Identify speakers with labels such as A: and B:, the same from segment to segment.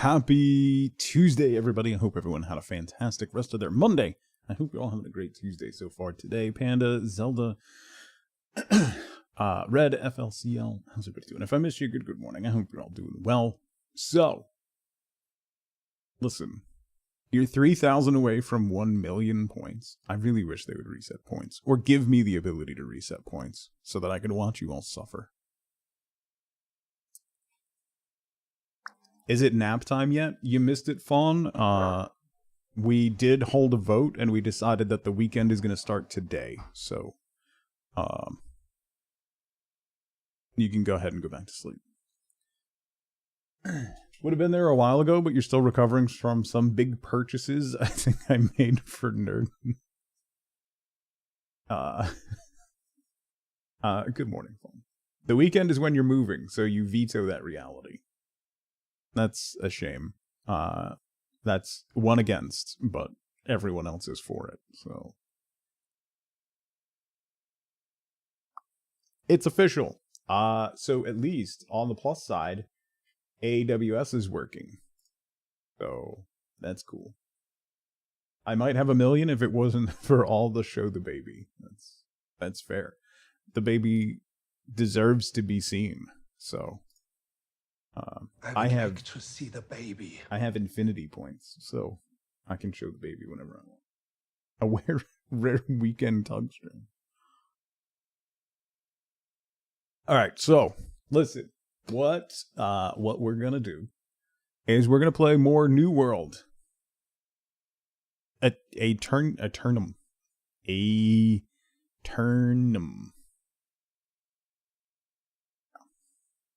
A: Happy Tuesday, everybody. I hope everyone had a fantastic rest of their Monday. I hope you're all having a great Tuesday so far today. Panda, Zelda, Red, FLCL. How's everybody doing? If I missed you, good morning. I hope you're all doing well. So, listen, you're 3,000 away from 1 million points. I really wish they would reset points, or give me the ability to reset points so that I can watch you all suffer. Is it nap time yet? You missed it, Fawn. We did hold a vote, and we decided that the weekend is going to start today. So, you can go ahead and go back to sleep. Would have been there a while ago, but you're still recovering from some big purchases I think I made for Nerd. Good morning, Fawn. The weekend is when you're moving, so you veto that reality. That's a shame. That's one against, but everyone else is for it, so. It's official. So at least on the plus side, AWS is working. So that's cool. I might have 1 million if it wasn't for all the show the baby. That's fair. The baby deserves to be seen, so. I have
B: like to see the baby.
A: I have infinity points, so I can show the baby whenever I want. A rare weekend tugstring. All right, so listen. What we're gonna do is we're gonna play more New World. A turnum.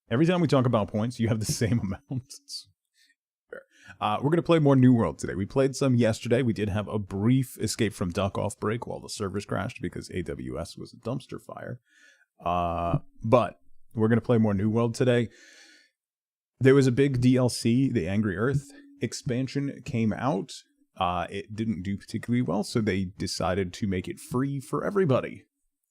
A: Every time we talk about points, you have the same amount. We're going to play more New World today. We played some yesterday. We did have a brief escape from duck-off break while the servers crashed because AWS was a dumpster fire. But we're going to play more New World today. There was a big DLC, the Angry Earth expansion came out. It didn't do particularly well, so they decided to make it free for everybody.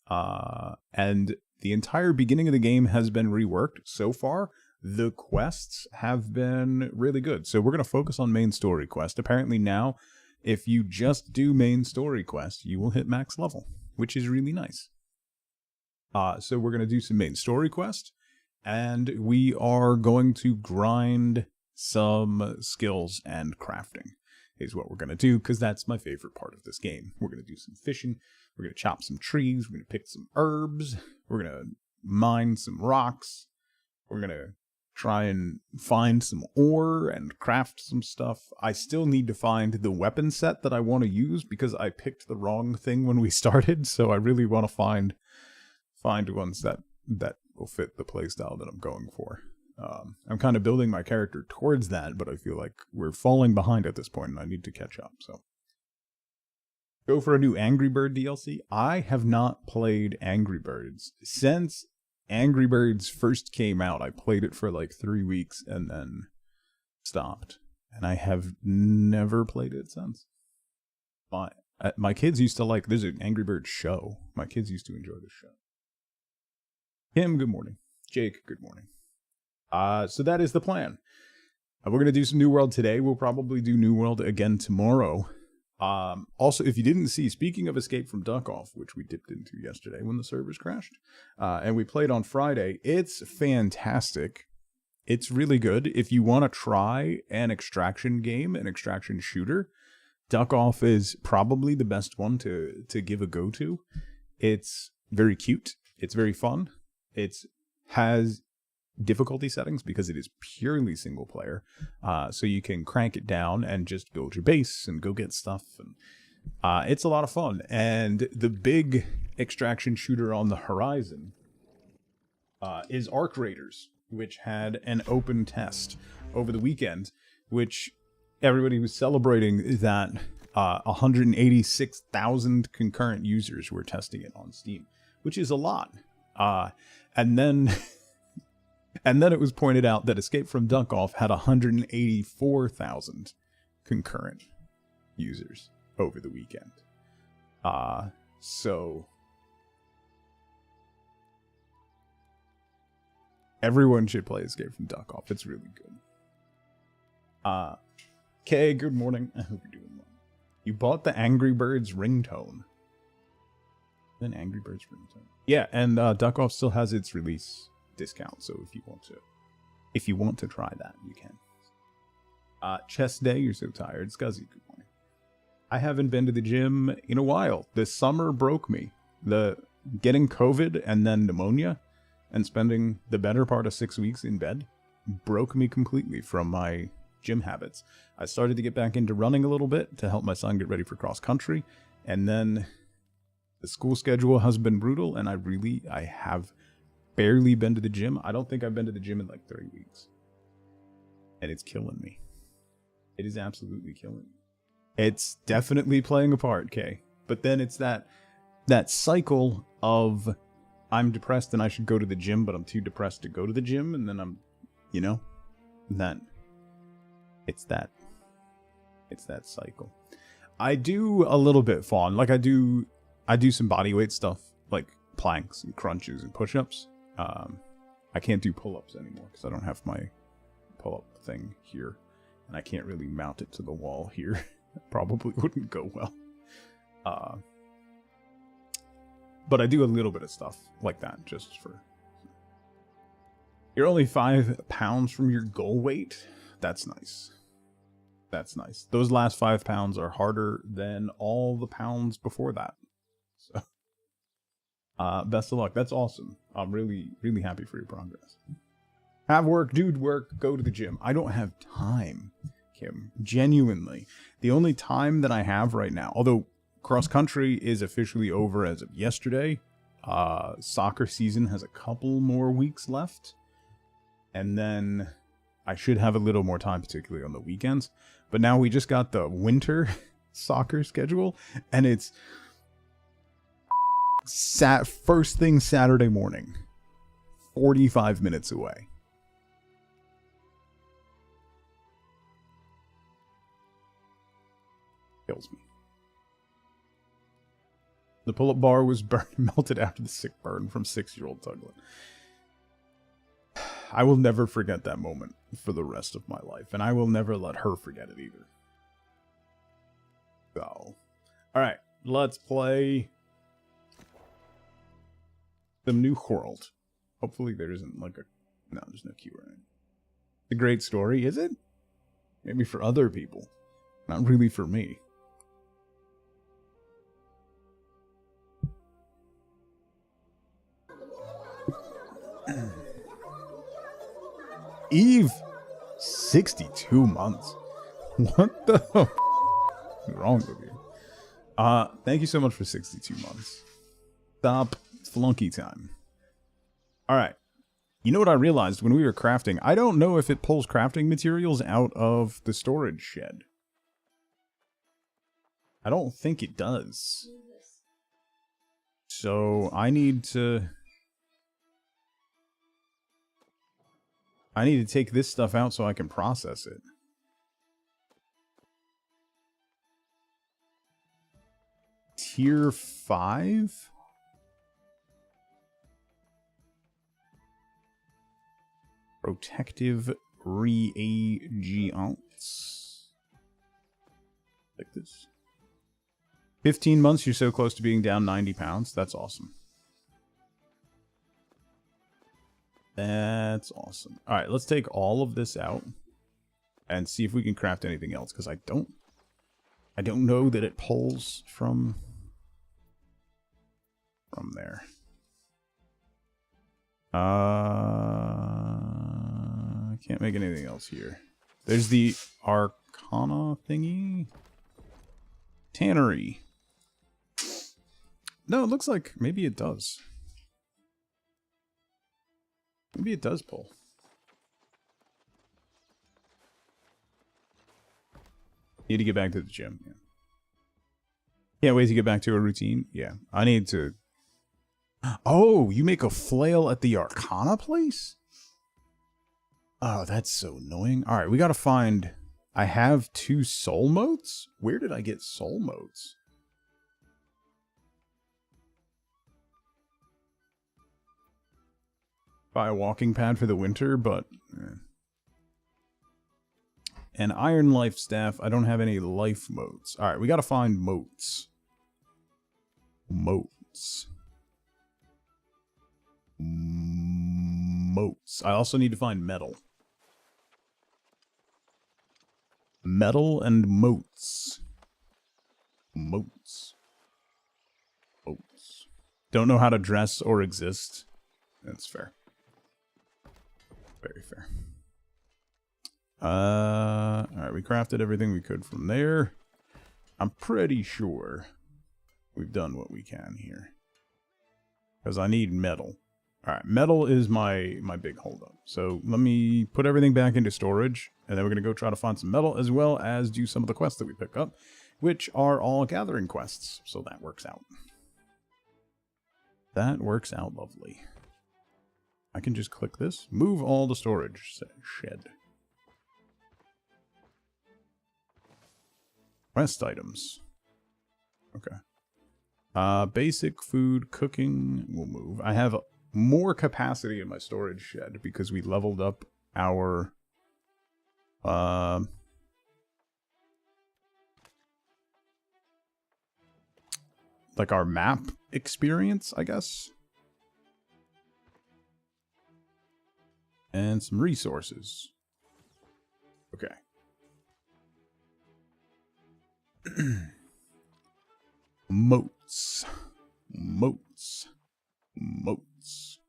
A: And the entire beginning of the game has been reworked so far. The quests have been really good. So we're going to focus on main story quest. Apparently now, if you just do main story quest, you will hit max level, which is really nice. So we're going to do some main story quest, and we are going to grind some skills and crafting is what we're going to do, because that's my favorite part of this game. We're going to do some fishing. We're going to chop some trees. We're going to pick some herbs. We're going to mine some rocks. We're going to try and find some ore and craft some stuff. I still need to find the weapon set that I want to use because I picked the wrong thing when we started. So I really want to find ones that will fit the playstyle that I'm going for. I'm kind of building my character towards that, but I feel like we're falling behind at this point and I need to catch up. So go for a new Angry Bird DLC. I have not played Angry Birds since Angry Birds first came out. I played it for like 3 weeks and then stopped. And I have never played it since. My kids used to like, there's an Angry Birds show. My kids used to enjoy the show. Kim, good morning. Jake, good morning. So that is the plan. We're going to do some New World today. We'll probably do New World again tomorrow. Also, if you didn't see, speaking of Escape from Duck-Off, which we dipped into yesterday when the servers crashed, and we played on Friday, it's fantastic. It's really good. If you want to try an extraction game, an extraction shooter, Duck-Off is probably the best one to give a go to. It's very cute. It's very fun. It has difficulty settings because it is purely single player, so you can crank it down and just build your base and go get stuff, and it's a lot of fun. And the big extraction shooter on the horizon is Arc Raiders, which had an open test over the weekend, which everybody was celebrating that 186,000 concurrent users were testing it on Steam, which is a lot. And then it was pointed out that Escape from Duck-Off had 184,000 concurrent users over the weekend. So everyone should play Escape from Duck-Off. It's really good. Kay, good morning. I hope you're doing well. You bought the Angry Birds ringtone. An Angry Birds ringtone. Yeah, and Duck Off still has its release discount, so if you want to try that, you can. Chess Day, you're so tired. Scuzzy, good morning. I haven't been to the gym in a while. This summer broke me. Getting COVID and then pneumonia and spending the better part of 6 weeks in bed broke me completely from my gym habits. I started to get back into running a little bit to help my son get ready for cross country, and then the school schedule has been brutal, and I have barely been to the gym. I don't think I've been to the gym in like 3 weeks, and it's killing me. It is absolutely killing me. It's definitely playing a part, Kay. But then it's that cycle of I'm depressed and I should go to the gym, but I'm too depressed to go to the gym, and then I'm, you know, it's that cycle. I do a little bit fawn. Like I do some body weight stuff, like planks and crunches and push-ups. I can't do pull-ups anymore because I don't have my pull-up thing here, and I can't really mount it to the wall here. Probably wouldn't go well. But I do a little bit of stuff like that just for... You're only 5 pounds from your goal weight? That's nice. That's nice. Those last 5 pounds are harder than all the pounds before that. So, best of luck. That's awesome. I'm really, really happy for your progress. Have work, dude work, go to the gym. I don't have time, Kim. Genuinely. The only time that I have right now, although cross country is officially over as of yesterday, soccer season has a couple more weeks left, and then I should have a little more time, particularly on the weekends. But now we just got the winter soccer schedule, and it's first thing Saturday morning, 45 minutes away. Kills me. The pull-up bar was melted after the sick burn from 6-year-old Tuglet. I will never forget that moment for the rest of my life, and I will never let her forget it either. So, alright, let's play some New World. Hopefully there isn't like no, there's no Q or anything. It's a great story, is it? Maybe for other people. Not really for me. Eve, 62 months. What the is wrong with you? Thank you so much for 62 months. Stop flunky time. Alright. You know what I realized when we were crafting? I don't know if it pulls crafting materials out of the storage shed. I don't think it does. So I need to take this stuff out so I can process it. Tier 5? Protective reagents. Like this. 15 months, you're so close to being down 90 pounds. That's awesome. That's awesome. Alright, let's take all of this out and see if we can craft anything else, because I don't know that it pulls from there. I can't make anything else here. There's the Arcana thingy. Tannery. No, it looks like maybe it does. Maybe it does pull. Need to get back to the gym. Yeah. Can't wait to get back to a routine. Yeah, I need to. Oh, you make a flail at the Arcana place? Oh, that's so annoying. All right, we gotta find. I have 2 soul motes? Where did I get soul motes? Buy a walking pad for the winter, but An iron life staff. I don't have any life motes. Alright, we gotta find motes. Motes. Motes. I also need to find metal. Metal and motes. Motes. Motes. Don't know how to dress or exist. That's fair. Very fair. Alright, we crafted everything we could from there. I'm pretty sure we've done what we can here. Because I need metal. Alright, metal is my big holdup. So let me put everything back into storage, and then we're going to go try to find some metal, as well as do some of the quests that we pick up, which are all gathering quests. So that works out. That works out lovely. I can just click this. Move all the storage. Shed. Quest items. Okay. Basic food, cooking will move. I have more capacity in my storage shed because we leveled up our like our map experience, I guess. And some resources. Okay. Motes. Motes. Motes.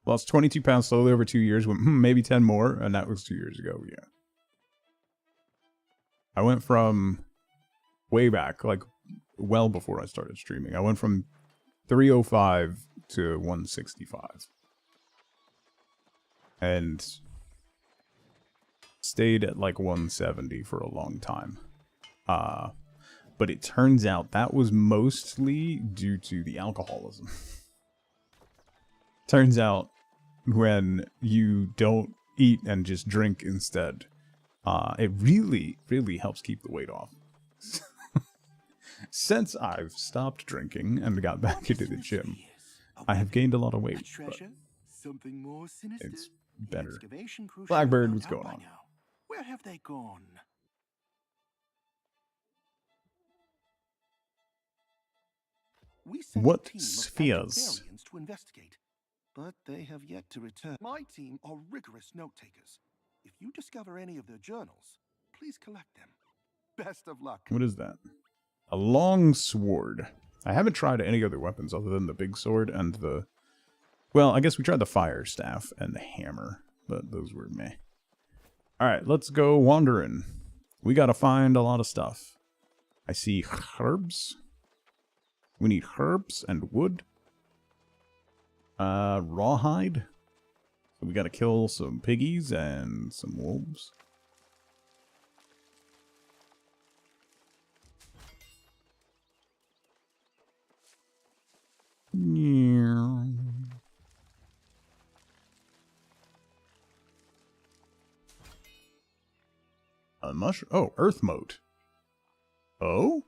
A: Lost 22 pounds slowly over 2 years. Went, maybe 10 more. And that was 2 years ago. Yeah. I went from way back, like well before I started streaming. I went from 305 to 165. And stayed at like 170 for a long time. But it turns out that was mostly due to the alcoholism. Turns out when you don't eat and just drink instead, it really, really helps keep the weight off. Since I've stopped drinking and got back into the gym, I have gained a lot of weight. But it's better. Blackbird, what's going on?
B: Where have they gone? We sent
A: What
B: a team of
A: spheres?
B: antiquarians to investigate, but they have yet to return. My team are rigorous note takers. If you discover any of their journals, please collect them. Best of luck.
A: What is that? A long sword. I haven't tried any other weapons other than the big sword and the... Well, I guess we tried the fire staff and the hammer, but those were meh. Alright, let's go wandering. We gotta find a lot of stuff. I see herbs. We need herbs and wood. Rawhide. So we gotta kill some piggies and some wolves. Yeah. A mushroom. Oh, earth moat. Oh?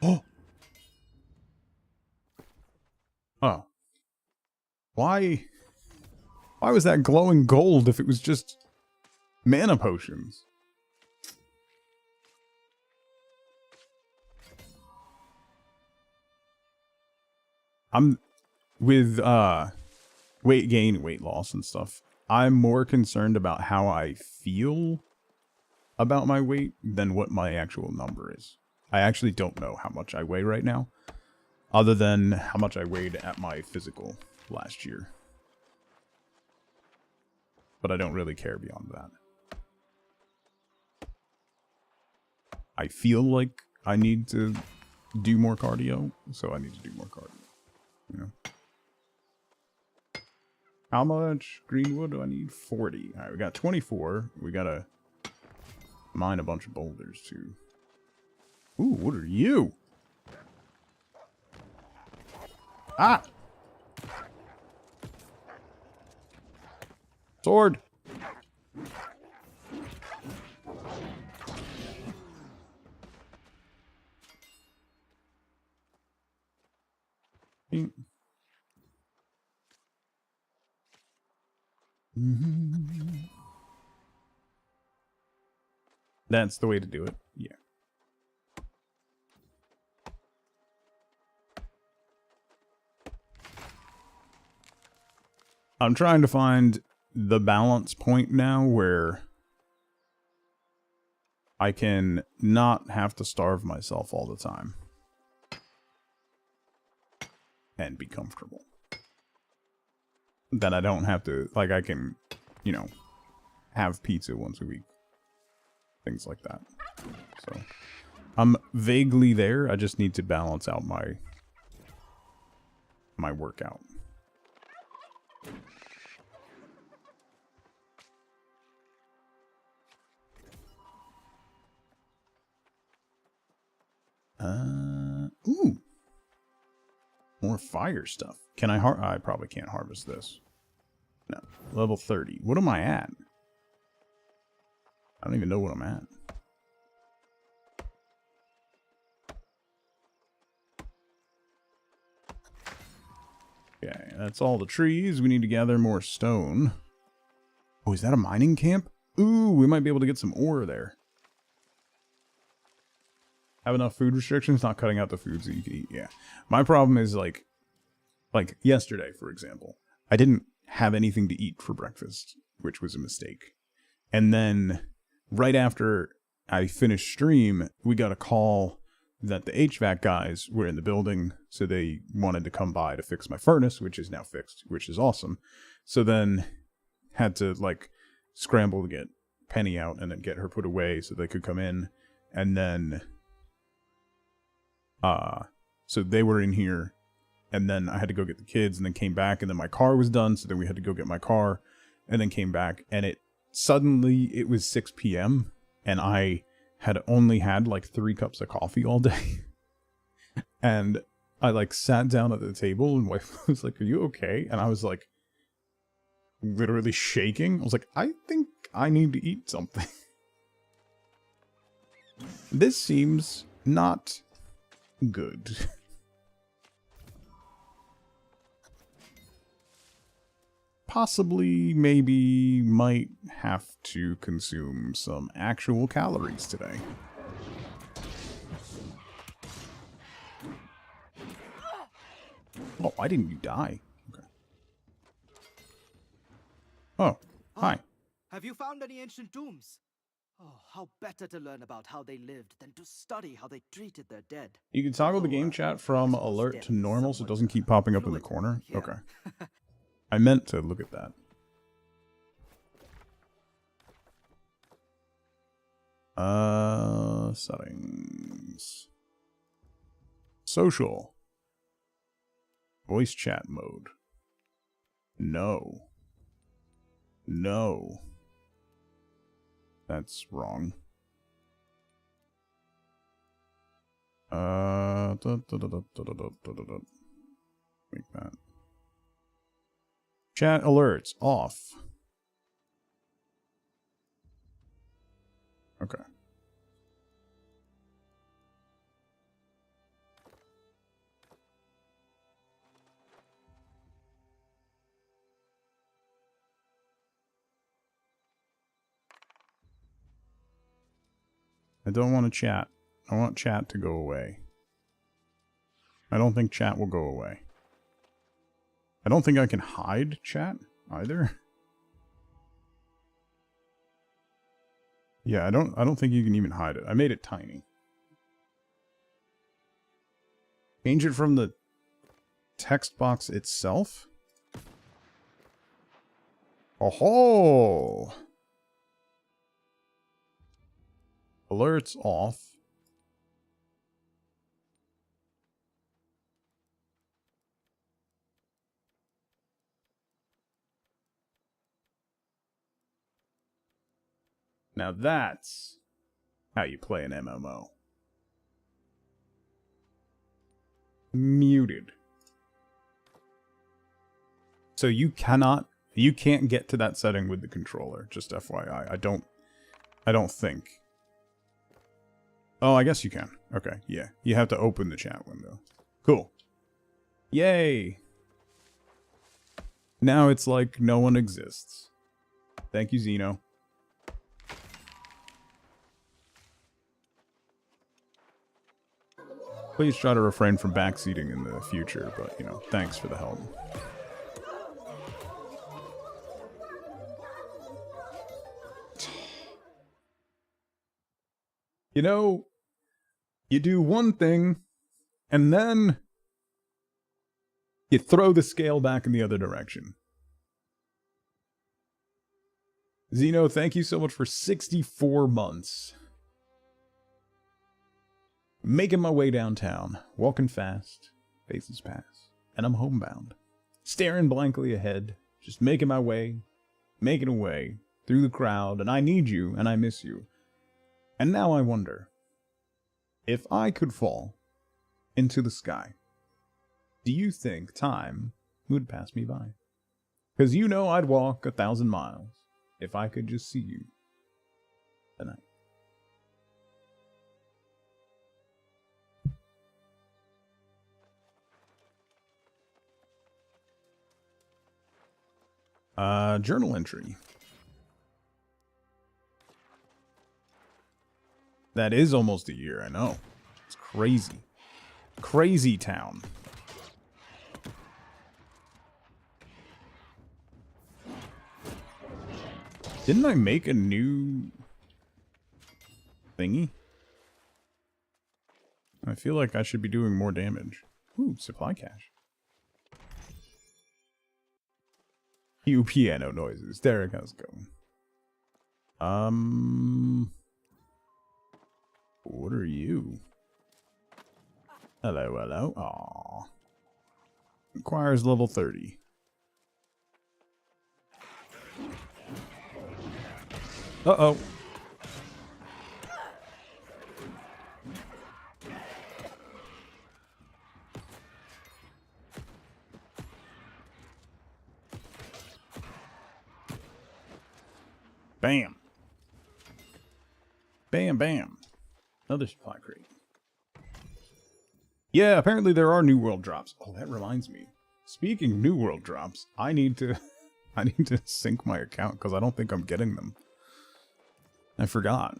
A: Oh. Oh. Why was that glowing gold if it was just mana potions? I'm with weight gain, weight loss and stuff. I'm more concerned about how I feel about my weight than what my actual number is. I actually don't know how much I weigh right now, other than how much I weighed at my physical last year. But I don't really care beyond that. I feel like I need to do more cardio, so I need to do more cardio. You know? How much green wood do I need? 40. Alright, we got 24. We gotta mine a bunch of boulders, too. Ooh, what are you? Ah! Sword! That's the way to do it. Yeah. I'm trying to find the balance point now where I can not have to starve myself all the time. And be comfortable. That I don't have to, like, I can, you know, have pizza once a week. Things like that. So, I'm vaguely there. I just need to balance out my workout. Ooh. More fire stuff. Can I probably can't harvest this. No. Level 30. What am I at? I don't even know what I'm at. Okay, that's all the trees. We need to gather more stone. Oh, is that a mining camp? Ooh, we might be able to get some ore there. Have enough food restrictions? Not cutting out the foods that you can eat. Yeah. My problem is like yesterday, for example, I didn't have anything to eat for breakfast, which was a mistake. And then right after I finished stream, we got a call that the HVAC guys were in the building, so they wanted to come by to fix my furnace, which is now fixed, which is awesome. So then had to like scramble to get Penny out and then get her put away so they could come in. And then so they were in here, and then I had to go get the kids, and then came back, and then my car was done, so then we had to go get my car, and then came back, and it was 6 p.m., and I had only had like 3 cups of coffee all day. And I like sat down at the table, and wife was like, "Are you okay?" And I was like literally shaking. I was like, I think I need to eat something. This seems not good. Possibly, maybe, might have to consume some actual calories today. Oh, why didn't you die? Okay. Oh, hi.
C: Have you found any ancient tombs? Oh, how better to learn about how they lived than to study how they treated their dead.
A: You can toggle the game chat from alert to normal so it doesn't keep popping up in the corner. Okay. I meant to look at that. Settings. Social. Voice chat mode. No. No. That's wrong. Make that. Chat alerts off. Okay. I don't want to chat. I want chat to go away. I don't think chat will go away. I don't think I can hide chat either. Yeah, I don't think you can even hide it. I made it tiny. Change it from the text box itself? Oh-ho! Alerts off. Now that's how you play an MMO. Muted. So you can't get to that setting with the controller, just FYI. I don't think. Oh, I guess you can. Okay, yeah. You have to open the chat window. Cool. Yay! Now it's like no one exists. Thank you, Xeno. Please try to refrain from backseating in the future, but, you know, thanks for the help. You know, you do one thing, and then you throw the scale back in the other direction. Zeno, thank you so much for 64 months. Making my way downtown, walking fast, faces pass, and I'm homebound. Staring blankly ahead, just making my way, making a way through the crowd, and I need you, and I miss you. And now I wonder, if I could fall into the sky, do you think time would pass me by? Because you know I'd walk 1,000 miles if I could just see you tonight. Journal entry. That is almost a year, I know. It's crazy. Crazy town. Didn't I make a new thingy? I feel like I should be doing more damage. Ooh, supply cache. Cue piano noises. Derek, how's it going? What are you? Hello, hello. Aww. Requires level 30. Uh-oh. Bam. Bam, bam. Another supply crate. Yeah, apparently there are New World drops. Oh, that reminds me. Speaking of New World drops, I need to sync my account because I don't think I'm getting them. I forgot.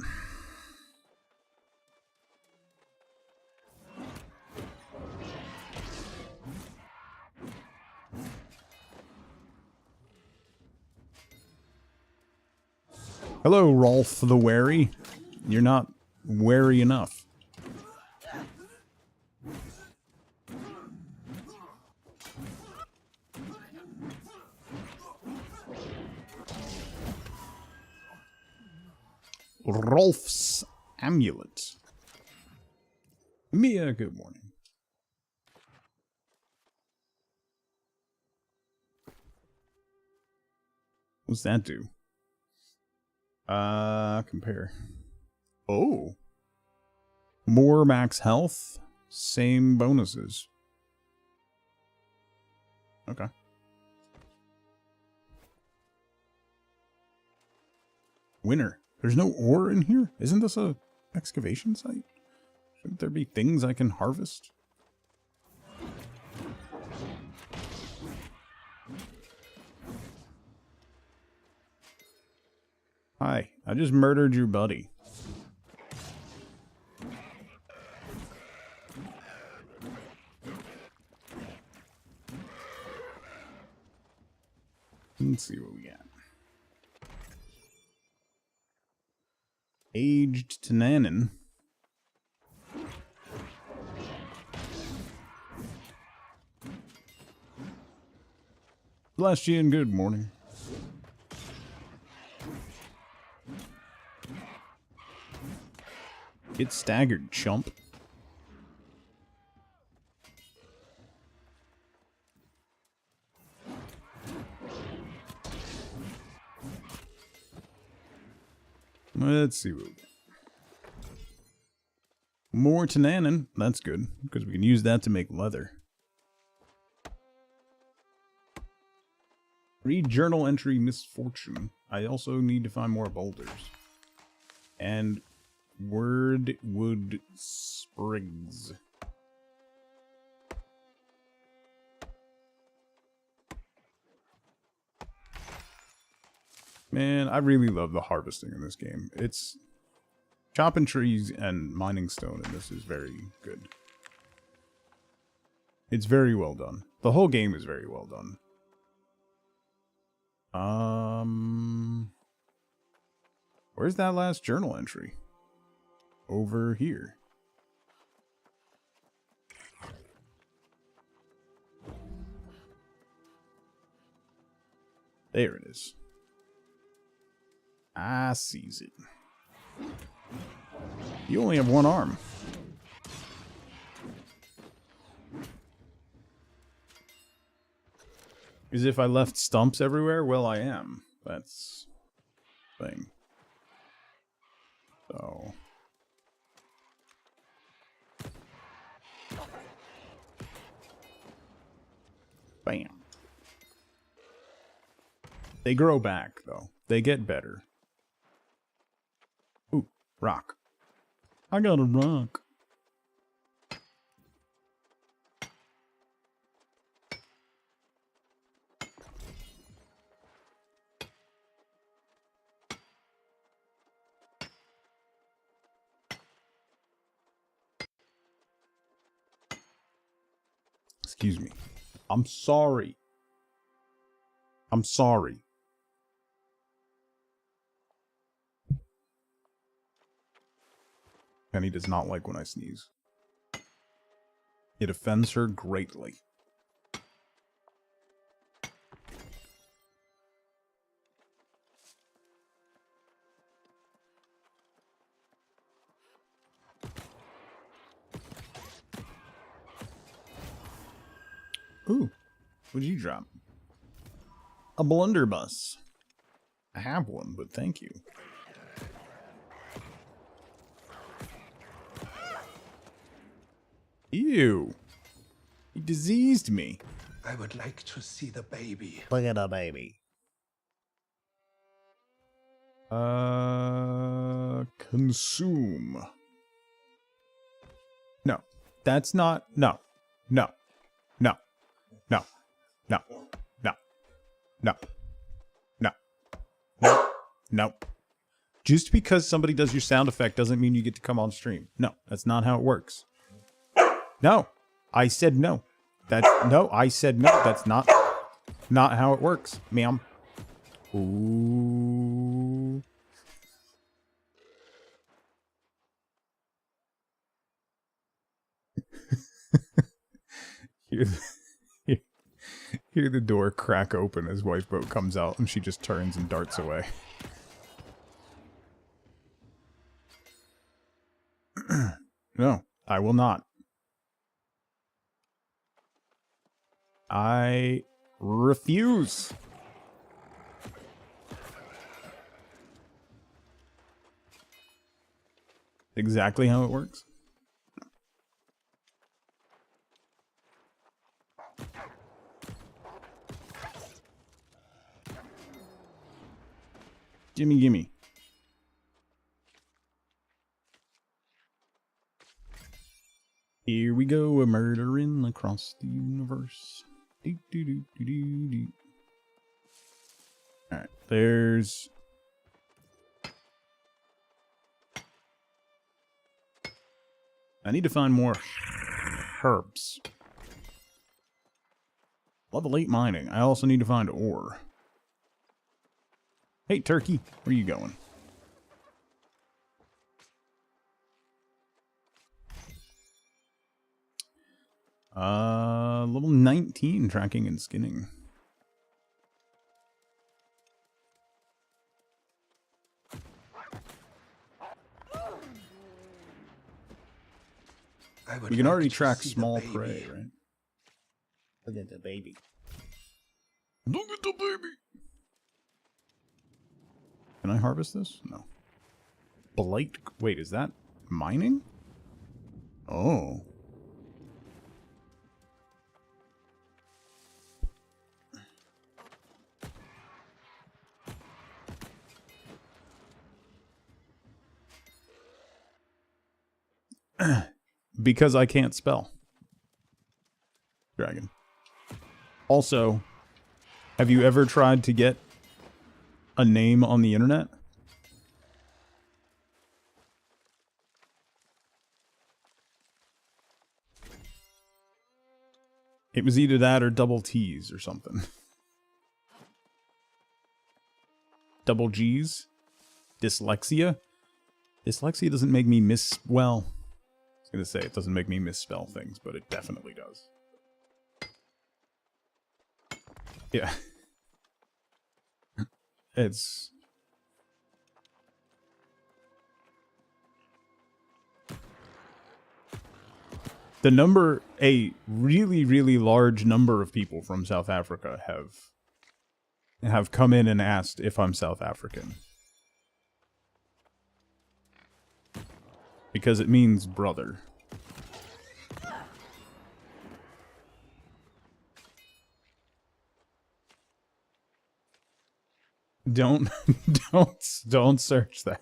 A: Hello, Rolf the Wary. You're not wary enough. Rolf's amulet. Mia, good morning. What's that do? Compare. Oh. More max health, same bonuses. Okay. Winner. There's no ore in here? Isn't this a excavation site? Shouldn't there be things I can harvest? Hi, I just murdered your buddy. Let's see what we got. Aged Tananin. Celestian, good morning. Get staggered, chump. Let's see what we get. More Tananin. That's good, because we can use that to make leather. Read journal entry misfortune. I also need to find more boulders. And Wordwood Sprigs. Man, I really love the harvesting in this game. It's chopping trees and mining stone, and this is very good. It's very well done. The whole game is very well done. Where's that last journal entry? Over here. There it is. I sees it. You only have one arm. As if I left stumps everywhere? Well, I am. That's the thing. So... Bam. They grow back, though. They get better. Ooh, rock. I got a rock. Excuse me. I'm sorry. I'm sorry. Penny does not like when I sneeze. It offends her greatly. Ooh, what'd you drop? A blunderbuss. I have one, but thank you. Ew. He diseased me.
B: I would like to see the baby.
D: Look at the baby.
A: Consume. No, that's not. No, no, no, no, no, no, no, no, no, no. Just because somebody does your sound effect doesn't mean you get to come on stream. No, that's not how it works. No, I said no. No, I said no. That's not how it works, ma'am. Ooh. Hear the door crack open as Wifeboat comes out, and she just turns and darts away. No, I will not. I refuse. Exactly how it works. Gimme, gimme. Here we go, a murdering across the universe. Do, do, do, do, do, do. Alright, there's... I need to find more herbs. Level 8 mining. I also need to find ore. Hey, turkey, where are you going? Level 19, tracking and skinning. We can already track small prey, right?
D: Look at the baby.
A: Look at the baby! Can I harvest this? No. Blight... Wait, is that mining? Oh. Because I can't spell. Dragon. Also, have you ever tried to get a name on the internet? It was either that or double T's or something. Double G's? Dyslexia? Dyslexia doesn't make me well, I was gonna say it doesn't make me misspell things, but it definitely does. Yeah. It's... The number, a really, really large number of people from South Africa have come in and asked if I'm South African. Because it means brother. Don't search that.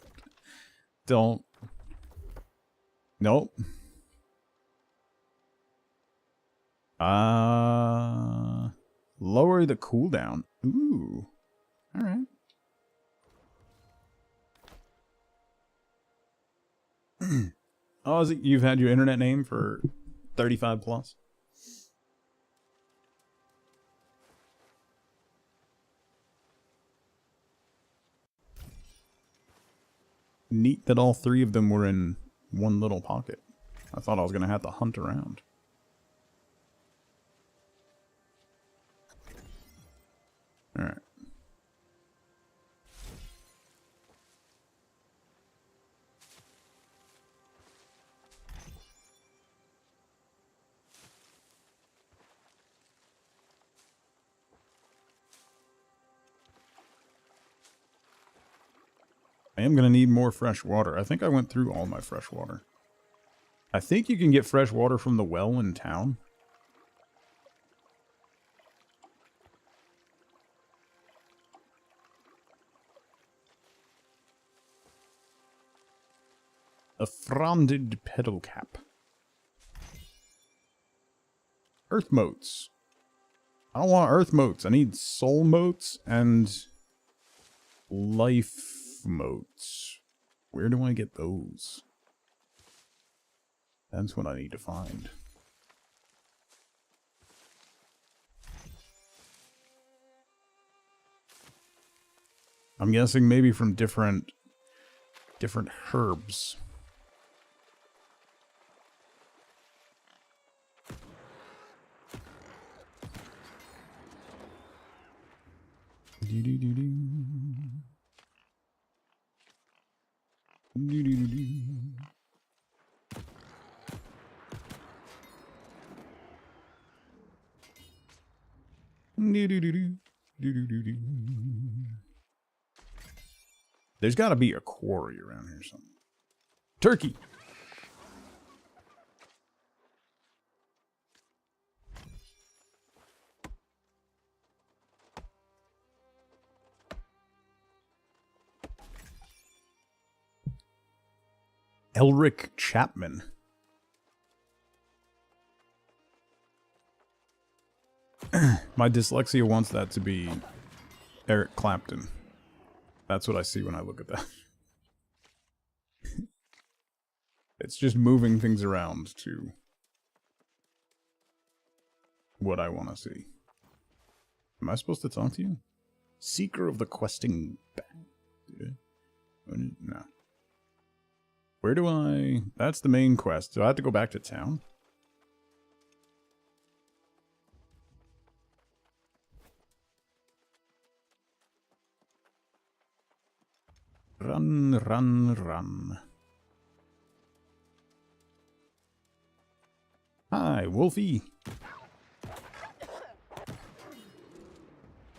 A: Don't. Nope. Lower the cooldown. Ooh. All right. Oh, is it you've had your internet name for 35 plus? Neat that all three of them were in one little pocket. I thought I was going to have to hunt around. All right. I am going to need more fresh water. I think I went through all my fresh water. I think you can get fresh water from the well in town. A fronded pedal cap. Earth motes. I don't want earth motes. I need soul motes and life motes. Where do I get those? That's what I need to find. I'm guessing maybe from different herbs. There's got to be a quarry around here somewhere. Turkey! Elric Chapman. My dyslexia wants that to be Eric Clapton. That's what I see when I look at that. It's just moving things around to what I want to see. Am I supposed to talk to you? Seeker of the questing... No. Where do I... That's the main quest. Do I have to go back to town? Run, run, run. Hi, Wolfie.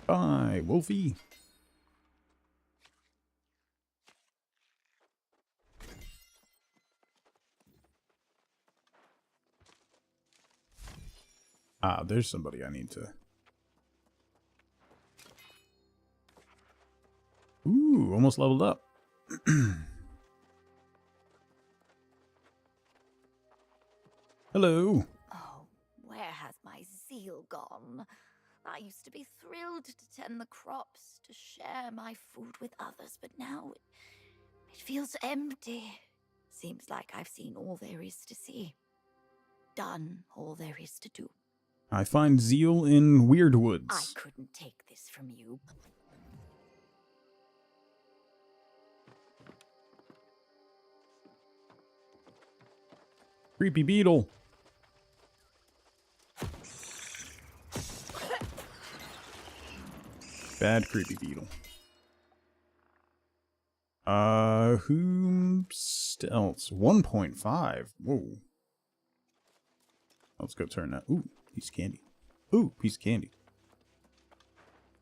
A: Bye, Wolfie. Ah, there's somebody I need to... Ooh, almost leveled up. Hello.
E: Oh, where has my zeal gone? I used to be thrilled to tend the crops, to share my food with others, but now it feels empty. Seems like I've seen all there is to see. Done all there is to do.
A: I find zeal in weird
E: I
A: woods.
E: couldn't take this from you.
A: Creepy beetle. Bad creepy beetle. Whom else? 1.5. Whoa. Let's go turn that. Ooh, piece of candy. Ooh, piece of candy.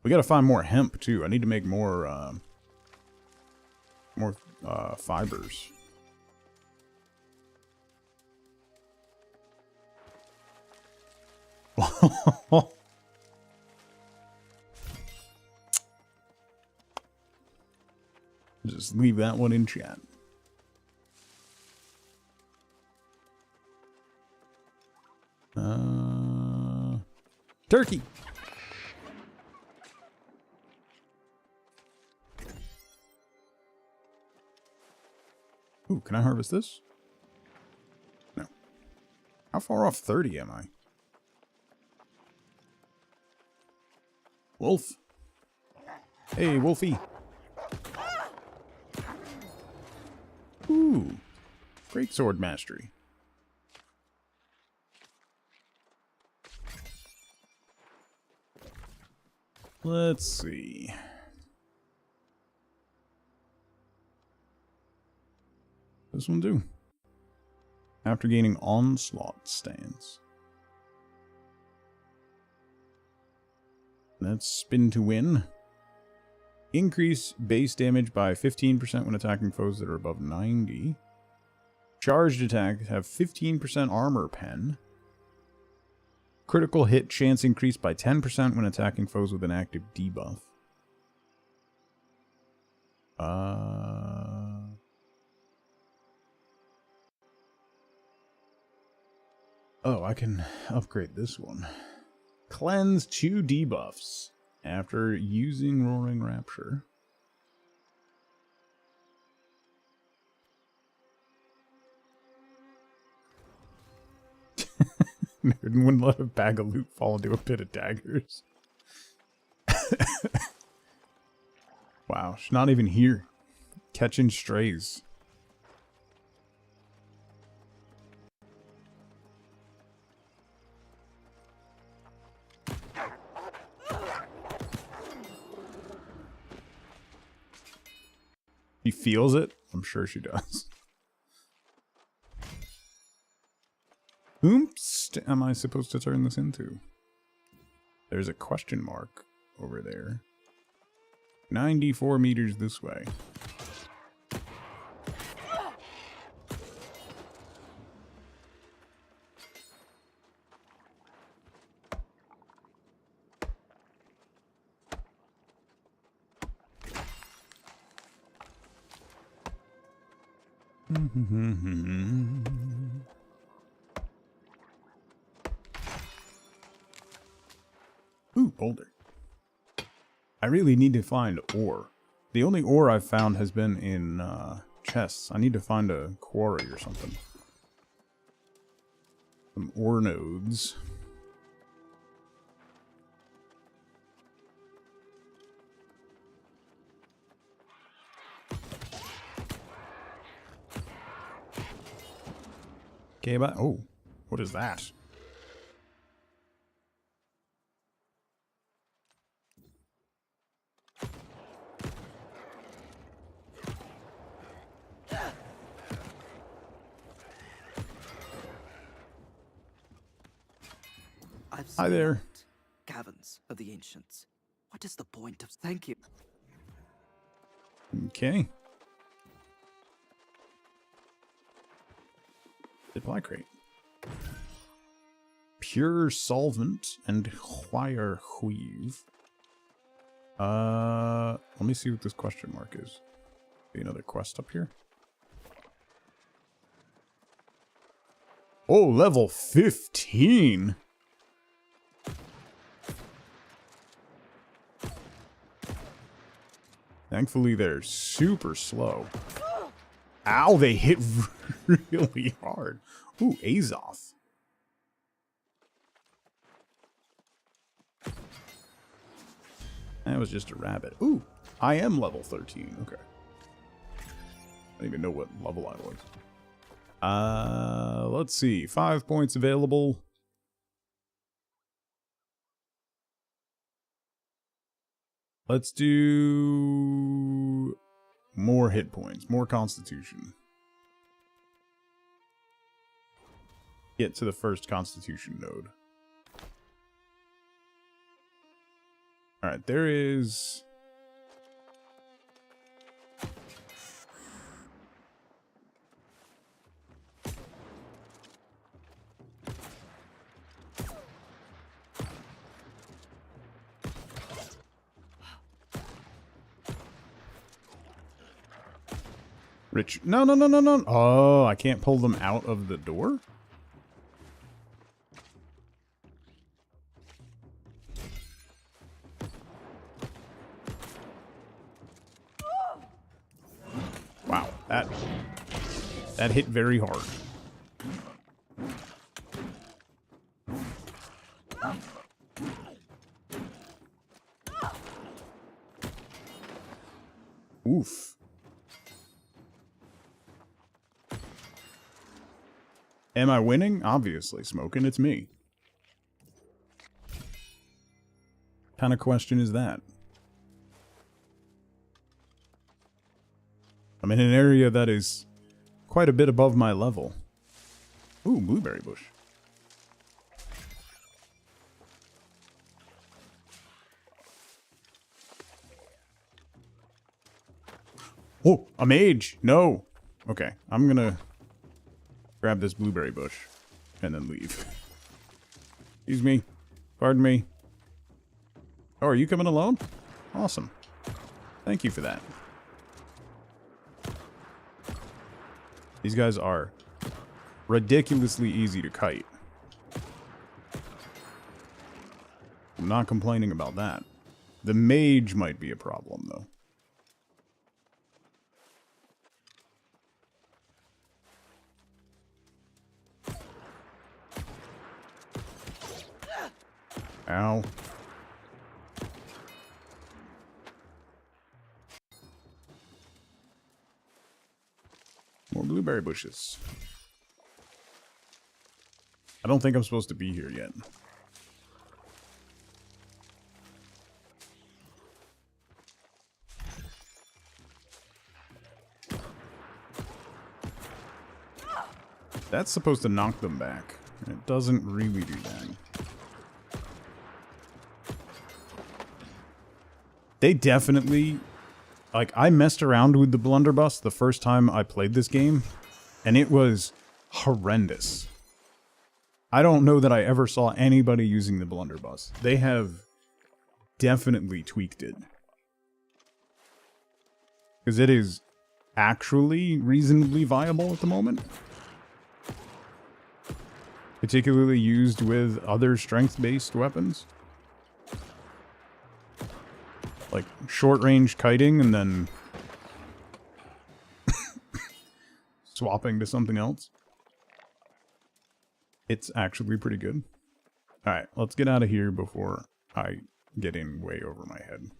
A: We gotta find more hemp too. I need to make more fibers. Just leave that one in chat. Turkey. Ooh, can I harvest this? No. How far off 30 am I? Wolf. Hey, Wolfie. Ooh. Great sword mastery. Let's see. This one do. After gaining onslaught stance. Let's spin to win. Increase base damage by 15% when attacking foes that are above 90. Charged attacks have 15% armor pen. Critical hit chance increased by 10% when attacking foes with an active debuff. Oh, I can upgrade this one. Cleanse 2 debuffs after using Roaring Rapture. Nerd wouldn't let a bag of loot fall into a pit of daggers. Wow, she's not even here. Catching strays. She feels it? I'm sure she does. Whom am I supposed to turn this into? There's a question mark over there. 94 meters this way. Ooh, boulder. I really need to find ore. The only ore I've found has been in chests. I need to find a quarry or something. Some ore nodes. Okay, but oh, what is that? Hi there.
C: Caverns of the ancients. What is the point of thank you?
A: Okay. Supply crate. Pure solvent and wire weave. Let me see what this question mark is. Be another quest up here. Oh, level 15. Thankfully, they're super slow. Ow, they hit really hard. Ooh, Azoth. That was just a rabbit. Ooh, I am level 13. Okay. I don't even know what level I was. Let's see. 5 points available. Let's do more hit points, more constitution. Get to the first constitution node. Alright, there is... Rich. No, no, no, no, no. Oh, I can't pull them out of the door? Wow, that hit very hard. Oof. Am I winning? Obviously, Smoking, it's me. What kind of question is that? I'm in an area that is quite a bit above my level. Ooh, blueberry bush. Oh, a mage! No! Okay, I'm gonna grab this blueberry bush and then leave. Excuse me. Pardon me. Oh, are you coming alone? Awesome. Thank you for that. These guys are ridiculously easy to kite. I'm not complaining about that. The mage might be a problem, though. Ow. More blueberry bushes. I don't think I'm supposed to be here yet. That's supposed to knock them back. It doesn't really do that. They definitely... Like, I messed around with the blunderbuss the first time I played this game, and it was horrendous. I don't know that I ever saw anybody using the blunderbuss. They have definitely tweaked it. Because it is actually reasonably viable at the moment. Particularly used with other strength-based weapons. Like, short-range kiting and then swapping to something else. It's actually pretty good. Alright, let's get out of here before I get in way over my head.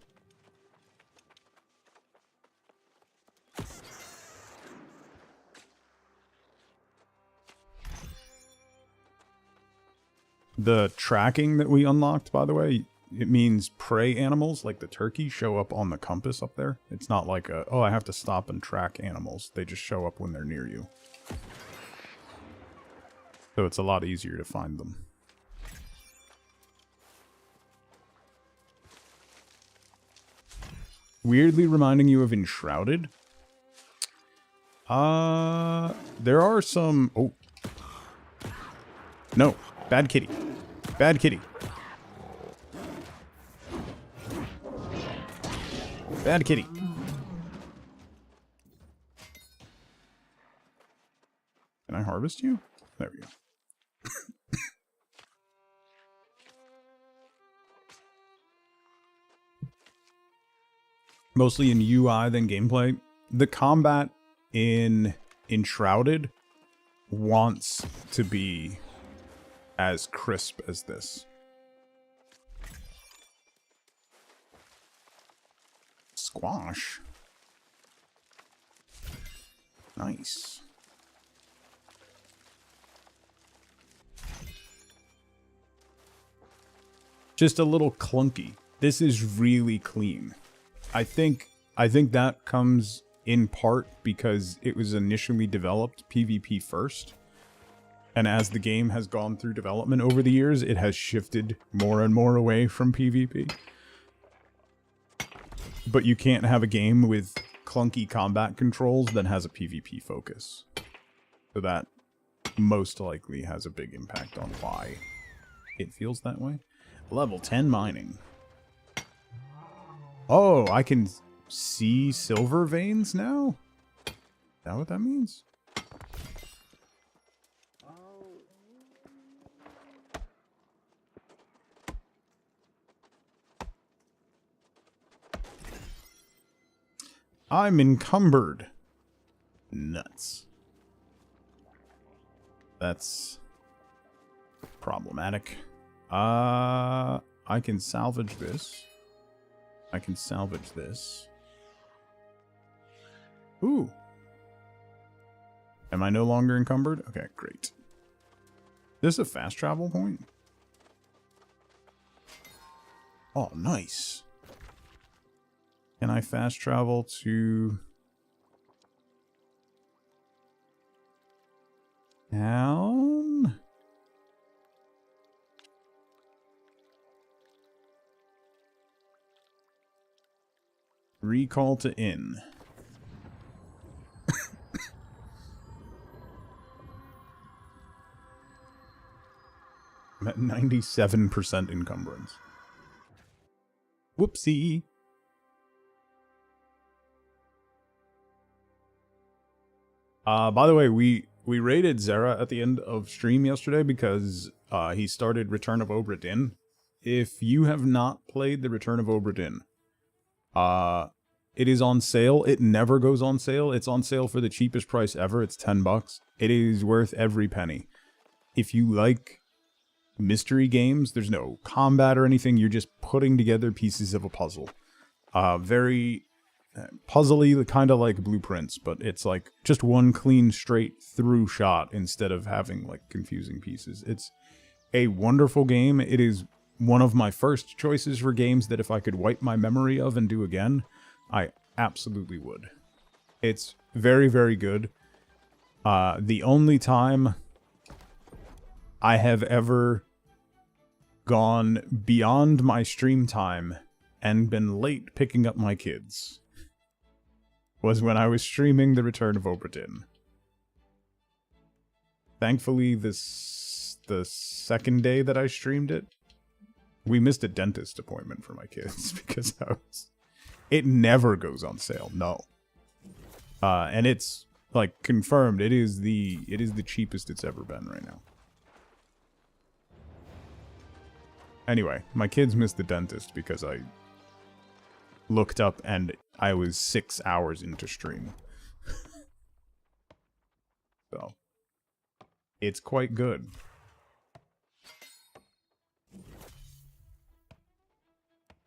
A: The tracking that we unlocked, by the way, it means prey animals, like the turkey, show up on the compass up there. It's not like a, oh, I have to stop and track animals. They just show up when they're near you. So it's a lot easier to find them. Weirdly reminding you of Enshrouded. There are some... Oh. No. Bad kitty. Bad kitty. Bad kitty. Can I harvest you? There we go. Mostly in UI than gameplay. The combat in Enshrouded wants to be as crisp as this. Squash. Nice. Just a little clunky. This is really clean. I think that comes in part because it was initially developed PvP first. And as the game has gone through development over the years, it has shifted more and more away from PvP. But you can't have a game with clunky combat controls that has a PvP focus. So that most likely has a big impact on why it feels that way. Level 10 mining. Oh, I can see silver veins now? Is that what that means? I'm encumbered. Nuts. That's problematic. I can salvage this. I can salvage this. Ooh. Am I no longer encumbered? Okay, great. This is a fast travel point? Oh, nice. Can I fast travel to town? Recall to inn. I'm at 97% encumbrance. Whoopsie. By the way, we raided Zera at the end of stream yesterday because he started Return of Obra Dinn. If you have not played the Return of Obra Dinn, it is on sale. It never goes on sale. It's on sale for the cheapest price ever. It's $10. It is worth every penny. If you like mystery games, there's no combat or anything. You're just putting together pieces of a puzzle. Very puzzly, kind of like Blueprints, but it's like just one clean straight through shot instead of having like confusing pieces. It's a wonderful game. It is one of my first choices for games that if I could wipe my memory of and do again, I absolutely would. It's very, very good. The only time I have ever gone beyond my stream time and been late picking up my kids was when I was streaming The Return of Obra Dinn. Thankfully, the second day that I streamed it, we missed a dentist appointment for my kids because it never goes on sale. No, and it's like confirmed. It is the cheapest it's ever been right now. Anyway, my kids missed the dentist because I looked up and I was 6 hours into stream. So, it's quite good.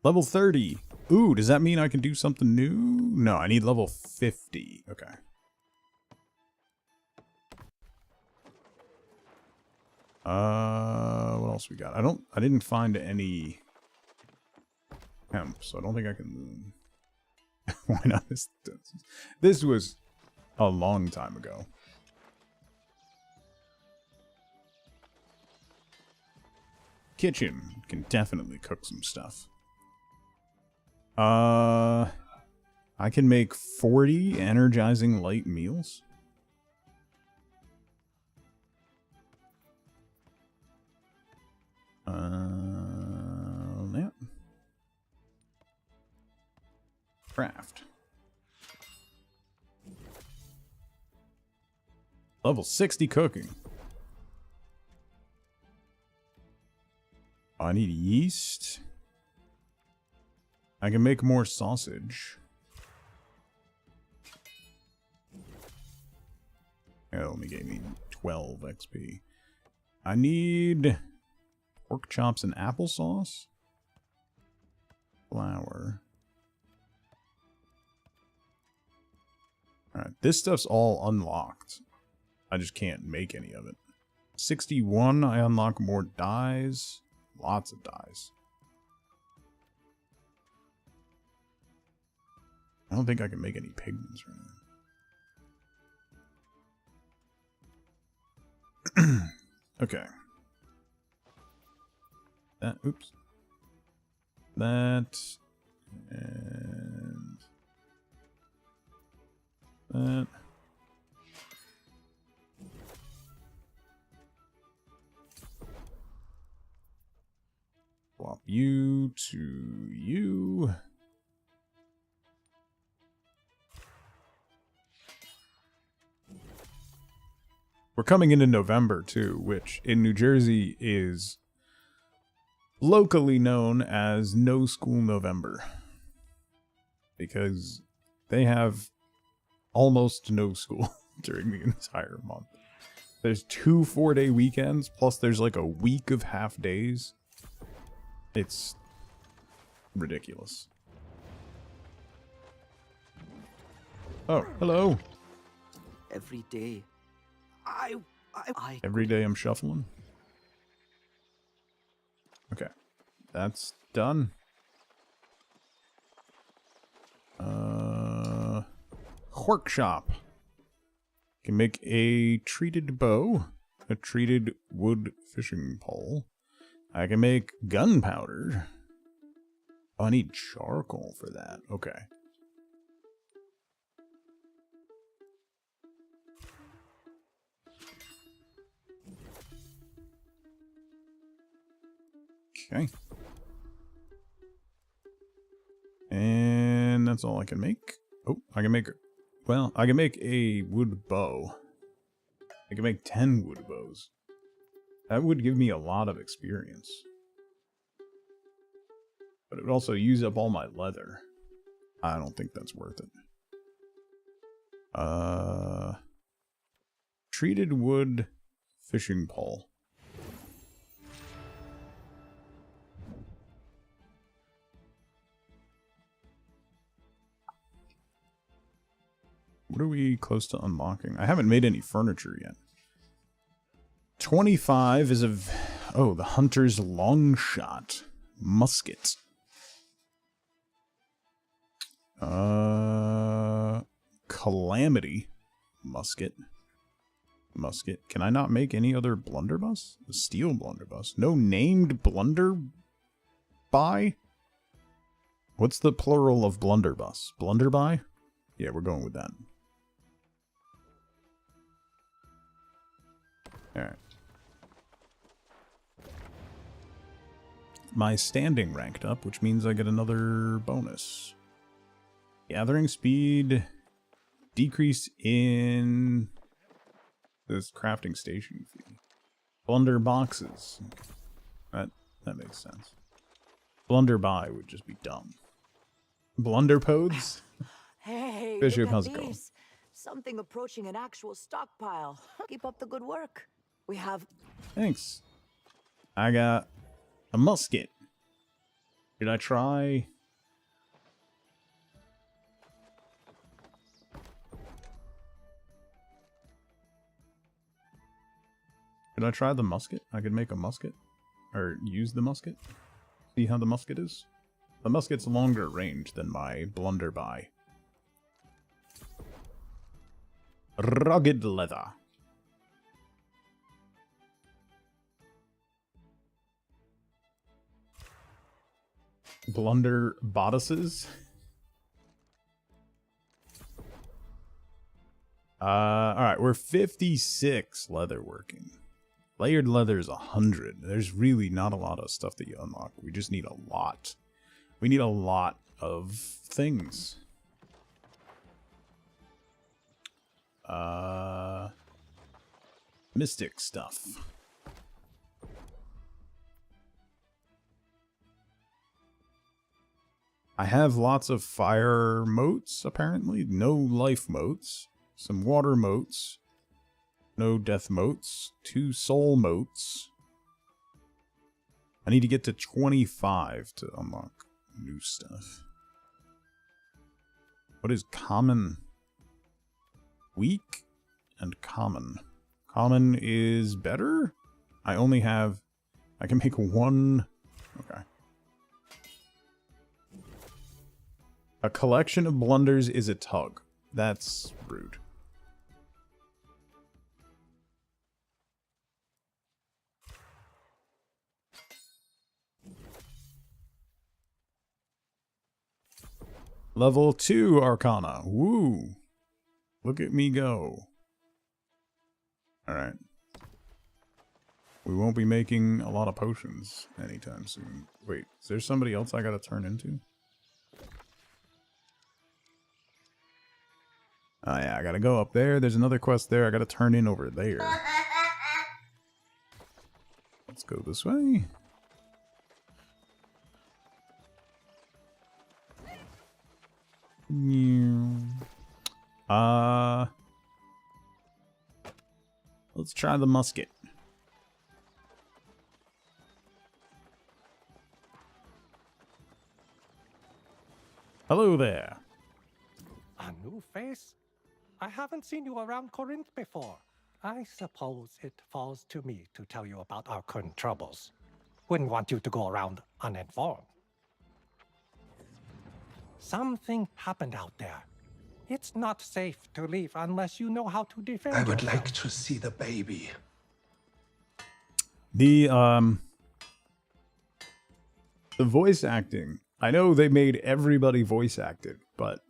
A: Level 30. Ooh, does that mean I can do something new? No, I need level 50. Okay. What else we got? I didn't find any hemp, so I don't think I can. Why not? This was a long time ago. Kitchen can definitely cook some stuff. I can make 40 energizing light meals. Yeah. Craft. Level 60 cooking. Oh, I need yeast. I can make more sausage. It only gave me 12 XP. I need pork chops and applesauce. Flour. This stuff's all unlocked. I just can't make any of it. 61, I unlock more dyes. Lots of dyes. I don't think I can make any pigments right now. Okay. That, oops. That. And that. Swap you to you. We're coming into November too, which in New Jersey is locally known as No School November. Because they have almost no school during the entire month. There's 2 4-day weekends, plus there's like a week of half days. It's ridiculous. Oh, hello.
C: Every day,
A: Every day I'm shuffling. Okay, that's done. Workshop. Can make a treated bow, a treated wood fishing pole. I can make gunpowder. Oh, I need charcoal for that. Okay. Okay. And that's all I can make. Oh, I can make, well, I can make a wood bow. I can make 10 wood bows. That would give me a lot of experience. But it would also use up all my leather. I don't think that's worth it. Treated wood fishing pole. What are we close to unlocking? I haven't made any furniture yet. 25 is of... Oh, the Hunter's Long Shot. Musket. Calamity. Musket. Musket. Can I not make any other blunderbuss? The steel blunderbuss. No named blunderbuss? What's the plural of blunderbuss? Blunderby? Yeah, we're going with that. Alright. My standing ranked up, which means I get another bonus. Gathering speed. Decrease in this crafting station fee. Blunder boxes. That makes sense. Blunderby would just be dumb. Blunderpodes?
F: Hey,
A: Bishop,
F: look at
A: how's it going?
F: these. Something approaching an actual stockpile. Keep up the good work. We have...
A: Thanks. I got a musket. Did I try... Did I try the musket? I could make a musket. Or use the musket. See how the musket is? The musket's longer range than my blunderby. Rugged leather. Blunder bodices. Alright, we're 56 leather working. Layered leather is 100. There's really not a lot of stuff that you unlock. We just need a lot. We need a lot of things. Mystic stuff. I have lots of fire motes, apparently. No life motes. Some water motes. No death motes. 2 soul motes. I need to get to 25 to unlock new stuff. What is common? weak, and common. Common is better? I only have... I can make one... Okay. A collection of blunders is a tug. That's rude. Level 2 Arcana. Woo! Look at me go. Alright. We won't be making a lot of potions anytime soon. Wait, is there somebody else I gotta turn into? Oh yeah, I gotta go up there. There's another quest there I gotta turn in over there. Let's go this way. Let's try the musket. Hello there.
G: A new face? I haven't seen you around Corinth before. I suppose it falls to me to tell you about our current troubles. Wouldn't want you to go around uninformed. Something happened out there. It's not safe to leave unless you know how to defend
H: I would
G: yourself.
H: like to see the baby.
A: The voice acting. I know they made everybody voice acted, but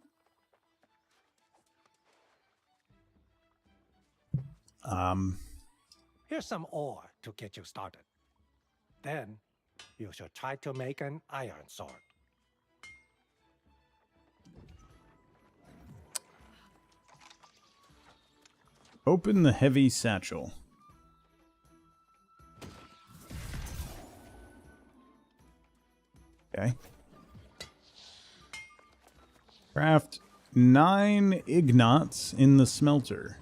G: Here's some ore to get you started. Then, you should try to make an iron sword.
A: open the heavy satchel. Okay. Craft 9 ignots in the smelter.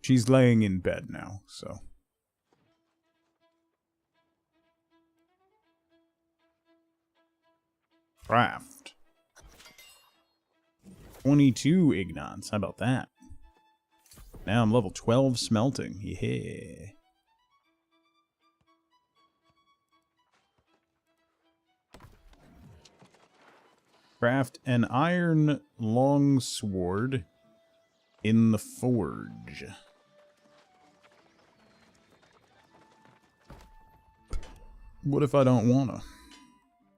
A: She's laying in bed now, so. Craft 22 ignots. How about that? Now I'm level 12 smelting. Yeah. Craft an iron longsword in the forge. What if I don't wanna?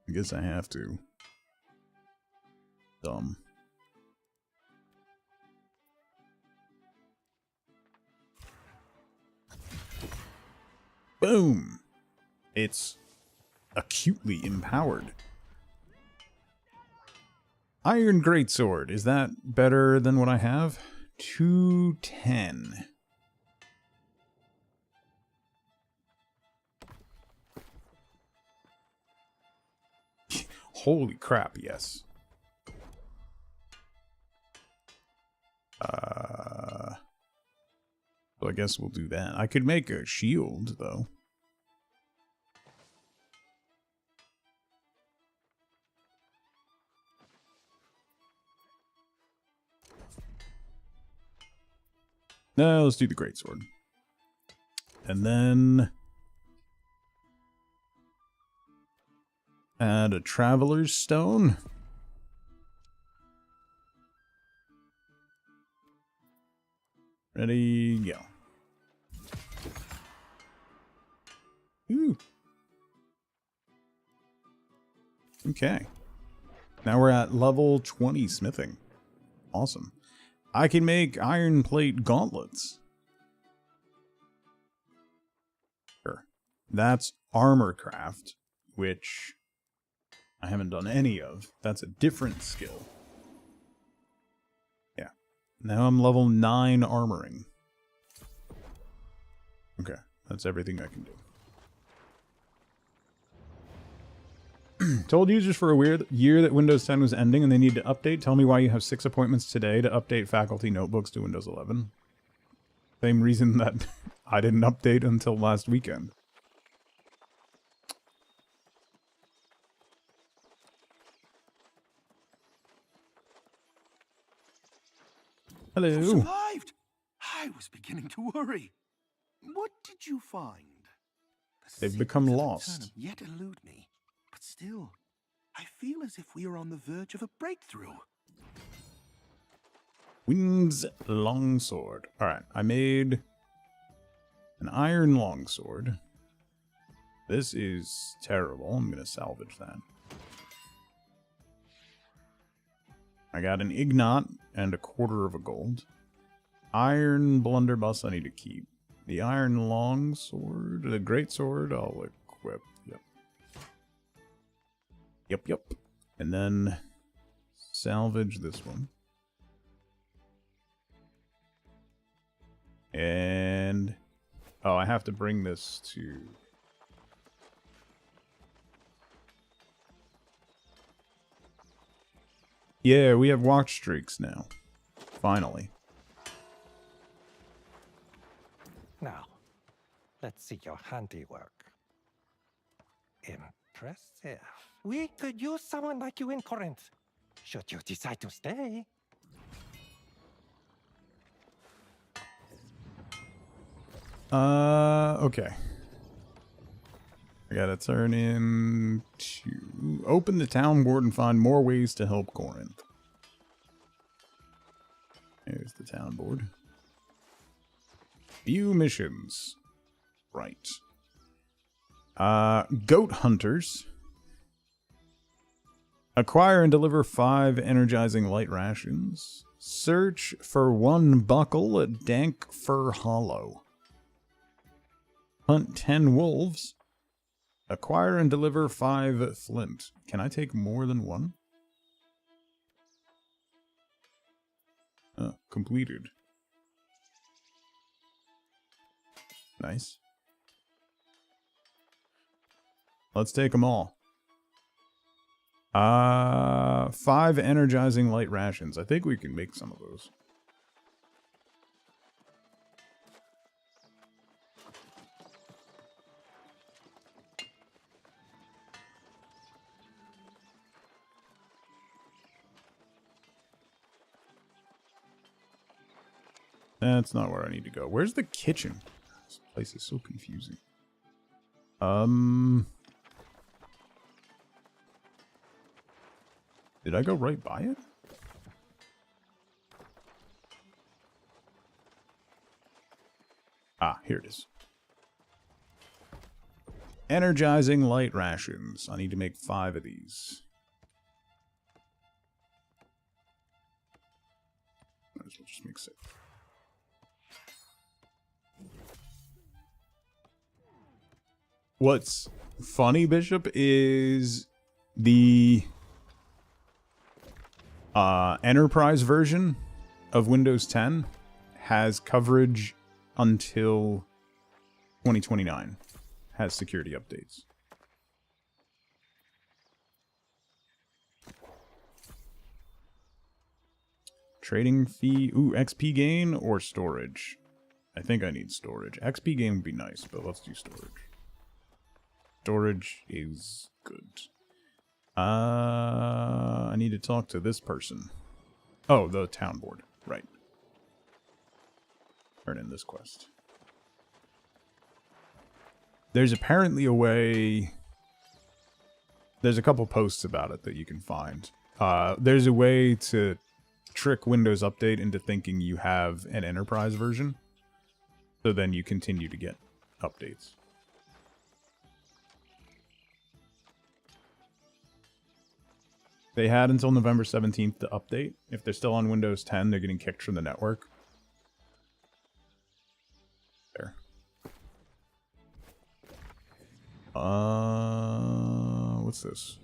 A: I guess I have to. Dumb. Boom! It's acutely empowered. Iron Greatsword. Is that better than what I have? 210. Holy crap, yes. So I guess we'll do that. I could make a shield, though. No, let's do the greatsword. And then add a traveler's stone. Ready, go. Ooh. Okay. Now we're at level 20 smithing. Awesome. I can make iron plate gauntlets. Sure. That's armor craft, which I haven't done any of. That's a different skill. Yeah. Now I'm level 9 armoring. Okay. That's everything I can do. Told users for a weird year that Windows 10 was ending and they need to update. Tell me why you have 6 appointments today to update faculty notebooks to Windows 11. Same reason that I didn't update until last weekend. Hello.
B: You survived! I was beginning to worry. What did you find? The
A: They've become
B: secrets of the
A: lost.
B: turnip yet elude me, but still, I feel as if we are on the verge of a breakthrough.
A: Wind's longsword. Alright, I made an iron longsword. This is terrible. I'm going to salvage that. I got an ignat and a quarter of a gold. Iron blunderbuss I need to keep. The iron longsword, the great sword, I'll equip. Yep. And then salvage this one. And oh, I have to bring this to yeah, we have watch streaks now. Finally.
G: Now, let's see your handiwork. Impressive. We could use someone like you in Corinth, should you decide to stay.
A: Okay. I gotta turn in to open the town board and find more ways to help Corinth. There's the town board. View missions. Right. Goat hunters. Acquire and deliver 5 energizing light rations. Search for 1 buckle at Dank Fir Hollow. Hunt 10 wolves. Acquire and deliver 5 flint. Can I take more than 1? Completed. Nice. Let's take them all. 5 energizing light rations. I think we can make some of those. That's not where I need to go. Where's the kitchen? This place is so confusing. Did I go right by it? Ah, here it is. Energizing light rations. I need to make 5 of these. Might as well just make 6. What's funny, Bishop, is the enterprise version of Windows 10 has coverage until 2029. Has security updates. Trading fee. Ooh, XP gain or storage? I think I need storage. XP gain would be nice, but let's do storage. Storage is good. I need to talk to this person. Oh, the town board. Right. Turn in this quest. There's apparently a way... There's a couple posts about it that you can find. There's a way to trick Windows Update into thinking you have an enterprise version. So then you continue to get updates. They had until November 17th to update. If they're still on Windows 10, they're getting kicked from the network. There. What's this?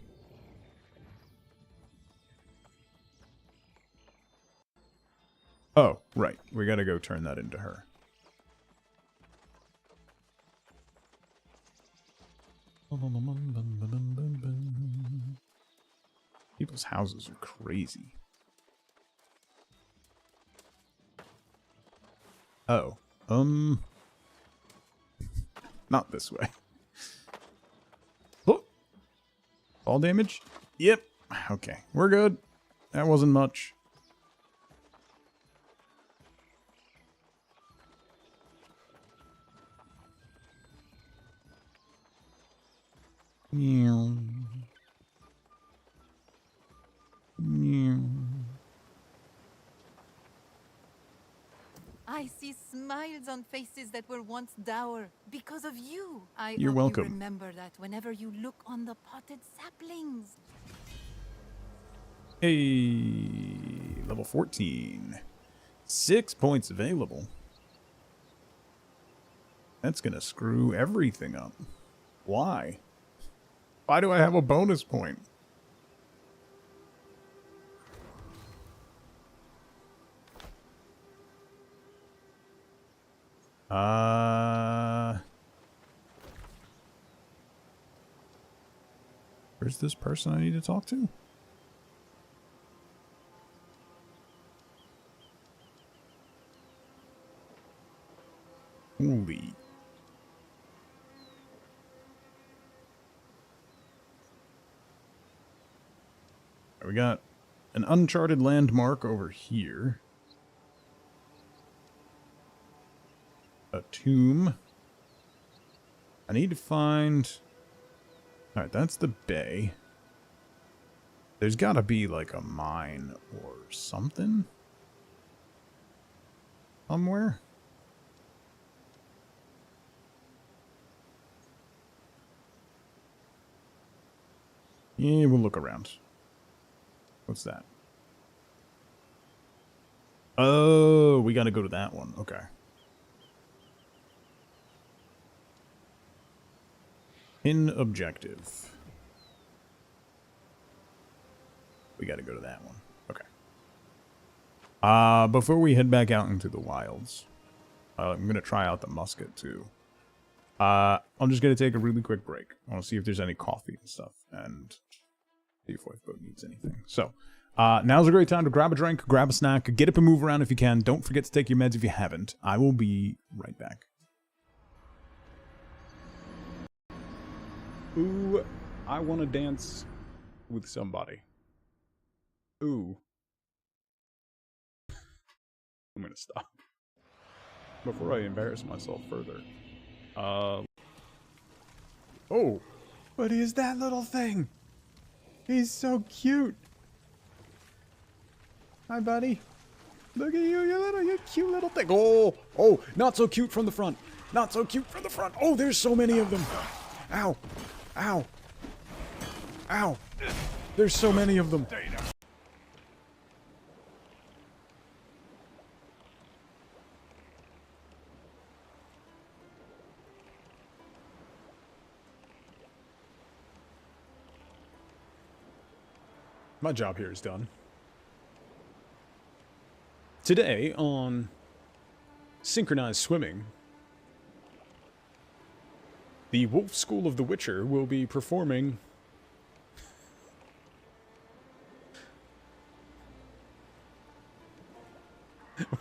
A: Oh, right. We gotta go turn that into her. People's houses are crazy. Oh, not this way. Oh, fall damage? Yep. Okay, we're good. That wasn't much. Meow. Meow.
H: I see smiles on faces that were once dour because of you. I
A: You're
H: hope
A: welcome.
H: you remember that whenever you look on the potted saplings.
A: Hey, level 14. 6 points available. That's gonna screw everything up. Why? Why do I have a bonus point? Where's this person I need to talk to? Holy. We got an uncharted landmark over here. A tomb. I need to find... Alright, that's the bay. There's gotta be like a mine or something. Somewhere. Yeah, we'll look around. What's that? Oh, we gotta go to that one. Okay. Pin objective. We gotta go to that one. Okay. Before we head back out into the wilds, I'm gonna try out the musket too. I'm just gonna take a really quick break. I want to see if there's any coffee and stuff, and see if Boat needs anything. So, now's a great time to grab a drink, grab a snack, get up and move around if you can. Don't forget to take your meds if you haven't. I will be right back. Ooh, I want to dance with somebody. Ooh. I'm gonna stop. Before I embarrass myself further. Oh, what is that little thing? He's so cute. Hi, buddy. Look at you, you cute little thing. Oh, not so cute from the front. Not so cute from the front. Oh, there's so many of them. Ow, ow, ow. There's so many of them. My job here is done. Today on Synchronized Swimming, the Wolf School of the Witcher will be performing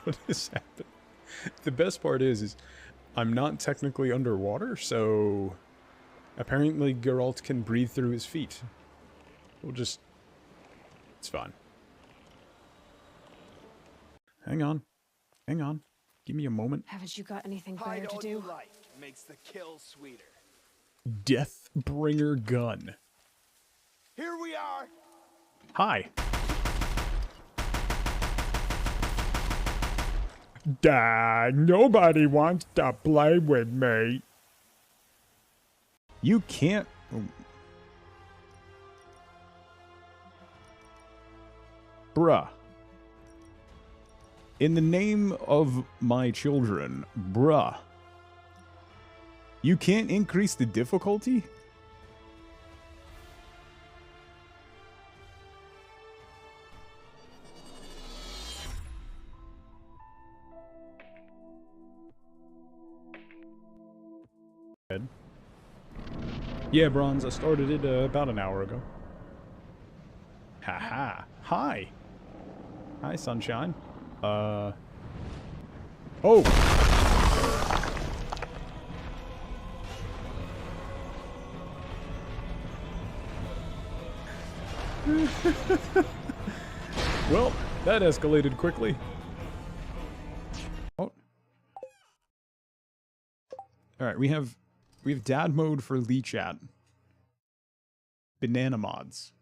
A: what has happened? The best part is I'm not technically underwater, so apparently Geralt can breathe through his feet. We'll just... It's fine. Hang on. Hang on. Give me a moment.
I: Haven't you got anything better to do?
B: Life makes the kill sweeter.
A: Deathbringer gun.
B: Here we are.
A: Hi. Dad, nobody wants to play with me. You can't... Bruh. In the name of my children, bruh. You can't increase the difficulty? Yeah, Bronze, I started it about an hour ago. Haha. Hi. Hi, Sunshine. Oh! Well, that escalated quickly. Oh. Alright, we have dad mode for Lee Chat. Banana mods.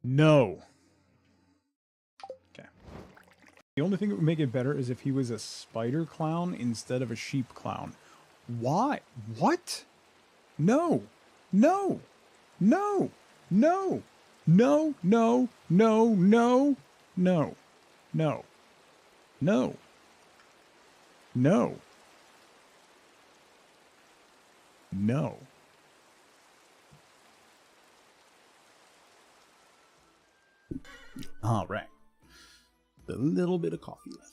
A: No. Okay. The only thing that would make it better is if he was a spider clown instead of a sheep clown. Why? What? No. No. No. No. No. No. No. No. No. No. No. No. No. All right. A little bit of coffee left.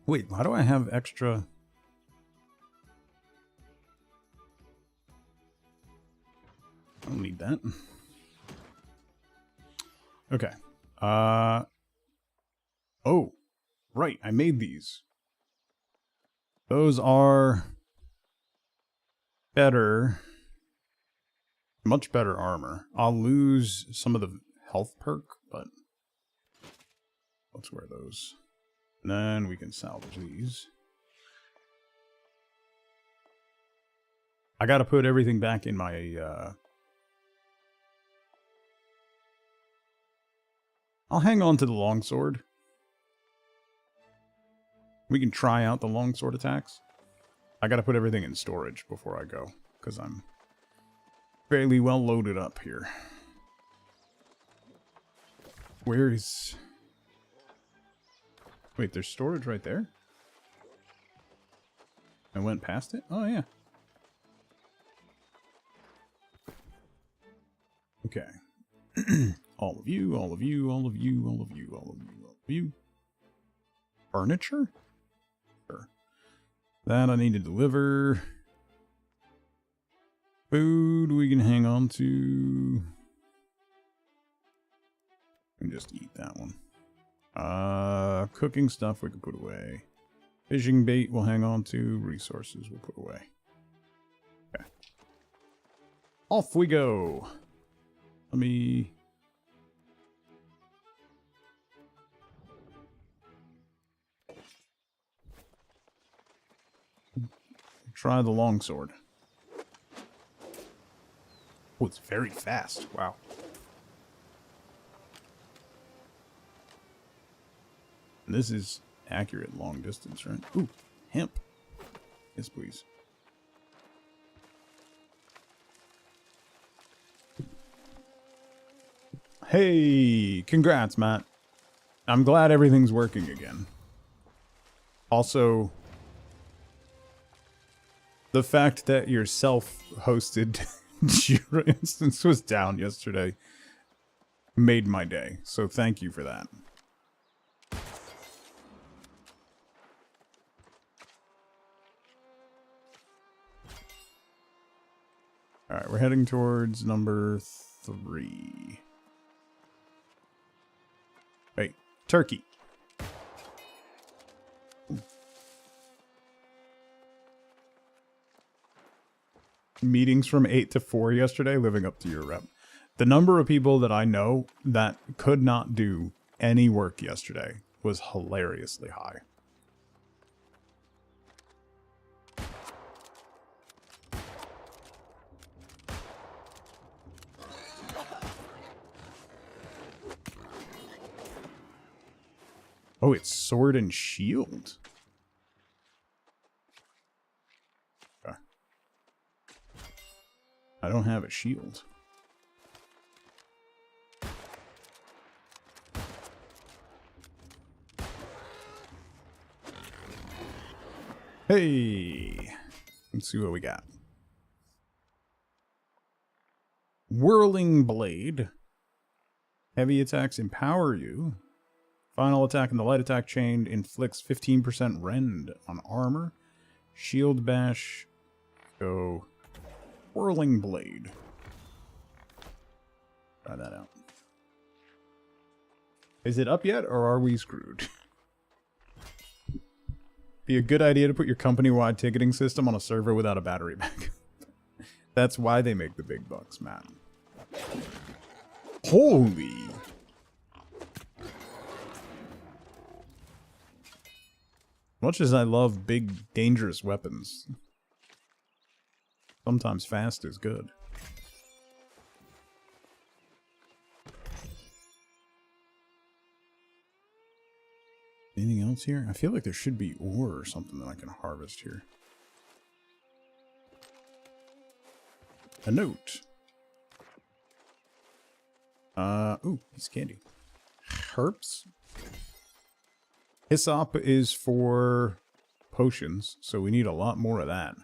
A: Wait, why do I have extra? I don't need that. Okay. Oh, right. I made these. Those are better. Much better armor. I'll lose some of the health perk, but let's wear those. And then we can salvage these. I gotta put everything back in my, I'll hang on to the longsword. We can try out the longsword attacks. I gotta put everything in storage before I go, because I'm fairly well loaded up here. Where is... Wait, there's storage right there? I went past it? Oh, yeah. Okay. All of you, all of you, all of you, all of you, all of you, all of you. Furniture? Sure. That I need to deliver. Food we can hang on to. And just eat that one. Cooking stuff we can put away. Fishing bait we'll hang on to. Resources we'll put away. Okay. Off we go. Let me... try the longsword. Oh, it's very fast. Wow. And this is accurate long distance, right? Ooh, hemp. Yes, please. Hey, congrats, Matt. I'm glad everything's working again. Also, the fact that your self-hosted Jira instance was down yesterday made my day, so thank you for that. Alright, we're heading towards number 3. Wait, turkey. Meetings from 8 to 4 yesterday, living up to your rep. The number of people that I know that could not do any work yesterday was hilariously high. Oh, it's sword and shield. Okay. I don't have a shield. Hey, let's see what we got. Whirling Blade. Heavy attacks empower you. Final attack in the light attack chain inflicts 15% rend on armor. Shield bash. Go. Whirling Blade. Try that out. Is it up yet, or are we screwed? Be a good idea to put your company-wide ticketing system on a server without a battery backup. That's why they make the big bucks, man. Holy! Much as I love big, dangerous weapons, sometimes fast is good. Anything else here? I feel like there should be ore or something that I can harvest here. A note. Ooh, piece of candy. Herbs? Hyssop is for potions, so we need a lot more of that.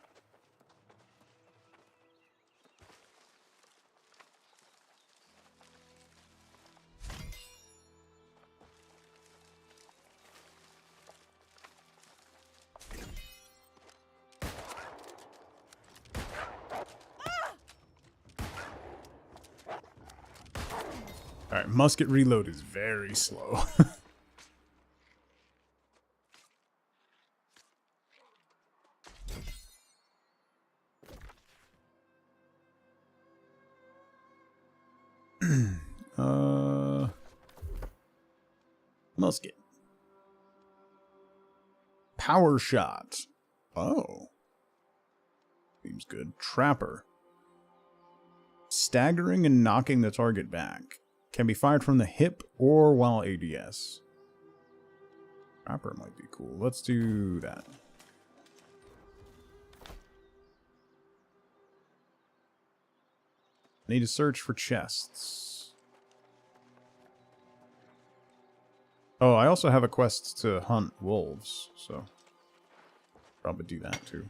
A: Alright, musket reload is very slow. Musket. Power shot. Oh. Seems good. Trapper. Staggering and knocking the target back. Can be fired from the hip or while ADS. Trapper might be cool. Let's do that. Need to search for chests. Oh, I also have a quest to hunt wolves, so probably do that too.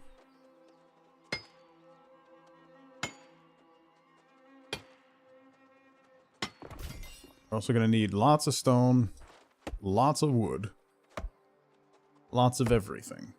A: We're also going to need lots of stone, lots of wood, lots of everything.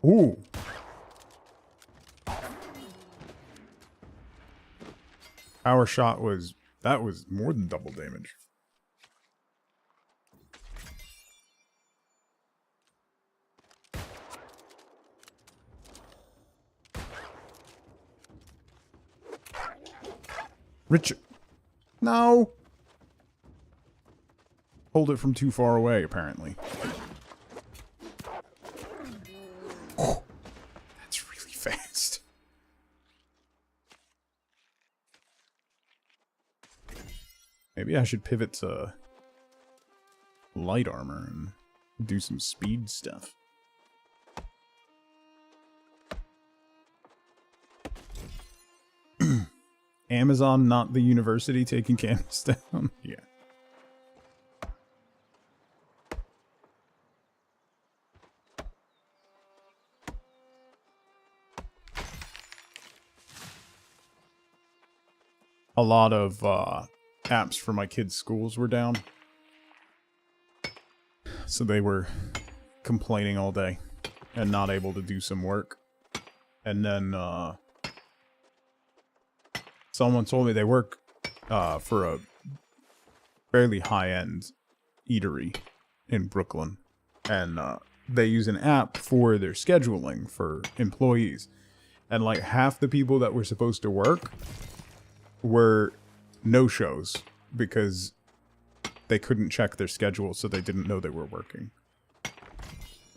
A: Ooh. Power shot was, that was more than double damage. Richard. No. Hold it from too far away, apparently. Oh, that's really fast. Maybe I should pivot to light armor and do some speed stuff. Amazon, not the university, taking campus down? Yeah. A lot of apps for my kids' schools were down. So they were complaining all day and not able to do some work. And then someone told me they work for a fairly high-end eatery in Brooklyn. And they use an app for their scheduling for employees. And like half the people that were supposed to work were no-shows because they couldn't check their schedule, so they didn't know they were working.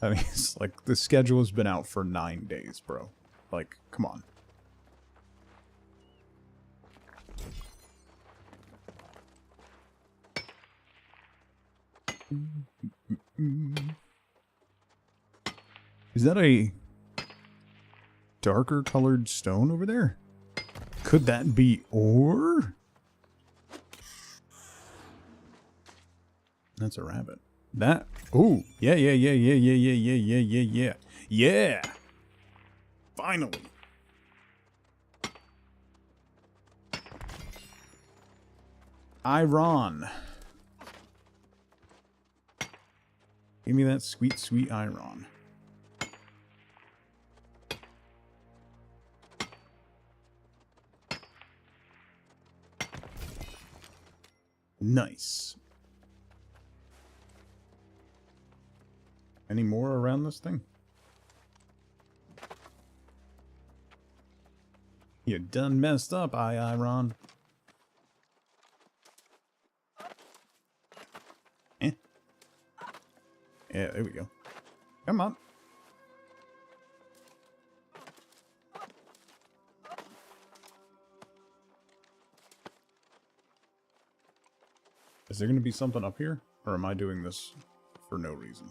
A: I mean, it's like, the schedule's been out for 9 days, bro. Like, come on. Is that a darker colored stone over there? Could that be ore? That's a rabbit. That, oh, yeah. Yeah! Finally! Iron. Give me that sweet, sweet iron. Nice. Any more around this thing? You done messed up, Ron. Eh. Yeah, there we go. Come on. Is there going to be something up here? Or am I doing this for no reason?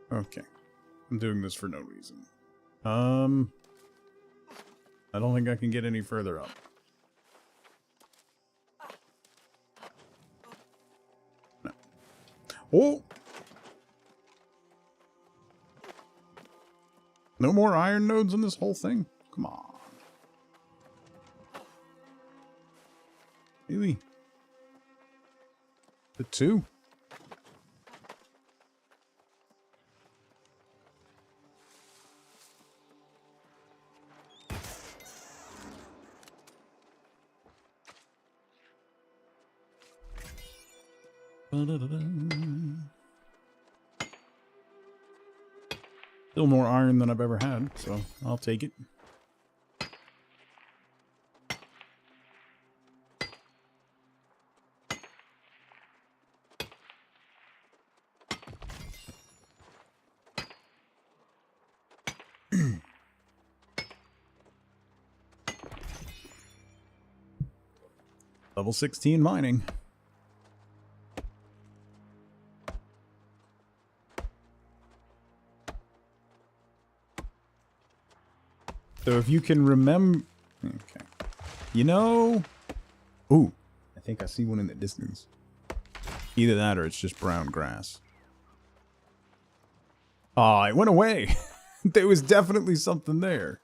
A: Okay. I'm doing this for no reason. I don't think I can get any further up. No. Oh! No more iron nodes in this whole thing? Come on. Really? The 2? Still more iron than I've ever had, so I'll take it. Level 16 mining. So if you can remember... Okay. You know... Ooh. I think I see one in the distance. Either that or it's just brown grass. Aw, it went away! There was definitely something there.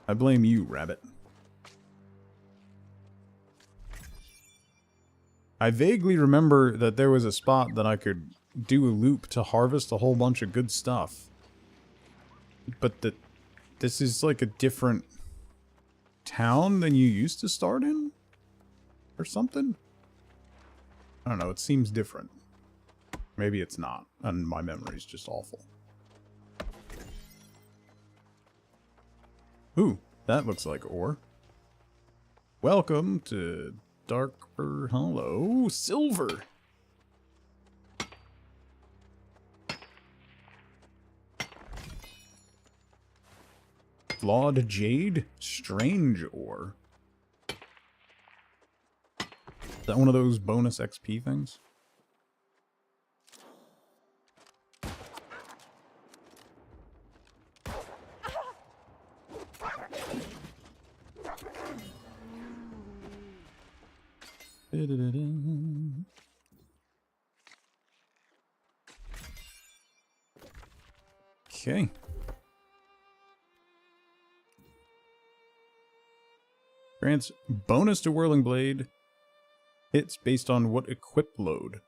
A: I blame you, rabbit. I vaguely remember that there was a spot that I could do a loop to harvest a whole bunch of good stuff. But this is like a different town than you used to start in? Or something? I don't know, it seems different. Maybe it's not, and my memory's just awful. Ooh, that looks like ore. Welcome to Darker Hollow. Silver! Flawed Jade? Strange ore. Is that one of those bonus XP things? Okay. Grants bonus to Whirling Blade. Hits based on what equip load.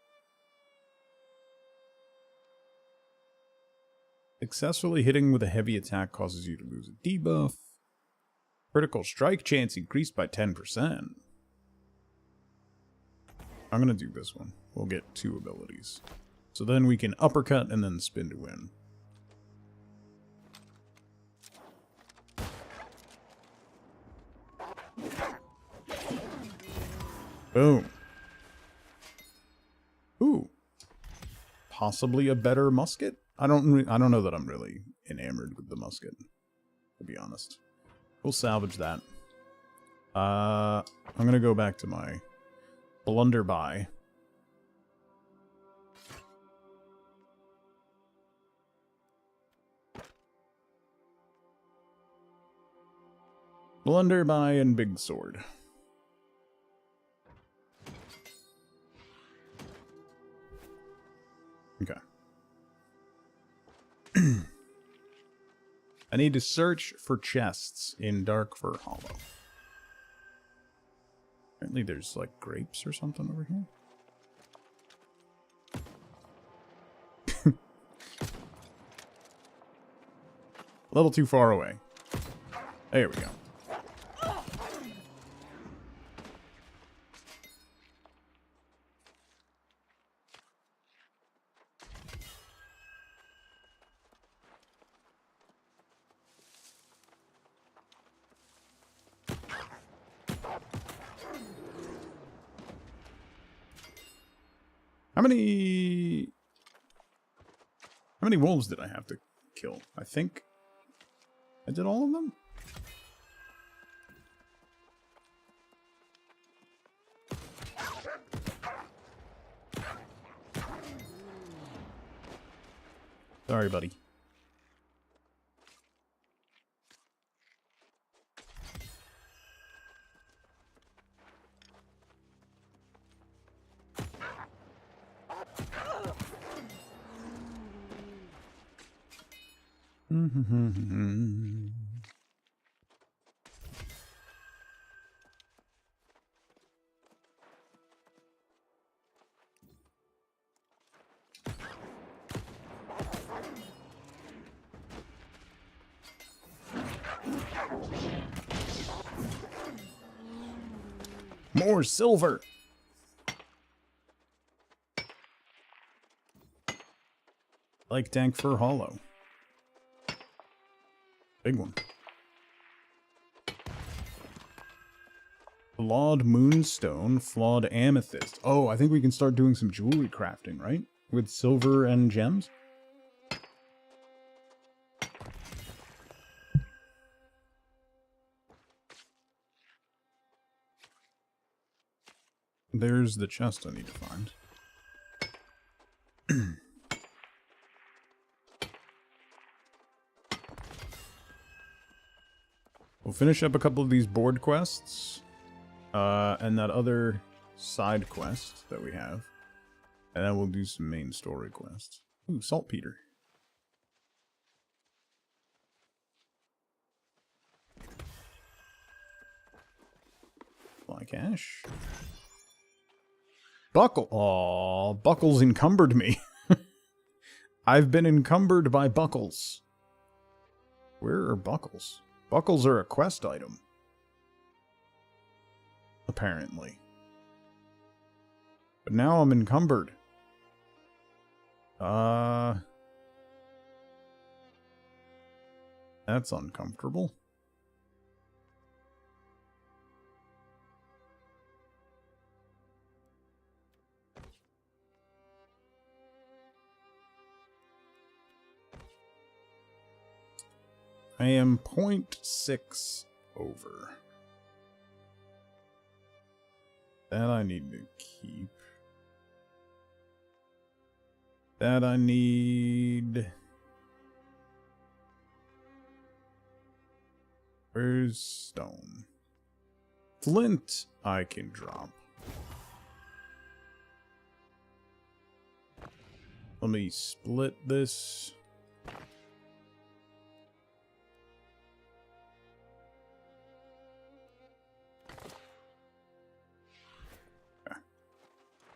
A: Successfully hitting with a heavy attack causes you to lose a debuff. Critical strike chance increased by 10%. I'm going to do this one. We'll get 2 abilities. So then we can uppercut and then spin to win. Boom. Ooh. Possibly a better musket? I don't know that I'm really enamored with the musket, to be honest. We'll salvage that. I'm going to go back to my blunderby. Blunderby and big sword. Okay. I need to search for chests in Darkfur Hollow. Apparently there's like grapes or something over here. A little too far away. There we go. How many wolves did I have to kill? I think I did all of them? Sorry, buddy. More silver. Like Dankfur Hollow. Big one. Flawed moonstone, flawed amethyst. Oh, I think we can start doing some jewelry crafting, right? With silver and gems? There's the chest I need to find. We'll finish up a couple of these board quests. And that other side quest that we have. And then we'll do some main story quests. Ooh, saltpeter. Fly cash. Buckle. Aw, Buckles encumbered me. I've been encumbered by Buckles. Where are Buckles? Buckles are a quest item. Apparently. But now I'm encumbered. That's uncomfortable. I am 0.6 over. That I need to keep. That I need... Where's stone? Flint I can drop. Let me split this.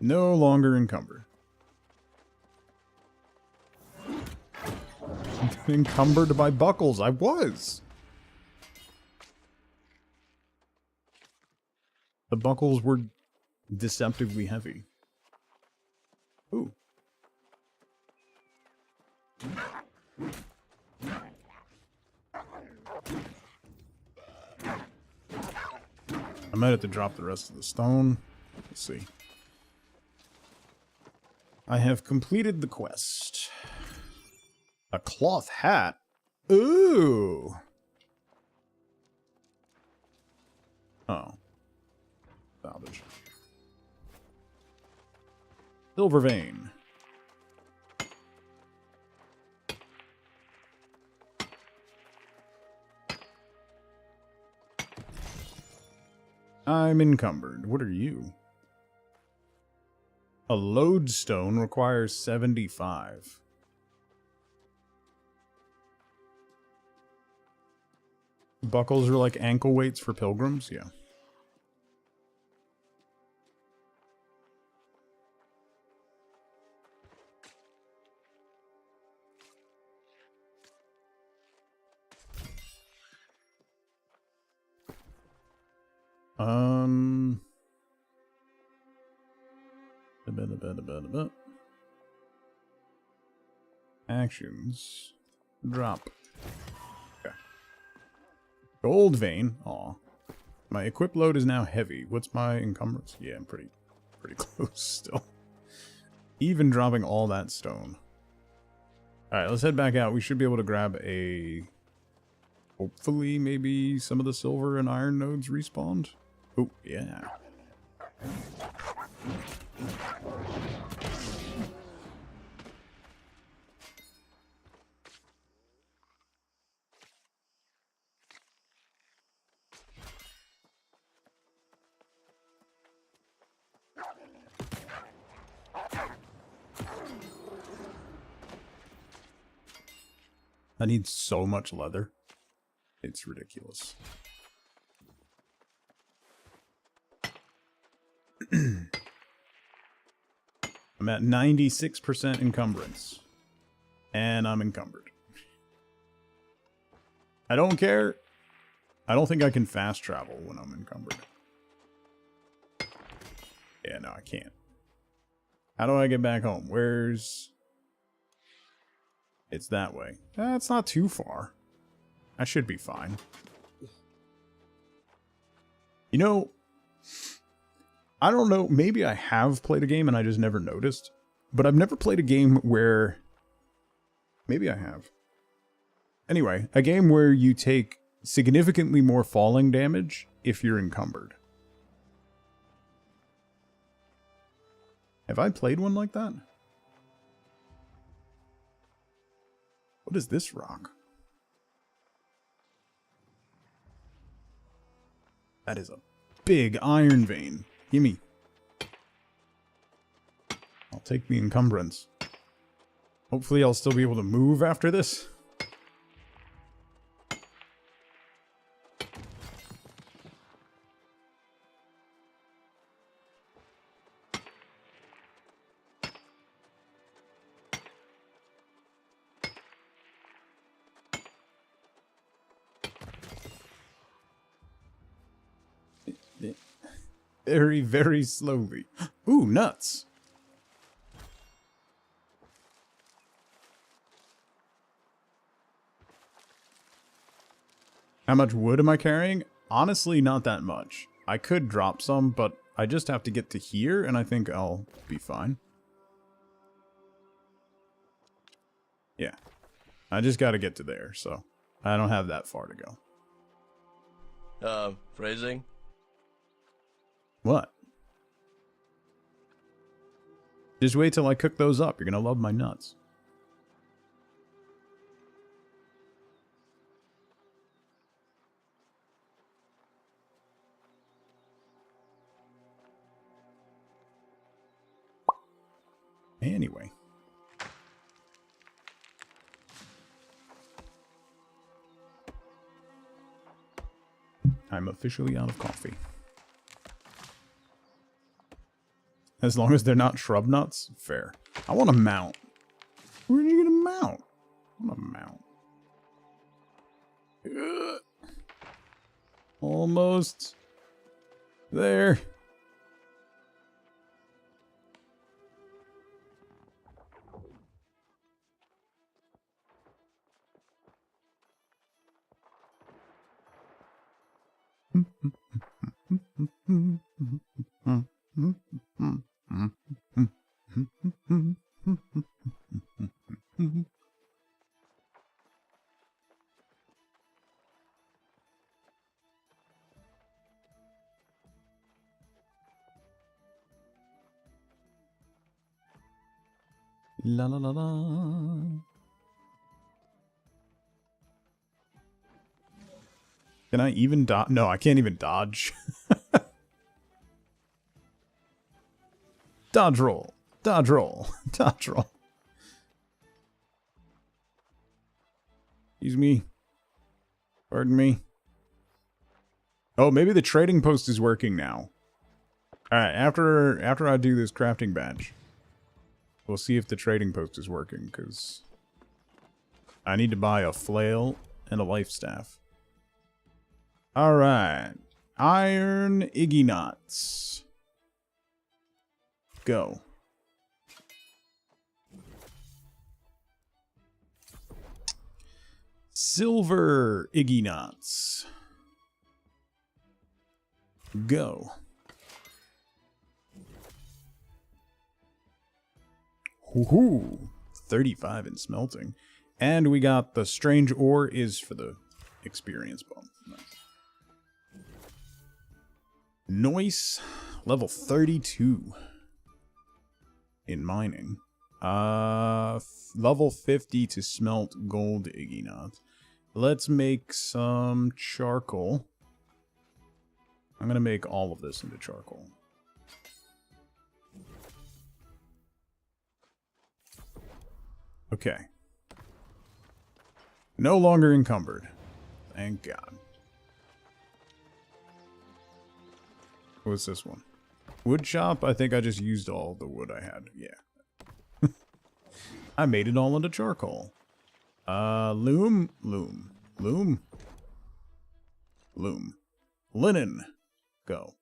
A: No longer encumbered. Encumbered by Buckles. I was. The Buckles were deceptively heavy. Ooh. I might have to drop the rest of the stone. Let's see. I have completed the quest. A cloth hat? Ooh! Oh. Salvage. Silver vein. I'm encumbered. What are you? A lodestone requires 75. Buckles are like ankle weights for pilgrims? Yeah. Actions. Drop. Okay. Gold vein. Aw. My equip load is now heavy. What's my encumbrance? Yeah, I'm pretty close still. Even dropping all that stone. Alright, let's head back out. We should be able to grab a... Hopefully, maybe some of the silver and iron nodes respawned. Oh, yeah. I need so much leather. It's ridiculous. I'm at 96% encumbrance. And I'm encumbered. I don't care. I don't think I can fast travel when I'm encumbered. Yeah, no, I can't. How do I get back home? Where's... It's that way. It's not too far. I should be fine. You know, I don't know. Maybe I have played a game and I just never noticed. But I've never played a game where... Maybe I have. Anyway, a game where you take significantly more falling damage if you're encumbered. Have I played one like that? What is this rock? That is a big iron vein. Gimme. I'll take the encumbrance. Hopefully I'll still be able to move after this. Very, very slowly. Ooh, nuts. How much wood am I carrying? Honestly, not that much. I could drop some, but I just have to get to here, and I think I'll be fine. Yeah. I just gotta get to there, so I don't have that far to go.
J: Phrasing?
A: What? Just wait till I cook those up. You're gonna love my nuts. Anyway. I'm officially out of coffee. As long as they're not shrub nuts, fair. I want a mount. Where did you get a mount? I want a mount. Ugh. Almost there. La la la la. Can I even dodge? No, I can't even dodge. Dodge roll. Dodge roll. Dodge roll. Excuse me. Pardon me. Oh, maybe the trading post is working now. Alright, after I do this crafting badge, we'll see if the trading post is working, because I need to buy a flail and a life staff. Alright. Iron Iggy Knots. Go. Silver Iggy knots. Go. Woohoo! 35 in smelting. And we got the strange ore is for the experience bump. Nice. Level 32 in mining. Level 50 to smelt gold Iggy knots. Let's make some charcoal. I'm gonna make all of this into charcoal. Okay. No longer encumbered. Thank God. What's this one? Wood shop? I think I just used all the wood I had. Yeah. I made it all into charcoal. Loom. Linen. Go.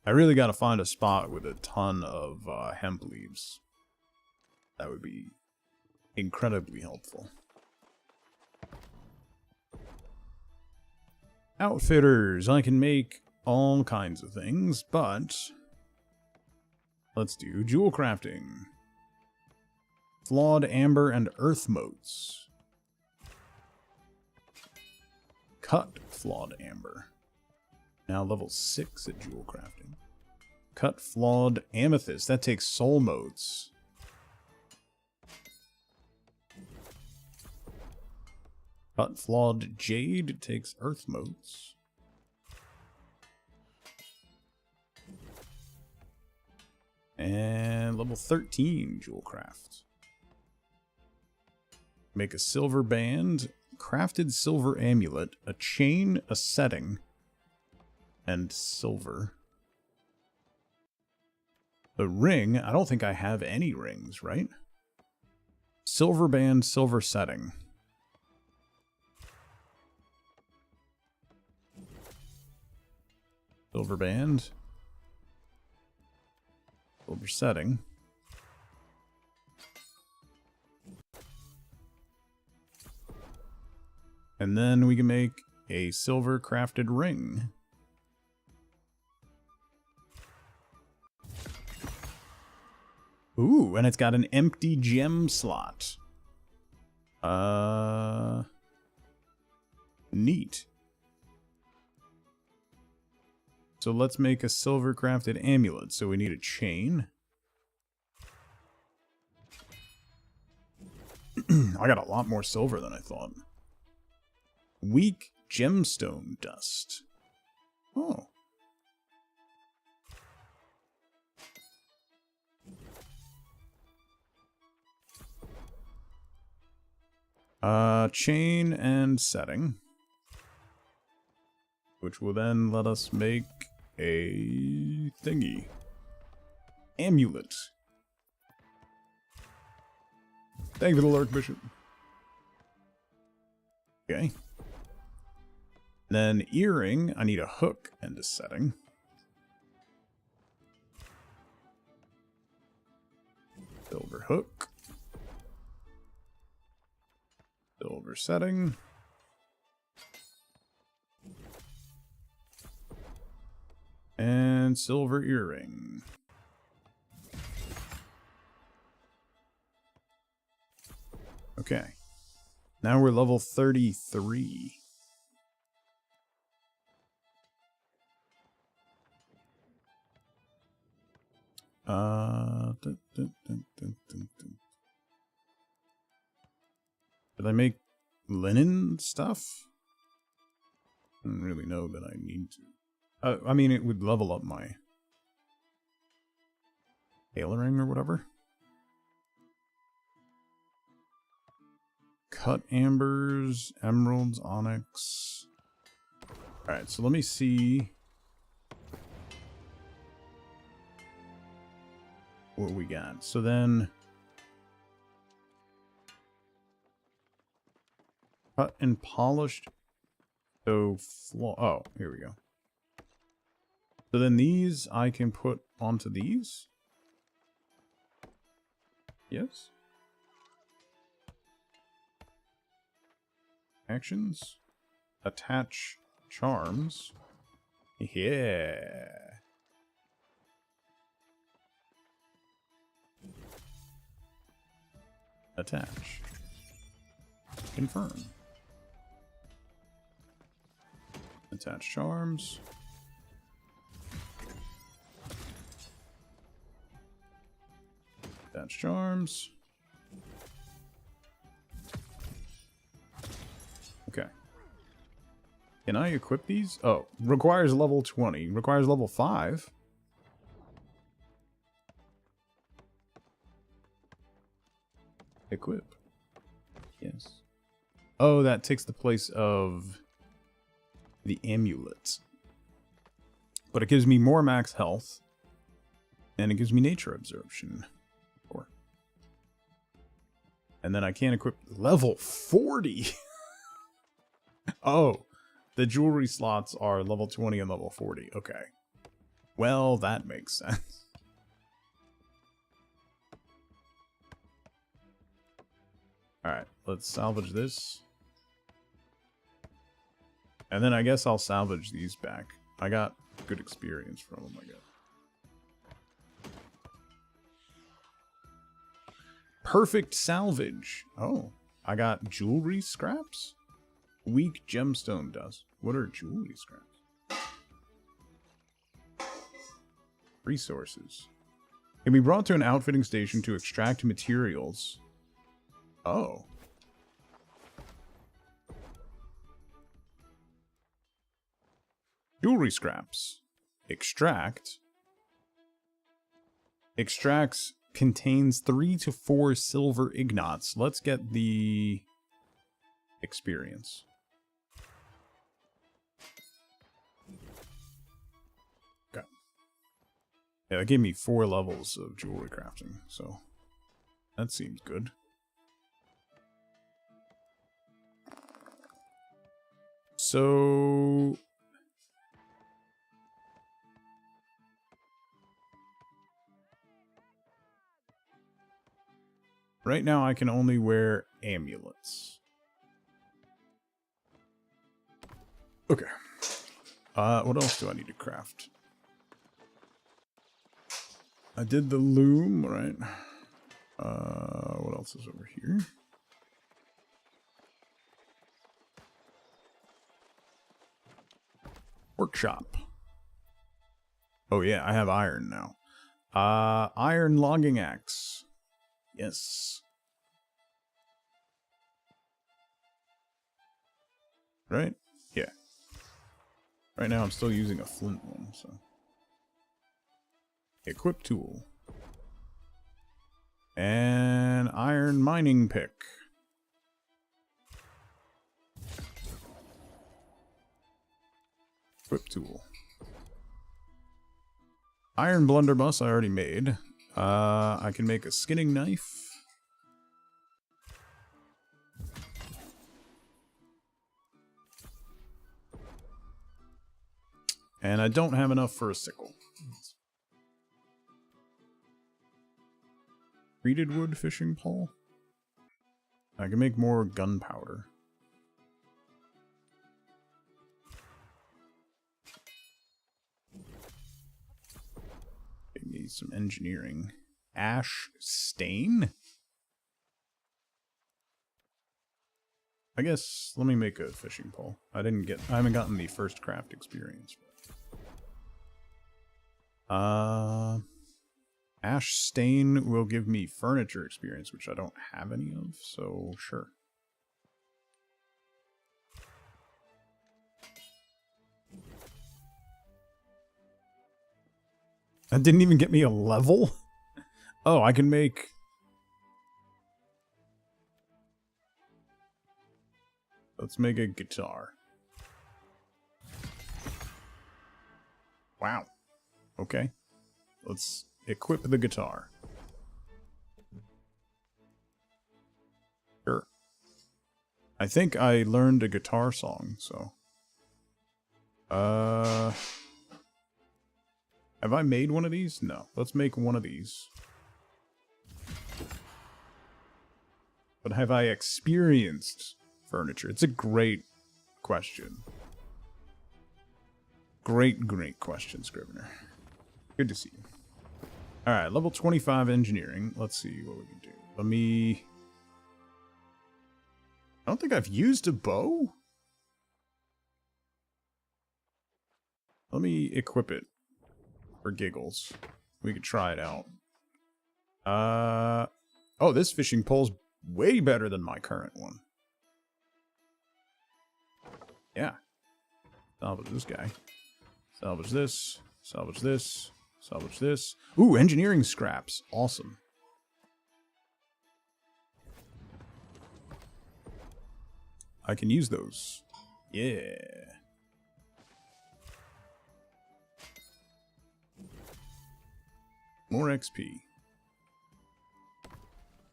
A: I really gotta find a spot with a ton of hemp leaves. That would be incredibly helpful. Outfitters. I can make all kinds of things, but let's do jewel crafting. Flawed amber and earth motes. Cut flawed amber. Now level 6 at jewel crafting. Cut flawed amethyst. That takes soul motes. Cut flawed jade takes earth motes. And level 13 jewel craft. Make a silver band, crafted silver amulet, a chain, a setting, and silver. The ring, I don't think I have any rings, right? Silver band, silver setting. Silver band. Silver setting. And then we can make a silver crafted ring. Ooh, and it's got an empty gem slot. Neat. So let's make a silver crafted amulet. So we need a chain. I got a lot more silver than I thought. Weak gemstone dust. Oh. Chain and setting. Which will then let us make a thingy. Amulet. Thank you for the lurk, Bishop. Okay. Then earring, I need a hook and a setting. Silver hook. Silver setting. And silver earring. Okay. Now we're level 33. Did I make linen stuff? I don't really know that I need to. I mean, it would level up my tailoring or whatever. Cut ambers, emeralds, onyx. Alright, so let me see what we got. So then cut and polished. So oh, here we go. So then these I can put onto these. Yes. Actions. Attach charms. Yeah. Attach. Confirm. Attach charms. Attach charms. Okay. Can I equip these? Oh, requires level 20. Requires level 5. Equip. Yes. Oh, that takes the place of the amulet. But it gives me more max health. And it gives me nature absorption. And then I can't equip level 40. Oh, the jewelry slots are level 20 and level 40. Okay. Well, that makes sense. Alright, let's salvage this. And then I guess I'll salvage these back. I got good experience from them, I guess. Perfect salvage. Oh, I got jewelry scraps? Weak gemstone dust. What are jewelry scraps? Resources. Can be brought to an outfitting station to extract materials. Oh. Jewelry scraps. Extract. Extracts contains 3 to 4 silver ignots. Let's get the experience. Okay. Yeah, that gave me 4 levels of jewelry crafting, so that seems good. So right now I can only wear amulets. Okay. What else do I need to craft? I did the loom, right? What else is over here? Workshop. Oh yeah, I have iron now. Iron logging axe. Yes. Right? Yeah. Right now I'm still using a flint one, so. Equip tool. And iron mining pick. Equip tool. Iron blunderbuss I already made. I can make a skinning knife. And I don't have enough for a sickle. Treated wood fishing pole? I can make more gunpowder. Need some engineering. Ash stain? I guess let me make a fishing pole. I haven't gotten the first craft experience. Ash stain will give me furniture experience, which I don't have any of, so sure. That didn't even get me a level? Oh, I can make... Let's make a guitar. Wow. Okay. Let's equip the guitar. Sure. I think I learned a guitar song, so... Have I made one of these? No. Let's make one of these. but have I experienced furniture? It's a great question. Great question, Scrivener. Good to see you. Alright, level 25 engineering. Let's see what we can do. Let me... I don't think I've used a bow. Let me equip it for giggles. We could try it out. Oh, this fishing pole's way better than my current one. Yeah. Salvage this guy. Salvage this. Salvage this. Salvage this. Ooh, engineering scraps. Awesome. I can use those. Yeah. More XP.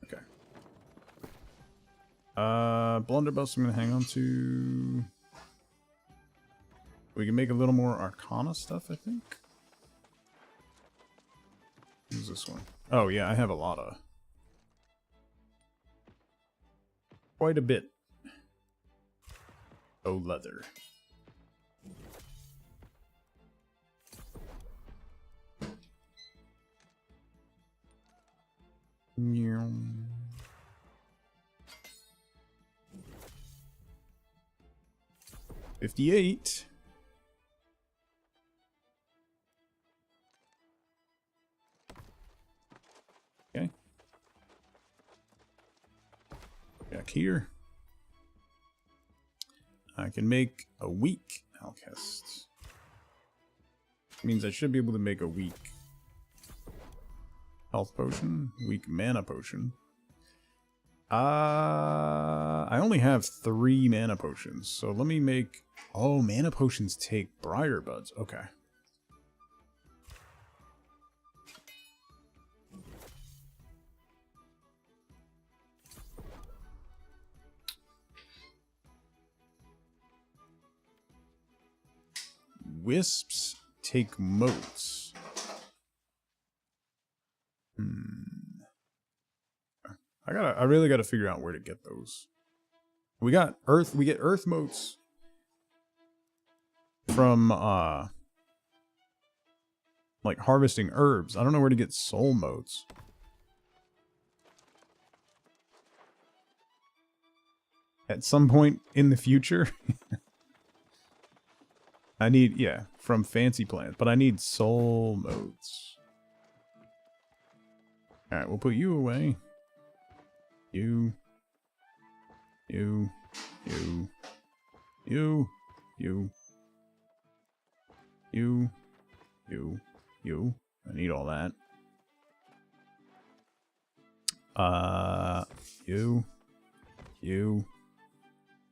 A: Okay. Blunderbuss I'm gonna hang on to. We can make a little more Arcana stuff, I think. Who's this one? Oh yeah, I have a lot of... Quite a bit. Oh, leather. Meow. $58. Okay. Back here. I can make a weak Alchest. Means I should be able to make a weak health potion, weak mana potion. I only have 3 mana potions, so let me make... Oh, mana potions take briar buds. Okay. Wisps take motes. I really gotta figure out where to get those. We get earth motes from like harvesting herbs. I don't know where to get soul motes. At some point in the future. I need, yeah, from fancy plants, but I need soul motes. Alright, we'll put you away. You. I need all that. You.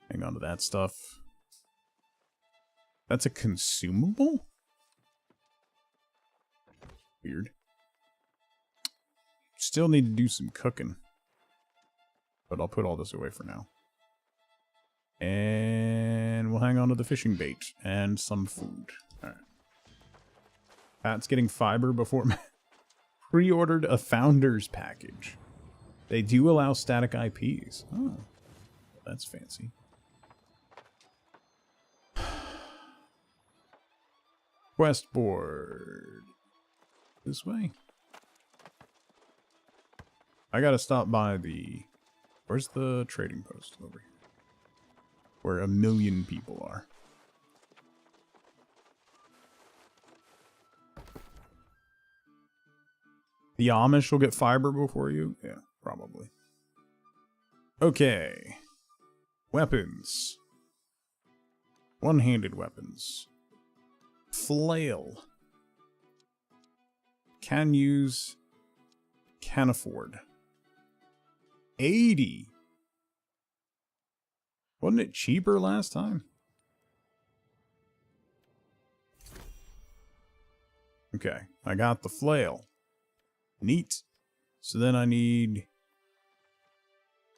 A: Hang on to that stuff. That's a consumable? Weird. Still need to do some cooking. But I'll put all this away for now. And we'll hang on to the fishing bait and some food. Alright. Pat's getting fiber before... Pre-ordered a founder's package. They do allow static IPs. Oh. That's fancy. Quest board. This way? I gotta stop by the... Where's the trading post? Over here. Where 1 million people are. The Amish will get fiber before you? Yeah, probably. Okay. Weapons. One-handed weapons. Flail. Can use. Can afford. 80. Wasn't it cheaper last time? Okay, I got the flail. Neat. So then I need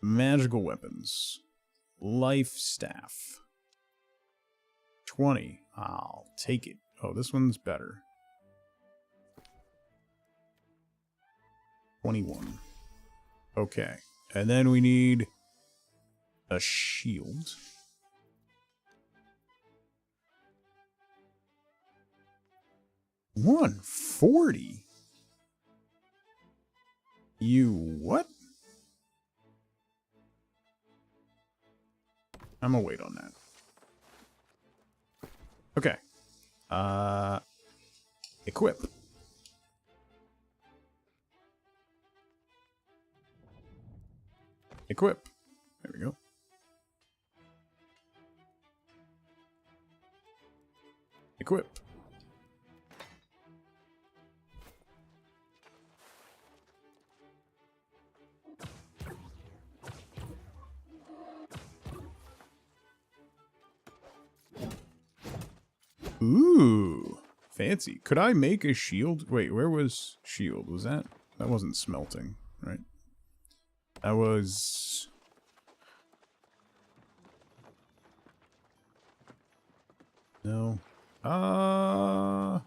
A: magical weapons. Life staff. 20. I'll take it. Oh, this one's better. 21. Okay. And then we need a shield. $140. You what? I'm gonna wait on that. Okay. Equip. Equip. There we go. Equip. Ooh, fancy. Could I make a shield? Wait, where was shield? Was that? That wasn't smelting, right? That was... No. No,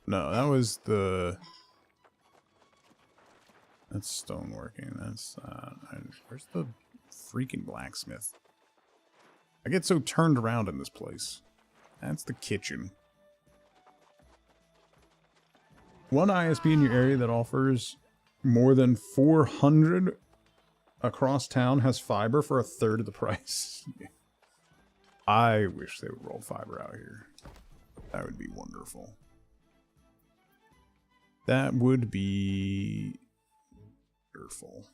A: that was the... That's stoneworking. That's, where's the freaking blacksmith? I get so turned around in this place. That's the kitchen. One ISP in your area that offers more than 400 across town has fiber for a third of the price. I wish they would roll fiber out here. That would be wonderful. That would be wonderful.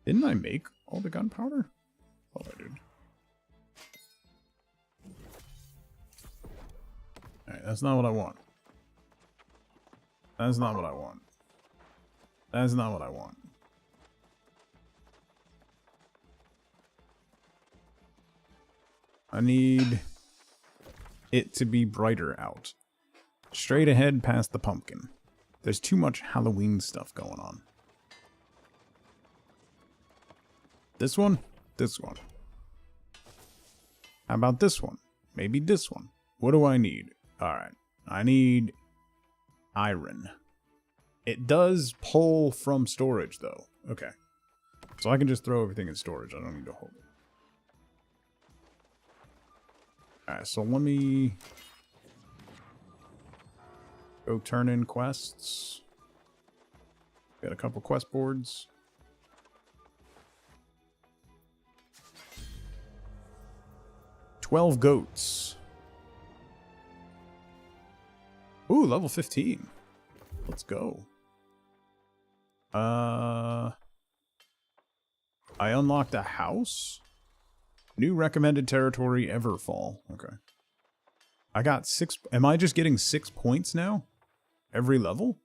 A: Didn't I make all the gunpowder? Oh, I did. Alright, that's not what I want. That's not what I want. That's not what I want. I need it to be brighter out. Straight ahead past the pumpkin. There's too much Halloween stuff going on. This one? This one. How about this one? Maybe this one. What do I need? Alright. I need iron. It does pull from storage, though. Okay. So I can just throw everything in storage. I don't need to hold it. Alright, so let me go turn in quests. Got a couple quest boards. $12 goats. Ooh, level 15. Let's go. I unlocked a house. New recommended territory, Everfall. Okay. I got 6. Am I just getting 6 points now? Every level?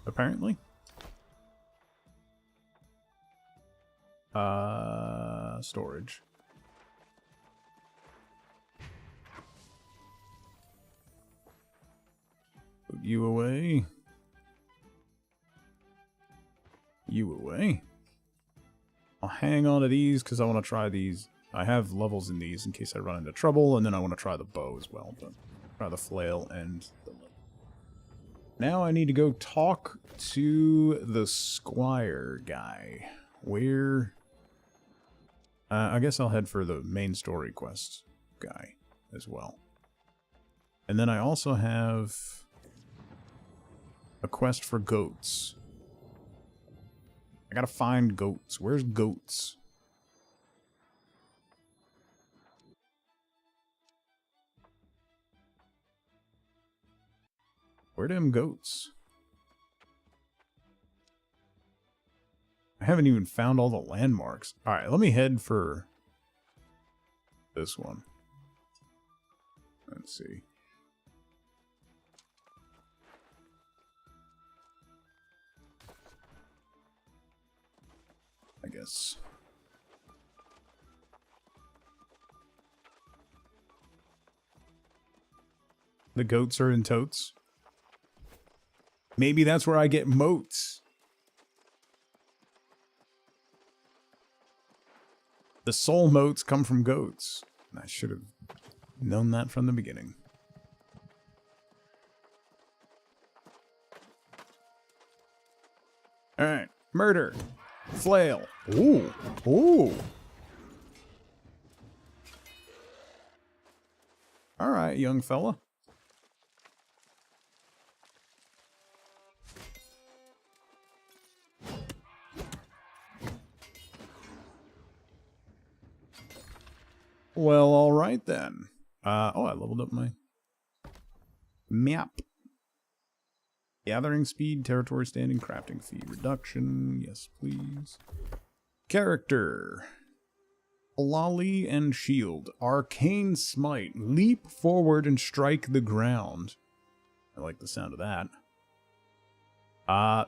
A: Apparently. Storage. Put you away. You away. I'll hang on to these because I want to try these. I have levels in these in case I run into trouble, and then I want to try the bow as well. But try the flail and the level. Now I need to go talk to the squire guy. Where? I guess I'll head for the main story quest guy as well. And then I also have a quest for goats. I gotta find goats. Where's goats? Where them goats? I haven't even found all the landmarks. Alright, let me head for this one. Let's see. I guess. The goats are in totes. Maybe that's where I get moats. The soul moats come from goats. I should have known that from the beginning. Alright. Murder. Flail. Ooh. Ooh. Alright, young fella. Well, alright then. Oh, I leveled up my map. Gathering speed, territory standing, crafting fee reduction. Yes, please. Character. Lolly and shield. Arcane smite. Leap forward and strike the ground. I like the sound of that.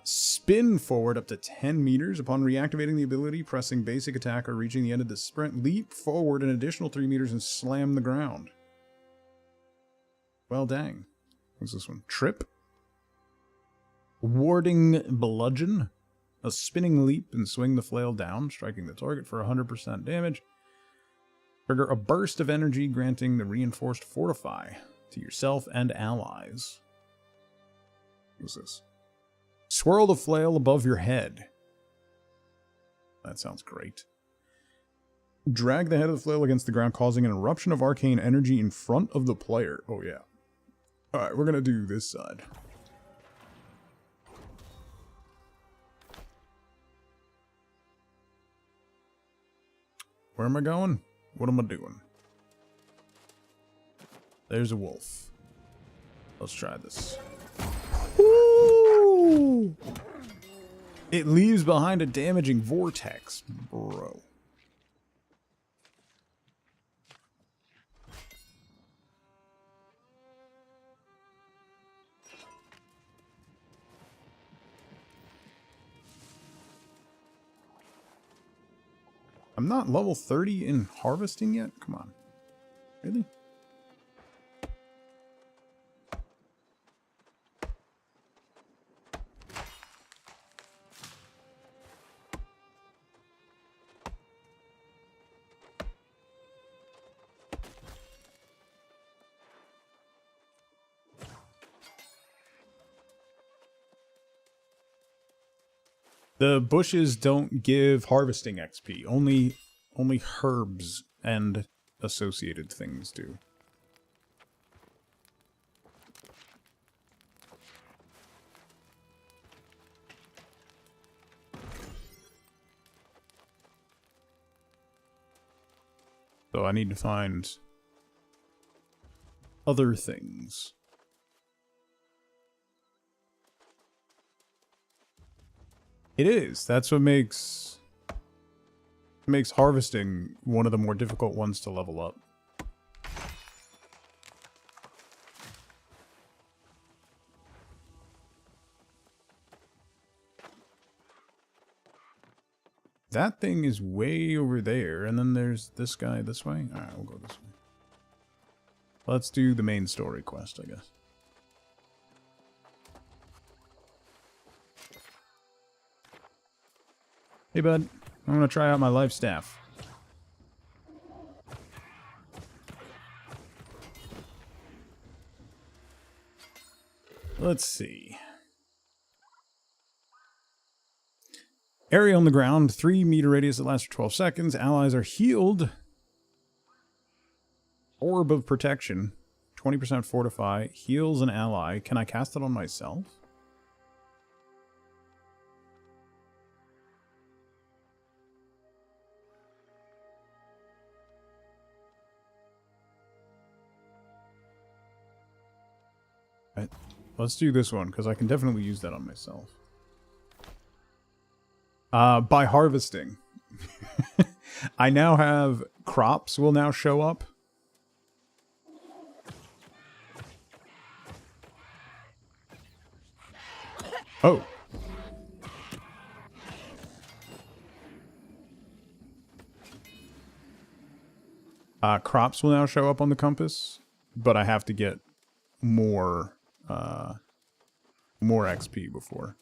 A: Spin forward up to 10 meters. Upon reactivating the ability, pressing basic attack or reaching the end of the sprint, leap forward an additional 3 meters and slam the ground. Well, dang. What's this one? Trip. Warding bludgeon. A spinning leap and swing the flail down, striking the target for 100% damage. Trigger a burst of energy, granting the reinforced fortify to yourself and allies. What's this? Swirl the flail above your head. That sounds great. Drag the head of the flail against the ground, causing an eruption of arcane energy in front of the player. Oh, yeah. Alright, we're going to do this side. Where am I going? What am I doing? There's a wolf. Let's try this. Ooh! It leaves behind a damaging vortex, bro. I'm not level 30 in harvesting yet? Come on. Really? The bushes don't give harvesting XP. Only herbs and associated things do. So I need to find other things. It is. That's what makes harvesting one of the more difficult ones to level up. That thing is way over there, and then there's this guy this way. Alright, we'll go this way. Let's do the main story quest, I guess. Hey, bud. I'm gonna try out my life staff. Let's see. Area on the ground, 3 meter radius that lasts for 12 seconds. Allies are healed. Orb of protection, 20% fortify. Heals an ally. Can I cast it on myself? Right. Let's do this one, because I can definitely use that on myself. By harvesting. I now have crops will now show up. Oh. Crops will now show up on the compass, but I have to get more more XP before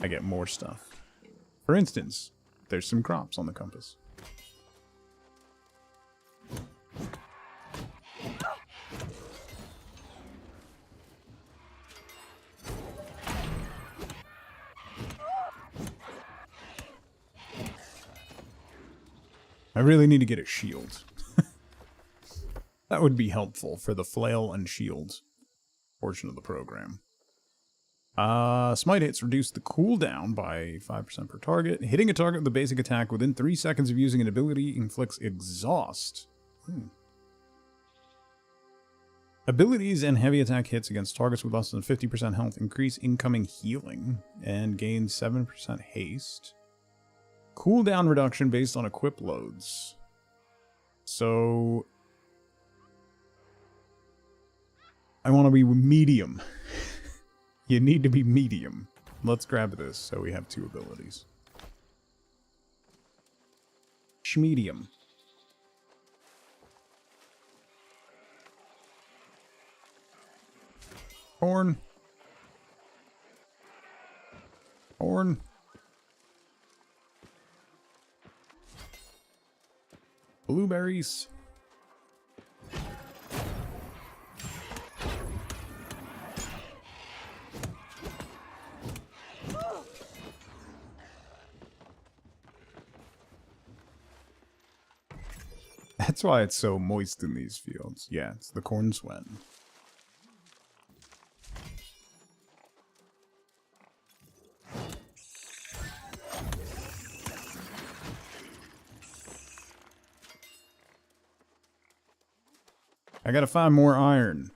A: I get more stuff. For instance, there's some crops on the compass. I really need to get a shield. That would be helpful for the flail and shield portion of the program. Smite hits reduce the cooldown by 5% per target. Hitting a target with a basic attack within 3 seconds of using an ability inflicts exhaust. Abilities and heavy attack hits against targets with less than 50% health increase incoming healing and gain 7% haste. Cooldown reduction based on equip loads. So I want to be medium. You need to be medium. Let's grab this so we have 2 abilities. Schmedium. Corn. Corn. Blueberries. That's why it's so moist in these fields. Yeah, it's the corn sweat. I gotta find more iron.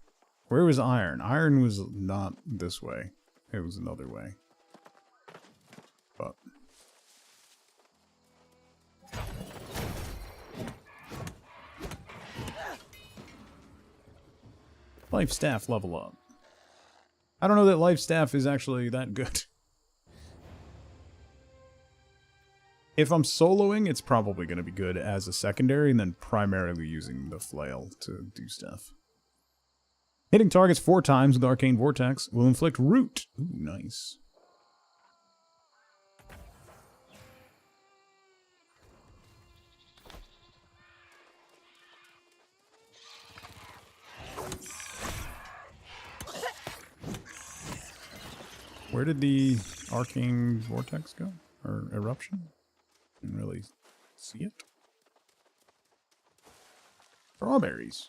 A: Where was iron? Iron was not this way. It was another way. But life staff level up. I don't know that life staff is actually that good. If I'm soloing, it's probably going to be good as a secondary, and then primarily using the flail to do stuff. Hitting targets 4 times with Arcane Vortex will inflict root. Ooh, nice. Where did the Arcane Vortex go? Or Eruption? Didn't really see it. Strawberries.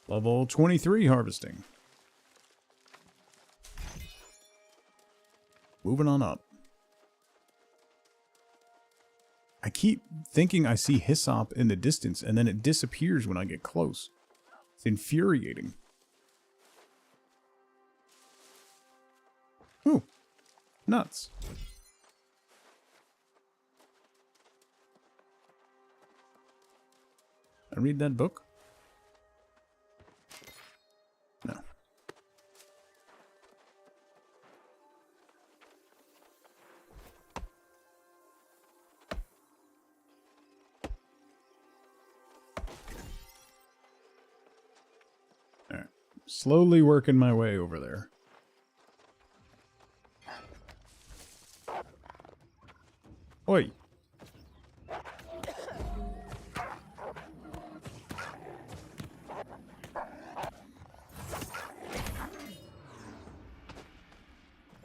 A: Level 23 harvesting. Moving on up. I keep thinking I see hyssop in the distance, and then it disappears when I get close. It's infuriating. Ooh. Nuts. I read that book? No. Alright. Slowly working my way over there. Oi.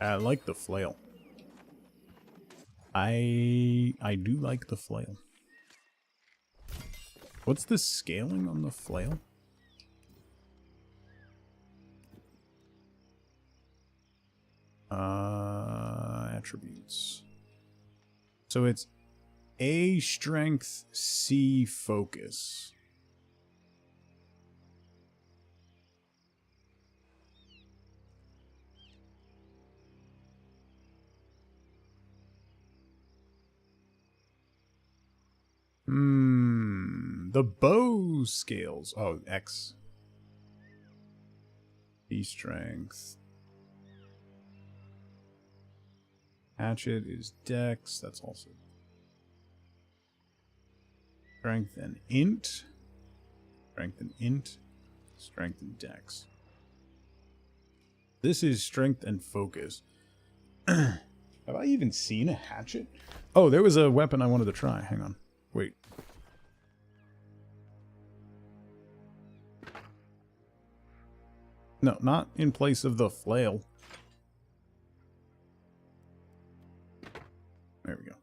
A: I like the flail. I do like the flail. What's the scaling on the flail? Attributes. So it's A strength, C focus. The bow scales. Oh, X. B strength. Hatchet is Dex. That's also. Strength and int. Strength and int. Strength and dex. This is strength and focus. Have I even seen a hatchet? Oh, there was a weapon I wanted to try. Hang on. Wait. No, not in place of the flail. There we go.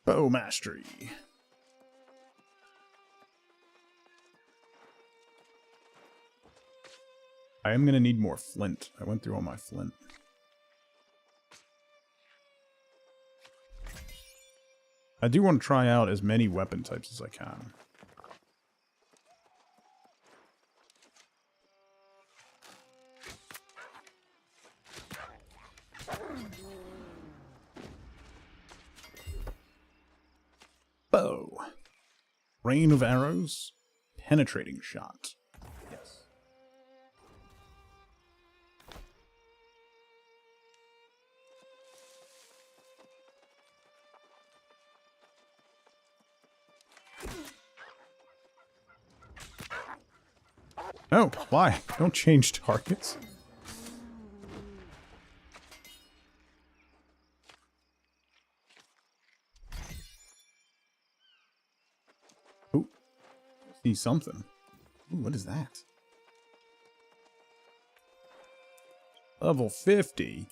A: Bow mastery. I am going to need more flint. I went through all my flint. I do want to try out as many weapon types as I can. Bow. Rain of arrows. Penetrating shot. Yes. No, why? Don't change targets. Ooh. See something. Ooh, what is that? Level 50.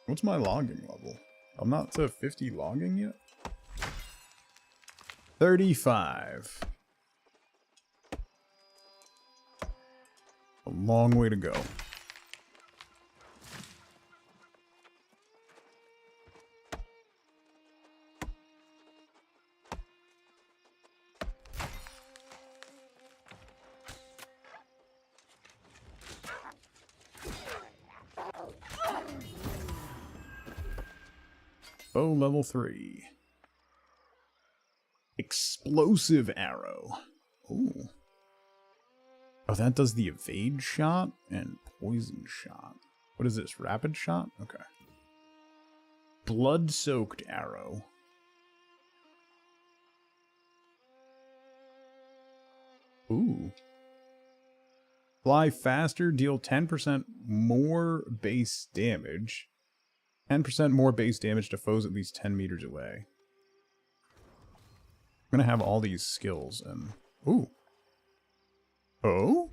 A: What's my logging level? I'm not to 50 logging yet? 35. A long way to go. Bow level 3. Explosive arrow. Ooh. Oh, that does the evade shot and poison shot. What is this? Rapid shot? Okay. Blood-soaked arrow. Ooh. Fly faster, deal 10% more base damage. 10% more base damage to foes at least 10 meters away. I'm gonna have all these skills and... Ooh. Oh?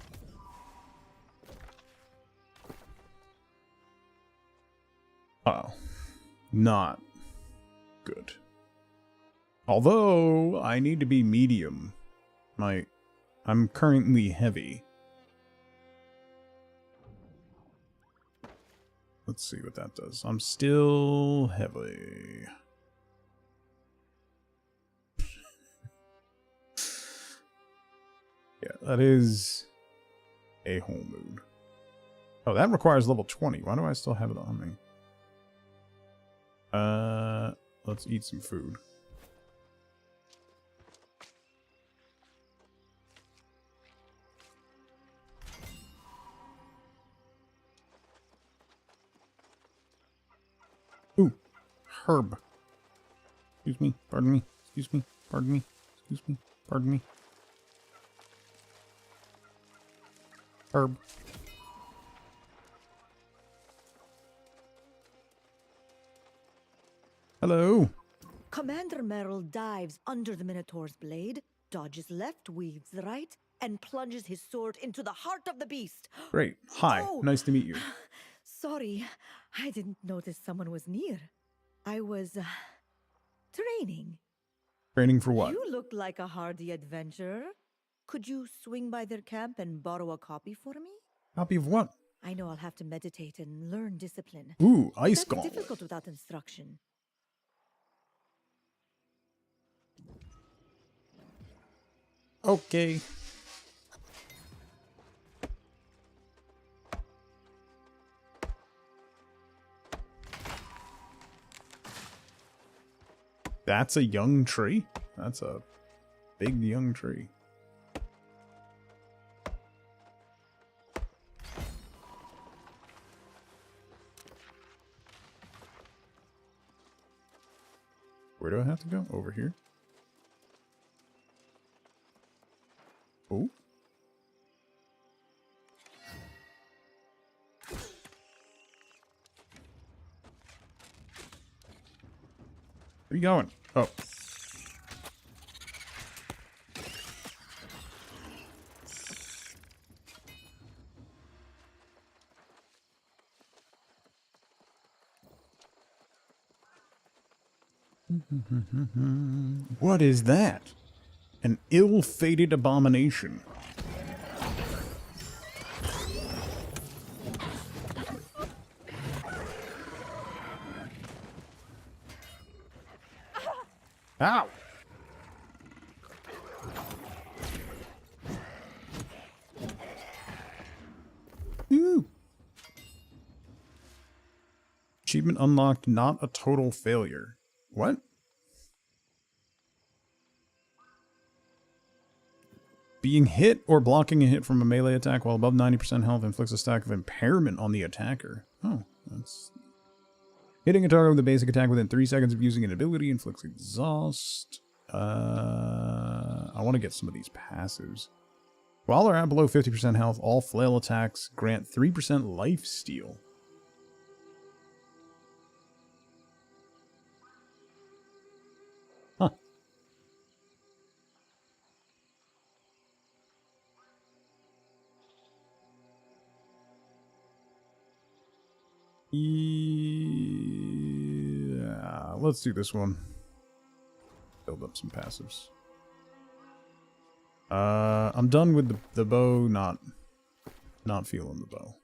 A: Uh-oh. Not good. Although, I need to be medium. I'm currently heavy. Let's see what that does. I'm still heavy. Yeah, that is a whole mood. Oh, that requires level 20. Why do I still have it on me? Let's eat some food. Ooh, herb. Excuse me, pardon me, excuse me, pardon me, excuse me, pardon me. Herb. Hello.
F: Commander Merrill dives under the Minotaur's blade, dodges left, weaves right, and plunges his sword into the heart of the beast.
A: Great. Hi.
F: Oh,
A: nice to meet you.
F: Sorry, I didn't notice someone was near. I was training.
A: Training for what?
F: You look like a hardy adventurer. Could you swing by their camp and borrow a copy for me?
A: Copy of what?
F: I know I'll have to meditate and learn discipline.
A: Ooh, ice
F: That's
A: gauntlet.
F: difficult without instruction.
A: Okay. That's a young tree? That's a big young tree. Where do I have to go? Over here? Oh. Where are you going? Oh. What is that? An ill-fated abomination. Ow! Ooh. Achievement unlocked, not a total failure. What? Being hit or blocking a hit from a melee attack while above 90% health inflicts a stack of impairment on the attacker. Oh, that's... Hitting a target with a basic attack within 3 seconds of using an ability inflicts exhaust. I want to get some of these passives. While they're at below 50% health, all flail attacks grant 3% life steal. Huh. Yeah, let's do this one. Build up some passives. I'm done with the bow, not feeling the bow.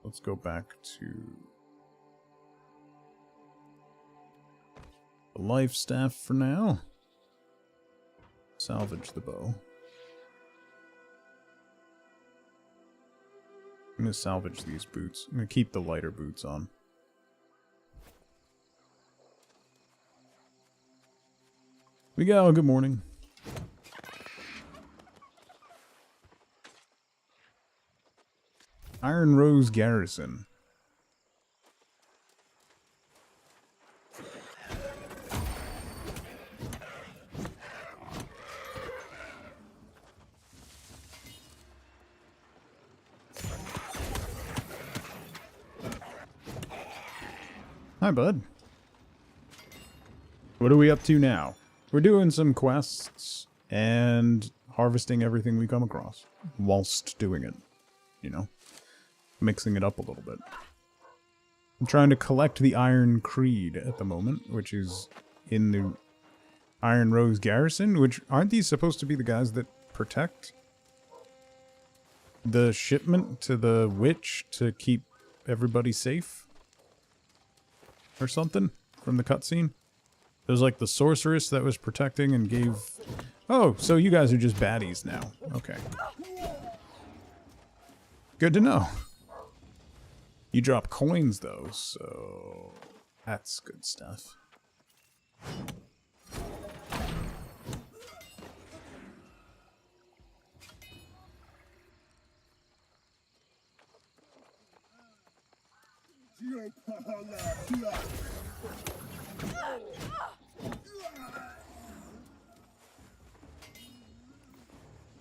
A: Let's go back to the life staff for now. Salvage the bow. I'm going to salvage these boots. I'm going to keep the lighter boots on. Miguel, good morning. Iron Rose Garrison. Hi, bud. What are we up to now? We're doing some quests and harvesting everything we come across whilst doing it. You know? Mixing it up a little bit. I'm trying to collect the Iron Creed at the moment, which is in the Iron Rose Garrison, which aren't these supposed to be the guys that protect the shipment to the witch to keep everybody safe? Or something from the cutscene? There's like the sorceress that was protecting and gave... Oh, so you guys are just baddies now. Okay. Good to know. You drop coins though, so that's good stuff.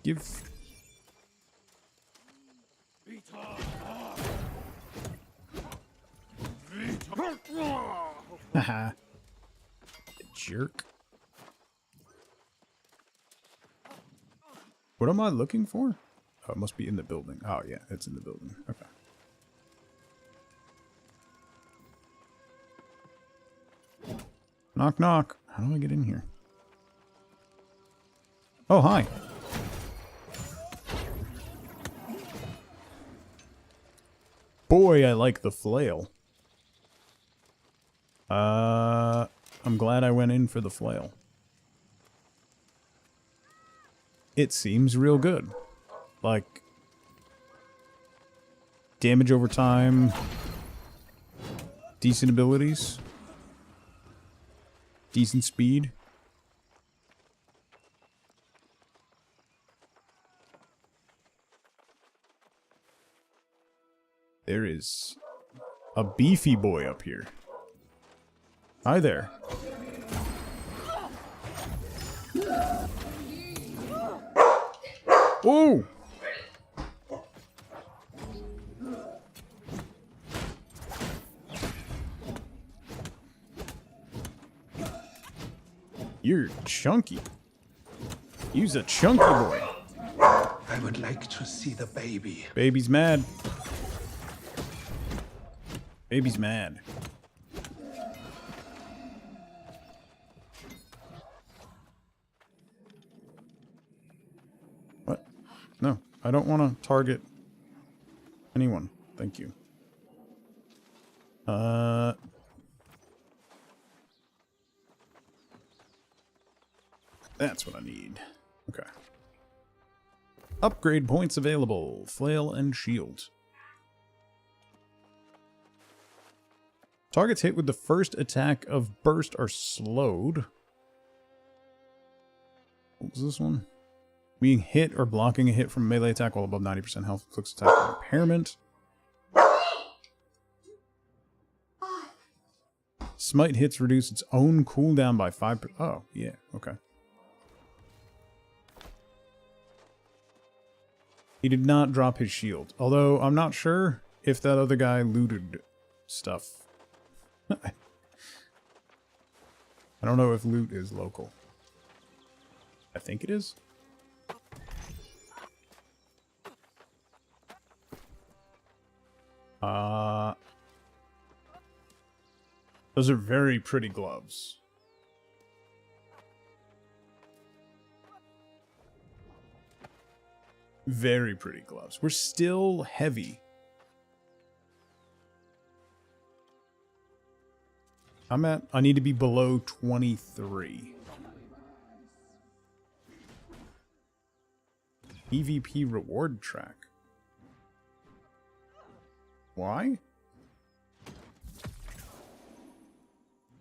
A: Give... Haha. Jerk. What am I looking for? Oh, it must be in the building. Oh, yeah, it's in the building. Okay. Knock, knock. How do I get in here? Oh, hi. Boy, I like the flail. I'm glad I went in for the flail. It seems real good. Like, damage over time, Decent abilities. Decent speed. There is a beefy boy up here. Hi there. Whoa! You're chunky. You's a chunky boy.
B: I would like to see the baby.
A: Baby's mad. Baby's mad. What? No, I don't want to target anyone. Thank you. That's what I need. Okay. Upgrade points available. Flail and shield. Targets hit with the first attack of burst are slowed. What was this one? Being hit or blocking a hit from a melee attack while above 90% health inflicts attack impairment. Smite hits reduce its own cooldown by 5%. Oh, yeah, okay. He did not drop his shield. Although, I'm not sure if that other guy looted stuff. I don't know if loot is local. I think it is. Those are very pretty gloves. Very pretty gloves. We're still heavy. I need to be below 23. PvP reward track. Why?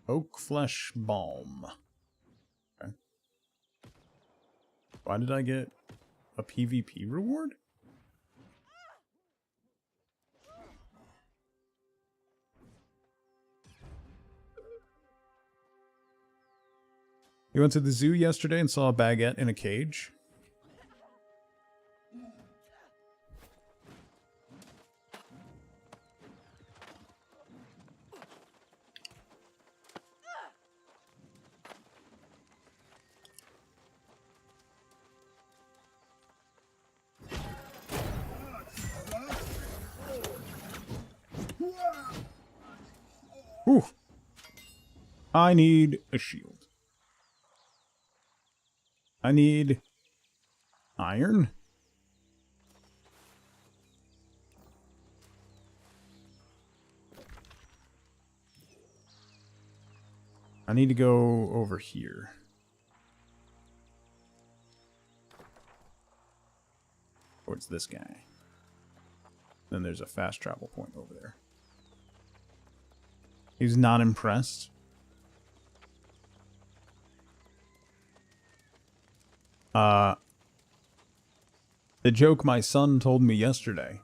A: Oak flesh balm. Okay. Why did I get a PvP reward? You went to the zoo yesterday and saw a baguette in a cage? Whew. I need a shield. I need iron. I need to go over here. Towards this guy. Then there's a fast travel point over there. He's not impressed. The joke my son told me yesterday.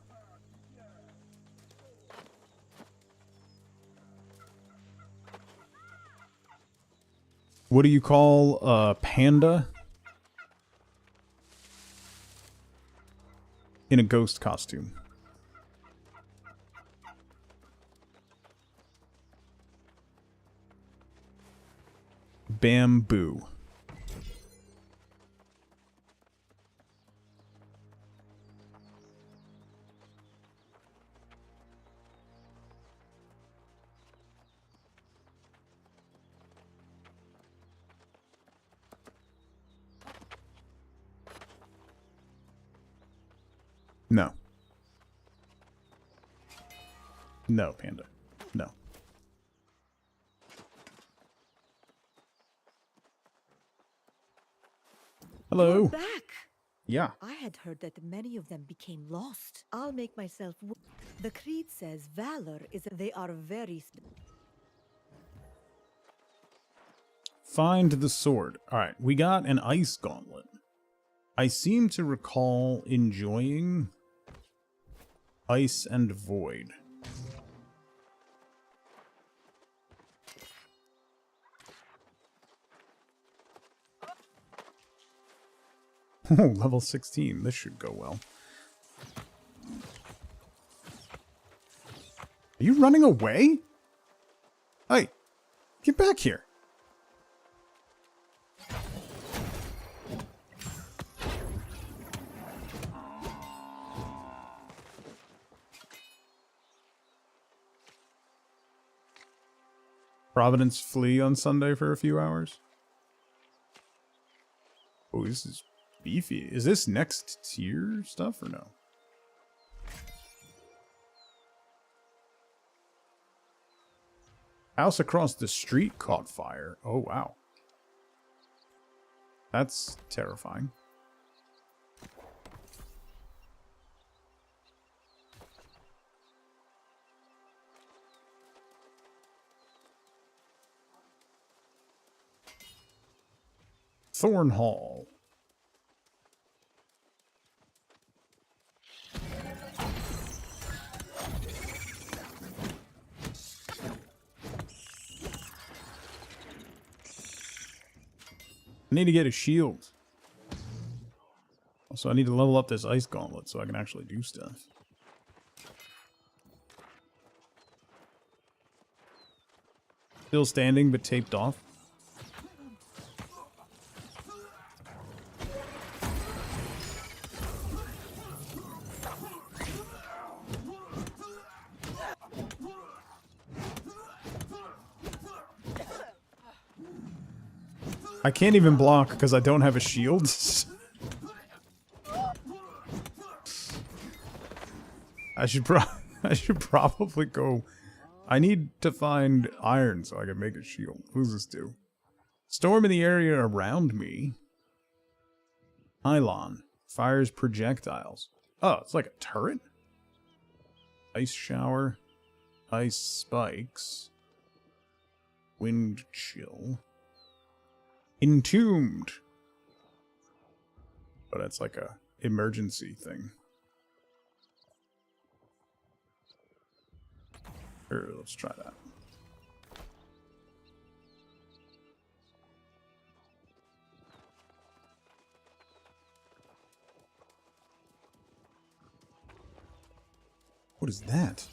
A: What do you call a panda in a ghost costume? Bamboo. No. No, panda. No. Hello.
F: You're back.
A: Yeah.
F: I had heard that many of them became lost. I'll make myself. The creed says valor is. They are very.
A: Find the sword. Alright, we got an ice gauntlet. I seem to recall enjoying ice and void. Oh, level 16. This should go well. Are you running away? Hey, get back here. Providence flee on Sunday for a few hours. Oh, this is beefy. Is this next tier stuff or no? House across the street caught fire. Oh, wow. That's terrifying. Thorn Hall. I need to get a shield. Also, I need to level up this ice gauntlet so I can actually do stuff. Still standing, but taped off. I can't even block because I don't have a shield. I should probably go. I need to find iron so I can make a shield. Who's this do? Storm in the area around me. Pylon fires projectiles. Oh, it's like a turret. Ice shower, ice spikes, wind chill. Entombed. But it's like a emergency thing. Here, let's try that. What is that?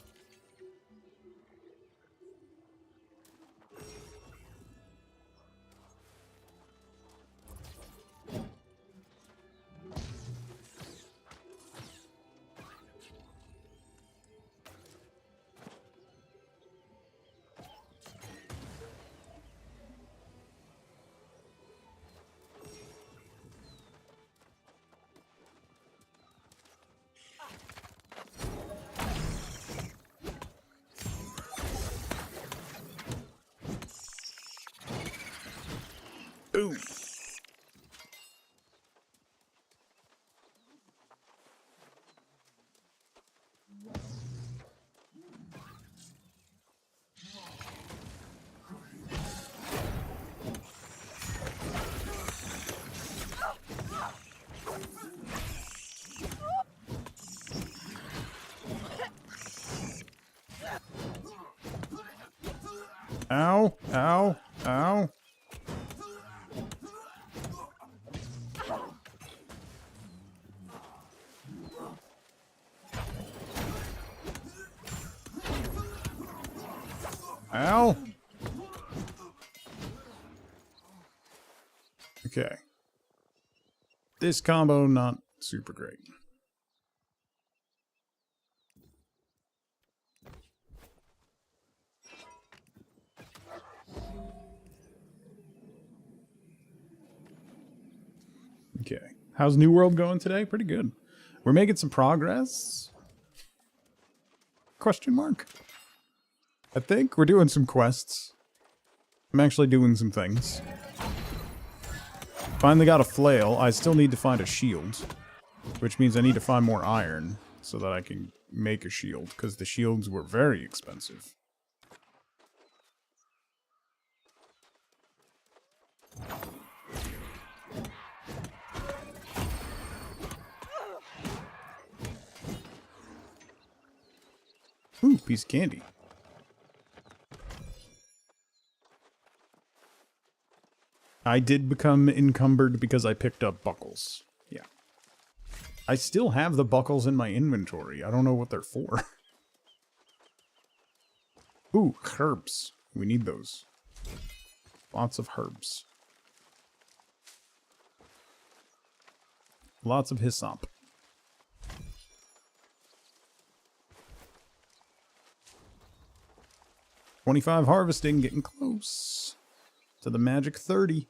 A: Boom. Ow, ow, ow. Ow. Okay. This combo not super great. Okay. How's New World going today? Pretty good. We're making some progress. Question mark? I think we're doing some quests. I'm actually doing some things. Finally got a flail. I still need to find a shield, which means I need to find more iron so that I can make a shield, because the shields were very expensive. Ooh, piece of candy. I did become encumbered because I picked up buckles. Yeah. I still have the buckles in my inventory. I don't know what they're for. Ooh, herbs. We need those. Lots of herbs. Lots of hyssop. 25 harvesting, getting close to the magic 30.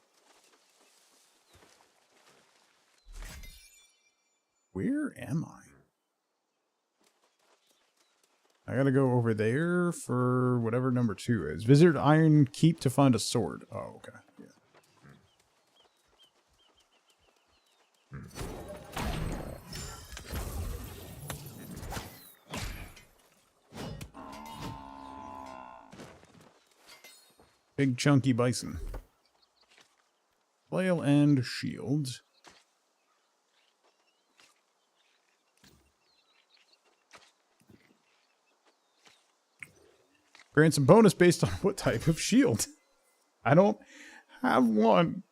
A: Where am I? I gotta go over there for whatever number 2 is. Visit Iron Keep to find a sword. Oh, okay. Yeah. Big chunky bison. Flail and shield. Grants a bonus based on what type of shield. I don't have one.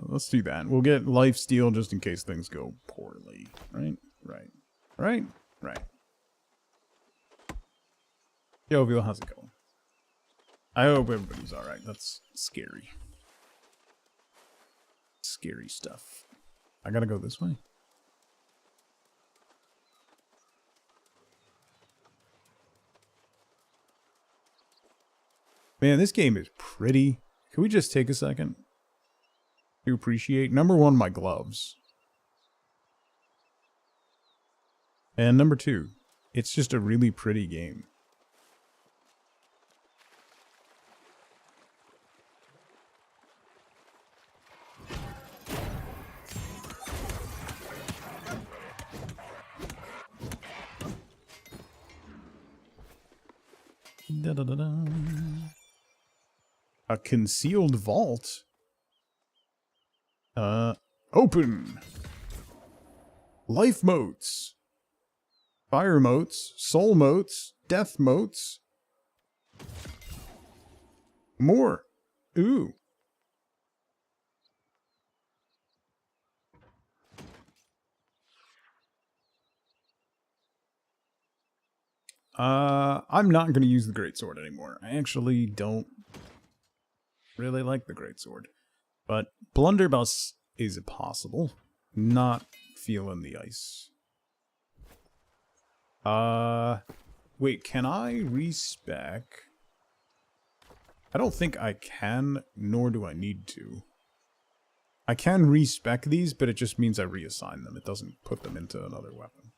A: Let's do that. We'll get life steal just in case things go poorly. Right? Right. Jovial, how's it going? I hope everybody's alright. That's scary. Scary stuff. I gotta go this way. Man, this game is pretty. Can we just take a second to appreciate? Number 1, my gloves. And number 2, it's just a really pretty game. Da-da-da-da. A concealed vault. Open. Life motes. Fire motes. Soul motes. Death motes. More. Ooh. I'm not going to use the greatsword anymore. I actually don't really like the greatsword. But blunderbuss is possible. Not feeling the ice. Wait, can I respec? I don't think I can, nor do I need to. I can respec these, but it just means I reassign them. It doesn't put them into another weapon.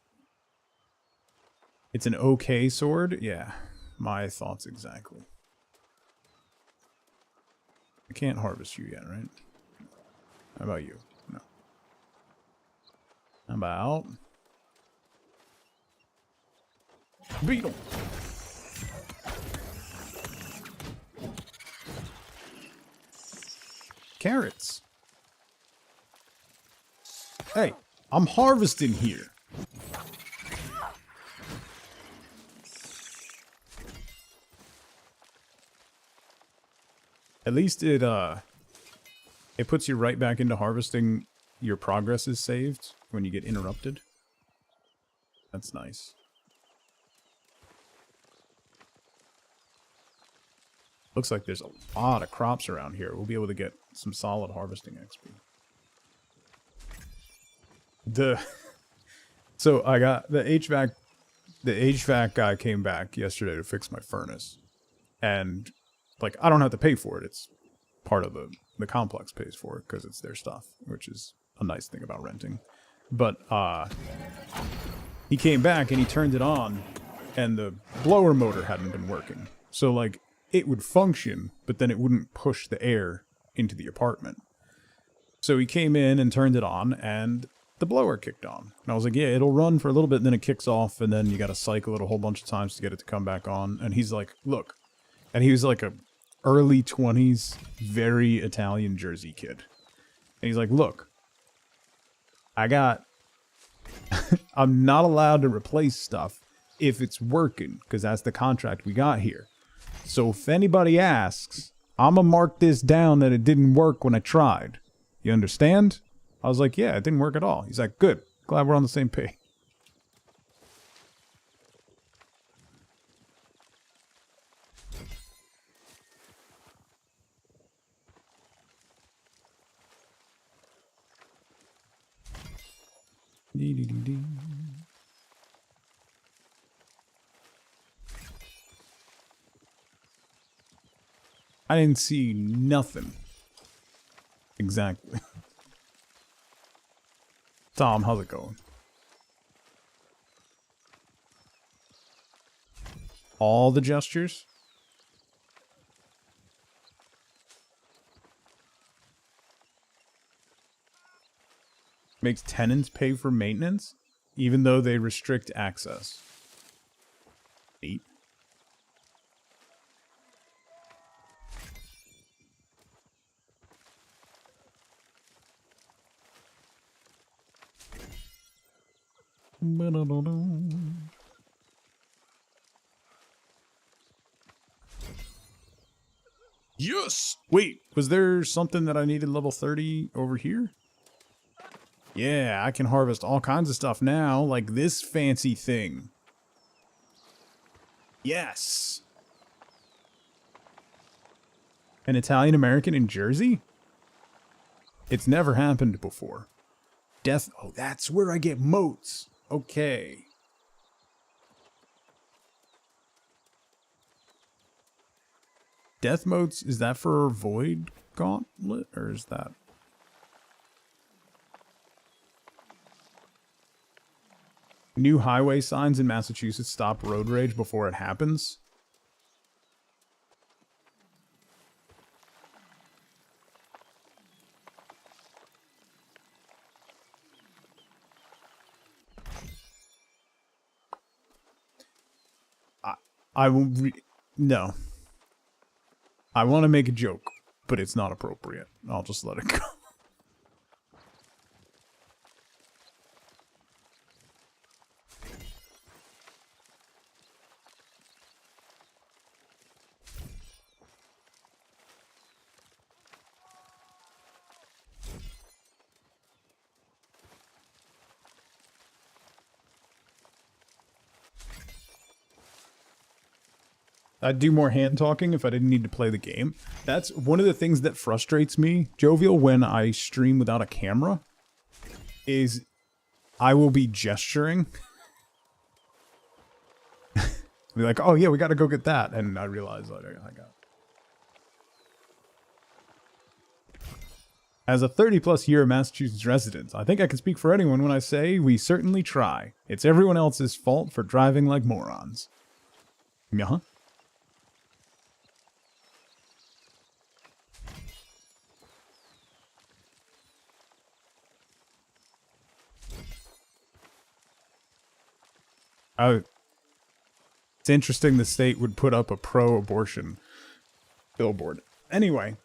A: It's an okay sword? Yeah, my thoughts exactly. I can't harvest you yet, right? How about you? No. How about... beetle! Carrots! Hey, I'm harvesting here! At least it puts you right back into harvesting. Your progress is saved when you get interrupted. That's nice. Looks like there's a lot of crops around here. We'll be able to get some solid harvesting XP. So I got the HVAC guy came back yesterday to fix my furnace. And like, I don't have to pay for it. It's part of the complex pays for it because it's their stuff, which is a nice thing about renting. But he came back and he turned it on and the blower motor hadn't been working. So like, it would function, but then it wouldn't push the air into the apartment. So he came in and turned it on and the blower kicked on. And I was like, yeah, it'll run for a little bit, and then it kicks off, and then you got to cycle it a whole bunch of times to get it to come back on. And he's like, look. And he was like a early 20s, very Italian Jersey kid. And he's like, look, I'm not allowed to replace stuff if it's working, because that's the contract we got here. So if anybody asks, I'm going to mark this down that it didn't work when I tried. You understand? I was like, yeah, it didn't work at all. He's like, good. Glad we're on the same page. I didn't see nothing. Exactly. Tom, how's it going? All the gestures? Makes tenants pay for maintenance, even though they restrict access. Neat. Yes! Wait, was there something that I needed level 30 over here? Yeah, I can harvest all kinds of stuff now, like this fancy thing. Yes! An Italian American in Jersey? It's never happened before. Death... Oh, that's where I get moats. Okay. Death moats, is that for Void Gauntlet, or is that... New highway signs in Massachusetts stop road rage before it happens? I will no. I want to make a joke, but it's not appropriate. I'll just let it go. I'd do more hand talking if I didn't need to play the game. That's one of the things that frustrates me, Jovial, when I stream without a camera, is I will be gesturing. Be like, oh yeah, we gotta go get that. And I realize later, I got. As a 30-plus year Massachusetts resident, I think I can speak for anyone when I say we certainly try. It's everyone else's fault for driving like morons. Yeah. It's interesting the state would put up a pro-abortion billboard. Anyway,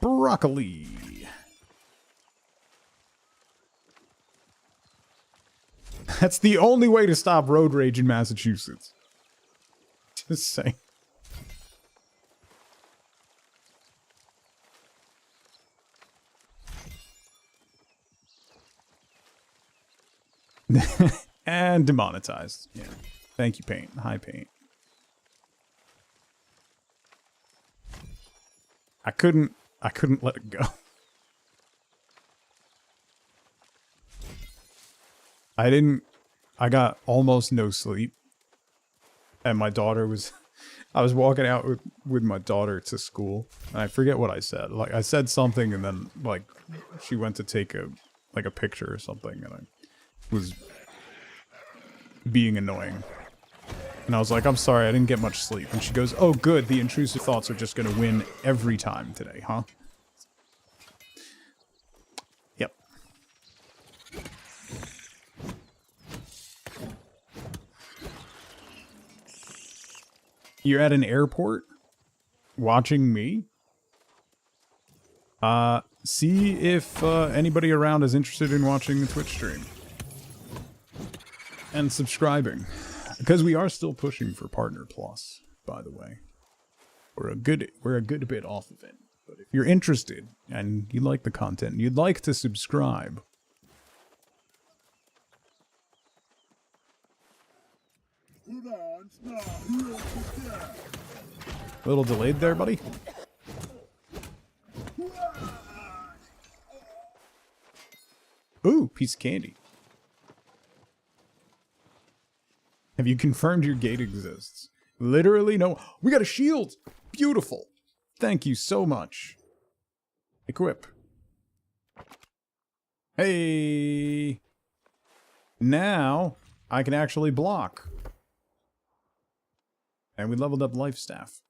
A: broccoli. That's the only way to stop road rage in Massachusetts. Just saying. And demonetized. Yeah. Thank you, Paint. Hi, Paint. I couldn't let it go. I got almost no sleep. And my daughter was, I was walking out with my daughter to school, and I forget what I said. Like, I said something, and then, like, she went to take a picture or something, and I was being annoying. And I was like, I'm sorry, I didn't get much sleep. And she goes, oh, good, the intrusive thoughts are just going to win every time today, huh? Yep. You're at an airport watching me? See if anybody around is interested in watching the Twitch stream. And subscribing. Because we are still pushing for Partner Plus, by the way. We're a good bit off of it. But if you're interested and you like the content and you'd like to subscribe, a little delayed there, buddy. Ooh, piece of candy. Have you confirmed your gate exists? Literally no. We got a shield. Beautiful. Thank you so much. Equip. Hey. Now I can actually block. And we leveled up life staff.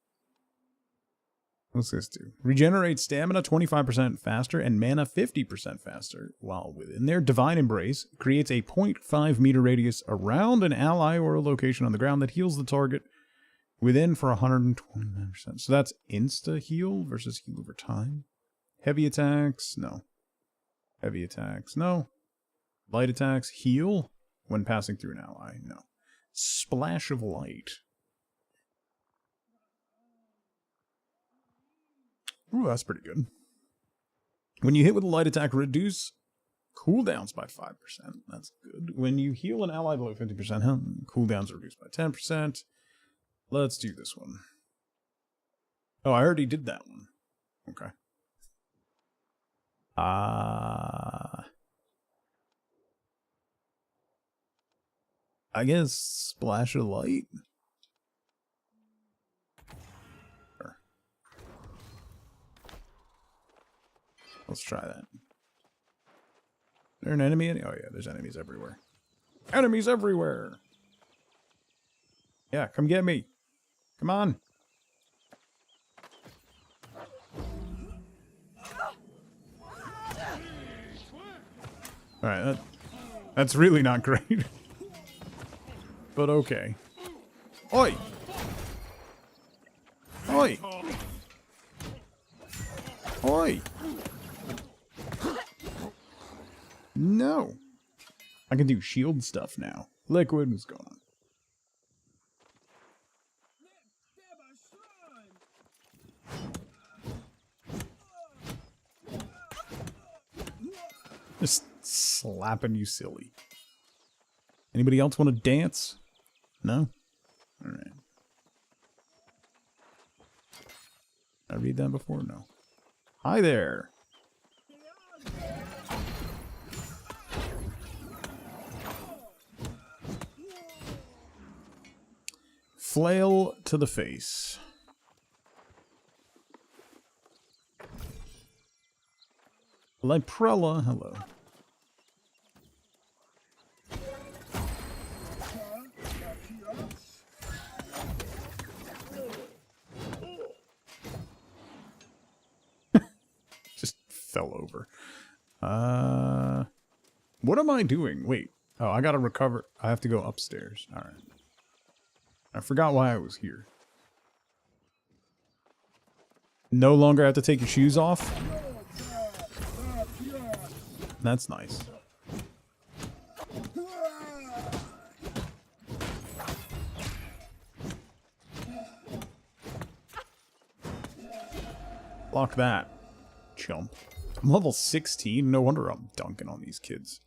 A: What's this do? Regenerate stamina 25% faster and mana 50% faster. While within their Divine Embrace, creates a 0.5 meter radius around an ally or a location on the ground that heals the target within for 129%. So that's insta heal versus heal over time. Heavy attacks, no. Heavy attacks, no. Light attacks, heal when passing through an ally, no. Splash of light. Ooh, that's pretty good. When you hit with a light attack, reduce cooldowns by 5%. That's good. When you heal an ally below 50% health, cooldowns are reduced by 10%. Let's do this one. Oh, I already did that one. Okay. I guess splash of light. Let's try that. Is there an enemy? Oh yeah, there's enemies everywhere. Enemies everywhere! Yeah, come get me. Come on. Alright, that's really not great. But okay. Oi! Oi! Oi! No. I can do shield stuff now. Liquid, what's going on? Just slapping you silly. Anybody else want to dance? No? Alright. I read that before? No. Hi there. Flail to the face. Liprella, hello. Just fell over. What am I doing? Wait. Oh, I gotta recover. I have to go upstairs. Alright. I forgot why I was here. No longer have to take your shoes off? That's nice. Block that, chump. I'm level 16. No wonder I'm dunking on these kids.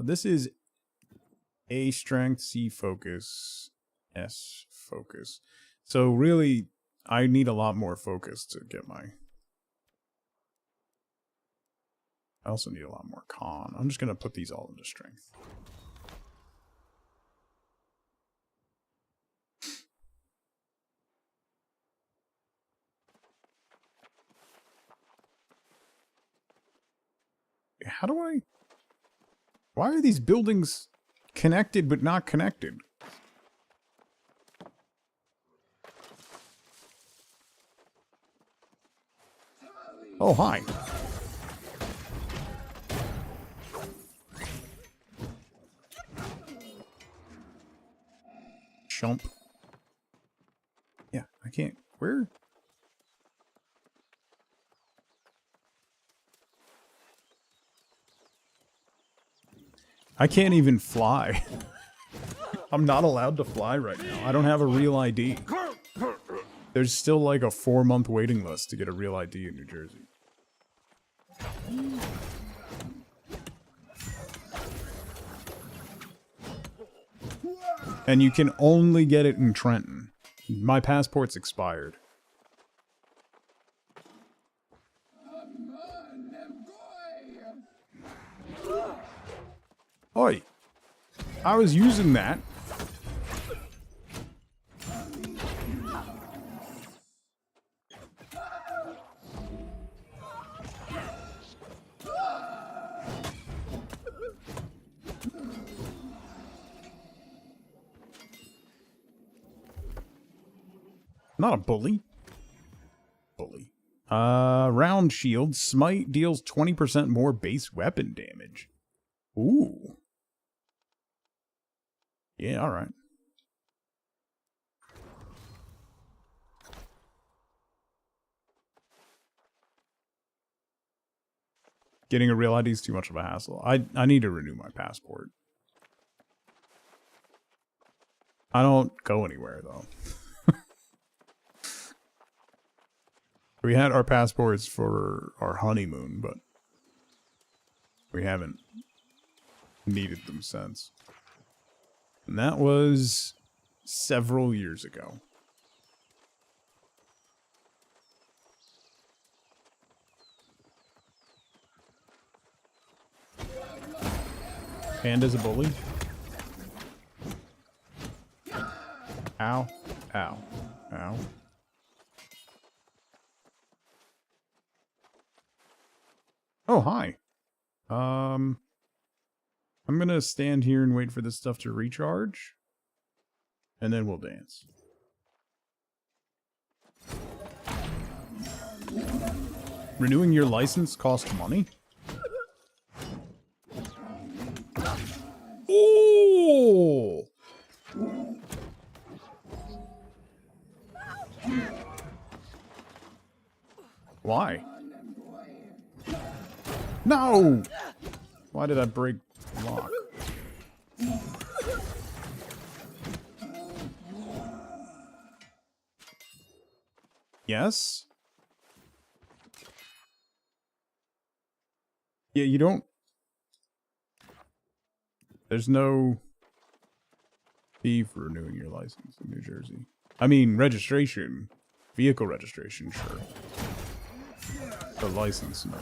A: This is A strength, C focus, S focus. So really, I need a lot more focus to get my... I also need a lot more con. I'm just going to put these all into strength. How do I... Why are these buildings connected but not connected. Oh, hi. Chump. Yeah, I can't. Where? I can't even fly. I'm not allowed to fly right now. I don't have a real ID. There's still like a 4-month waiting list to get a real ID in New Jersey. And you can only get it in Trenton. My passport's expired. Oi! I was using that. Not a bully. Bully. Round shield. Smite deals 20% more base weapon damage. Ooh. Yeah, alright. Getting a real ID is too much of a hassle. I need to renew my passport. I don't go anywhere, though. We had our passports for our honeymoon, but we haven't needed them since. And that was several years ago. Panda's a bully. Ow. Ow. Ow. Oh, hi. I'm gonna stand here and wait for this stuff to recharge. And then we'll dance. Renewing your license costs money? Oh! Why? No! Why did I break lock? Yes? Yeah, you don't... There's no fee for renewing your license in New Jersey. I mean, registration. Vehicle registration, sure. The license, no.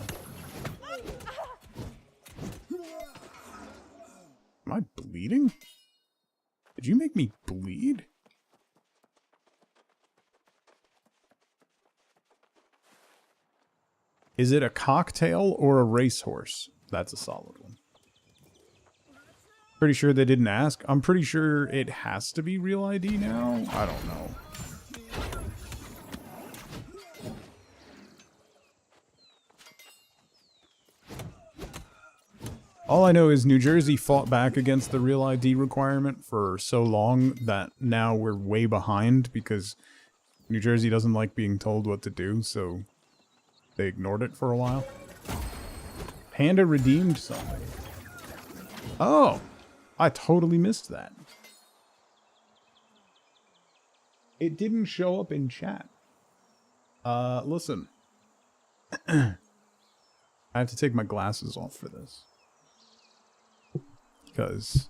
A: Am I bleeding? Did you make me bleed? Is it a cocktail or a racehorse? That's a solid one. Pretty sure they didn't ask. I'm pretty sure it has to be real ID now. I don't know. All I know is New Jersey fought back against the real ID requirement for so long that now we're way behind because New Jersey doesn't like being told what to do, so they ignored it for a while. Panda redeemed something. Oh, I totally missed that. It didn't show up in chat. Listen. I have to take my glasses off for this. Because,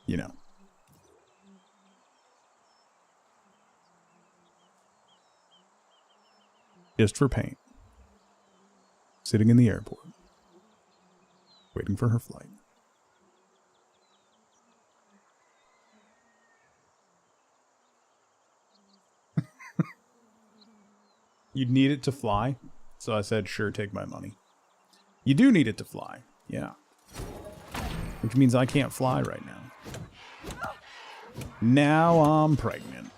A: you know. Just for paint. Sitting in the airport. Waiting for her flight. You'd need it to fly. So I said, sure, take my money. You do need it to fly. Yeah. Which means I can't fly right now. Now I'm pregnant.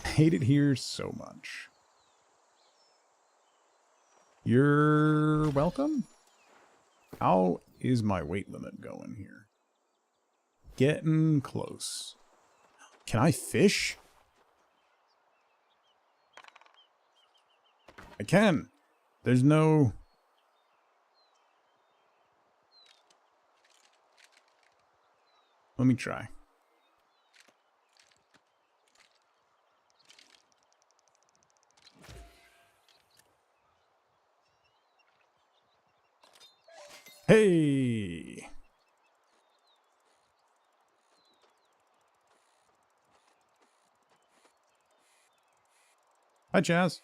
A: Hate it here so much. You're welcome? How is my weight limit going here? Getting close. Can I fish? I can. There's no... Let me try. Hey! Hi, Chaz.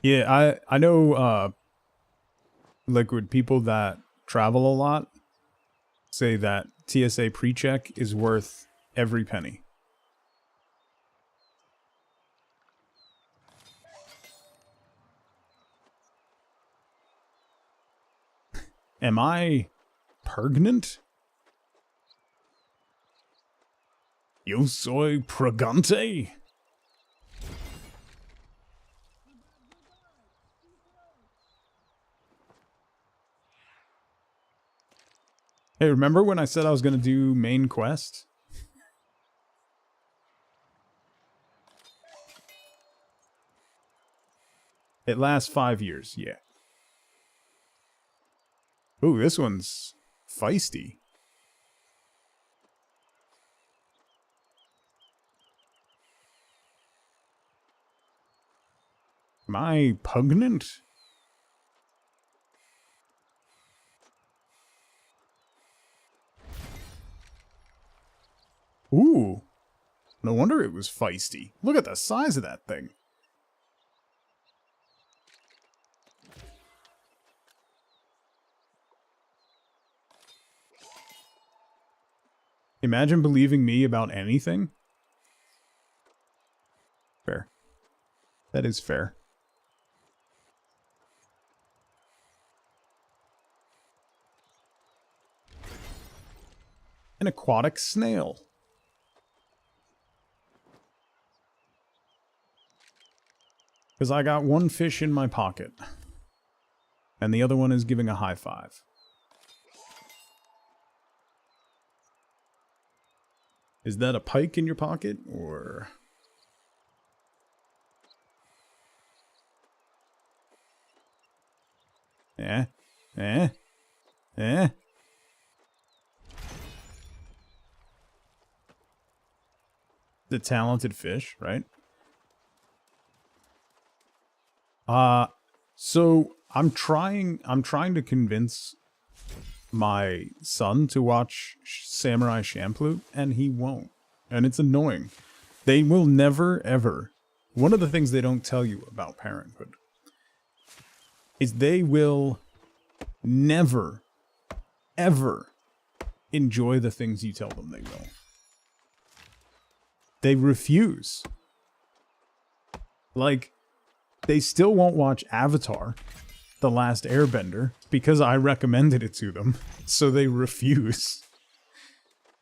A: Yeah, I know liquid people that travel a lot say that TSA pre-check is worth every penny. Am I pregnant? Yo soy pregante? Hey, remember when I said I was going to do main quest? It lasts 5 years, yeah. Ooh, this one's feisty. Am I pugnant? Ooh. No wonder it was feisty. Look at the size of that thing. Imagine believing me about anything. Fair. That is fair. An aquatic snail. Because I got one fish in my pocket. And the other one is giving a high five. Is that a pike in your pocket, or... Eh? Eh? Eh? The talented fish, right? So I'm trying to convince my son to watch Samurai Champloo, and he won't. And it's annoying. They will never, ever... One of the things they don't tell you about parenthood is they will never, ever enjoy the things you tell them they will. They refuse. Like, they still won't watch Avatar, The Last Airbender, because I recommended it to them, so they refuse.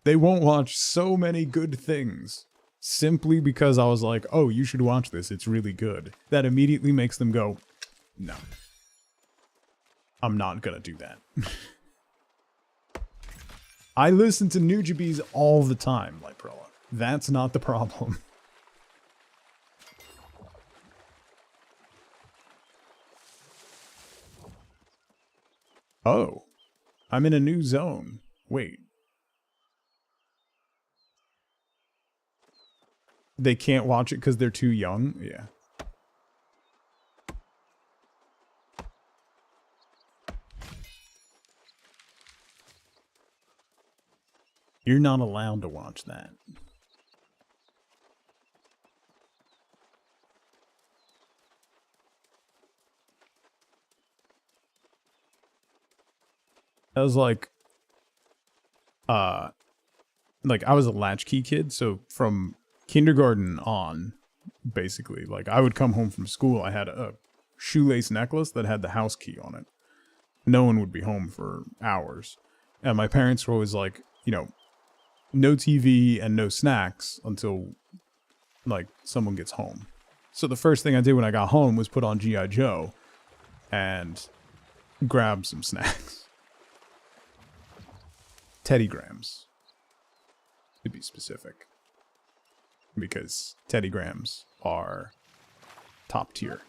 A: They won't watch so many good things, simply because I was like, oh, you should watch this, it's really good. That immediately makes them go, no. I'm not gonna do that. I listen to Nujabes all the time, Liprella. That's not the problem. Oh, I'm in a new zone. Wait. They can't watch it because they're too young? Yeah. You're not allowed to watch that. I was like I was a latchkey kid, so from kindergarten on, basically. Like, I would come home from school, I had a shoelace necklace that had the house key on it. No one would be home for hours. And my parents were always like, you know, no TV and no snacks until, like, someone gets home. So the first thing I did when I got home was put on G.I. Joe and grab some snacks. Teddy Grahams, to be specific. Because Teddy Grahams are top tier.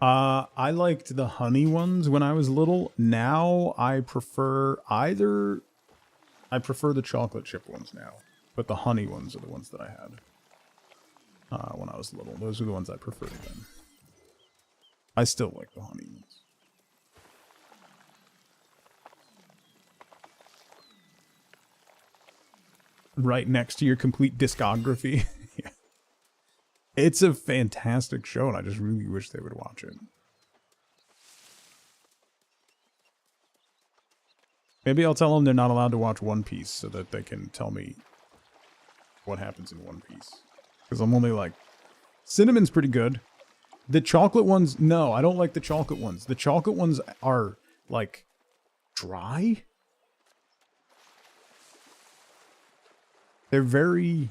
A: I liked the honey ones when I was little. Now I prefer the chocolate chip ones now, but the honey ones are the ones that I had when I was little. Those are the ones I preferred then. I still like the honey ones. Right next to your complete discography. Yeah. It's a fantastic show, and I just really wish they would watch it. Maybe I'll tell them they're not allowed to watch One Piece so that they can tell me what happens in One Piece. Because I'm only like, Cinnamon's pretty good. The chocolate ones, no, I don't like the chocolate ones. The chocolate ones are, like, dry? They're very...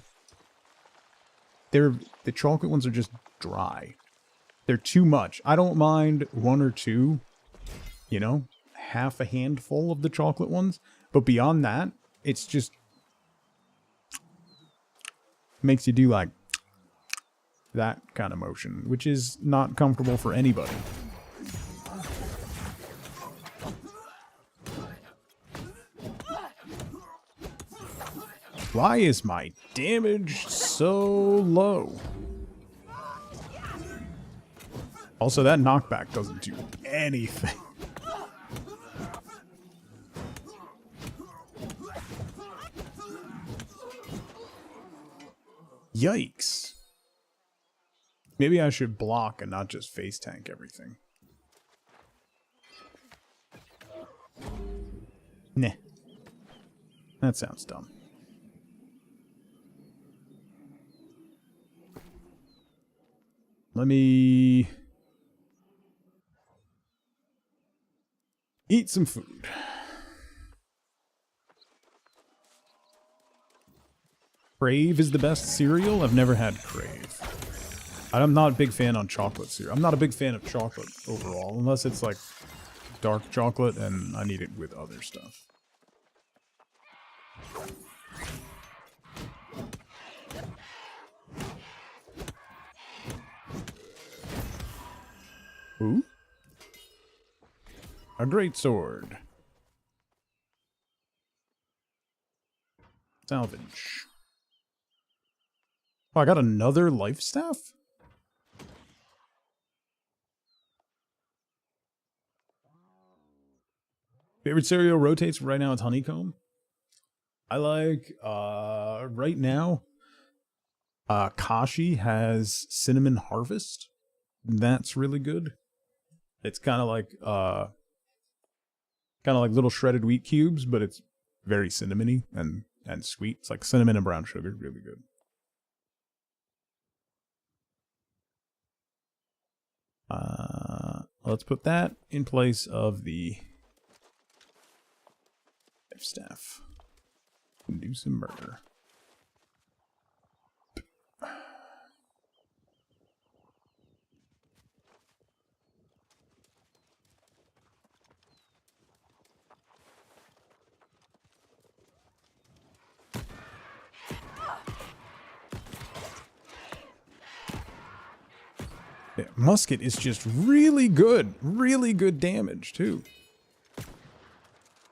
A: The chocolate ones are just dry. They're too much. I don't mind one or two, you know, half a handful of the chocolate ones. But beyond that, it's just... makes you do, like, that kind of motion, which is not comfortable for anybody. Why is my damage so low? Also, that knockback doesn't do anything. Yikes. Maybe I should block and not just face tank everything. Nah. That sounds dumb. Let me eat some food. Crave is the best cereal? I've never had Crave. I'm not a big fan on chocolate cereal. I'm not a big fan of chocolate overall, unless it's like dark chocolate and I need it with other stuff. Ooh. A great sword. Salvage. Oh, I got another life staff? Favorite cereal rotates right now, it's honeycomb. I like, right now, Kashi has cinnamon harvest. That's really good. It's kind of like little shredded wheat cubes, but it's very cinnamony and sweet. It's like cinnamon and brown sugar, really good. Let's put that in place of the staff. And do some murder. Yeah, musket is just really good damage too.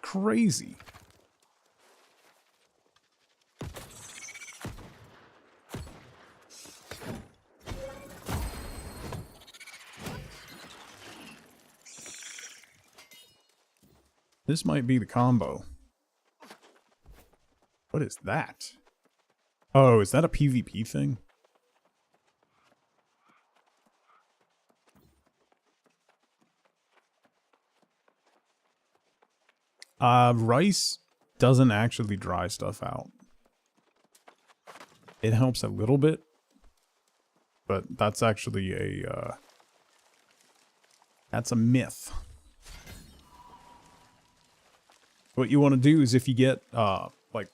A: Crazy. This might be the combo. What is that? Oh, is that a PvP thing? Rice doesn't actually dry stuff out. It helps a little bit, but that's actually that's a myth. What you want to do is if you get like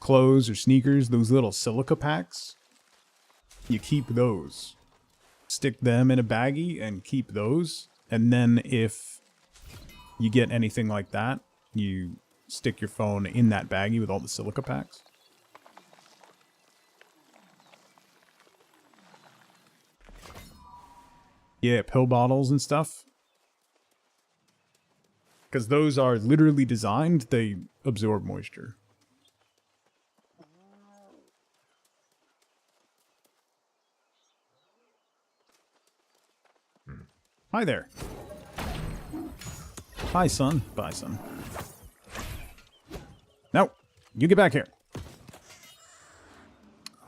A: clothes or sneakers, those little silica packs, you keep those. Stick them in a baggie and keep those. And then if you get anything like that, you stick your phone in that baggie with all the silica packs. Yeah, pill bottles and stuff. Because those are literally designed, they absorb moisture. Hi there. Hi, son. Bye, son. No, you get back here. Oh,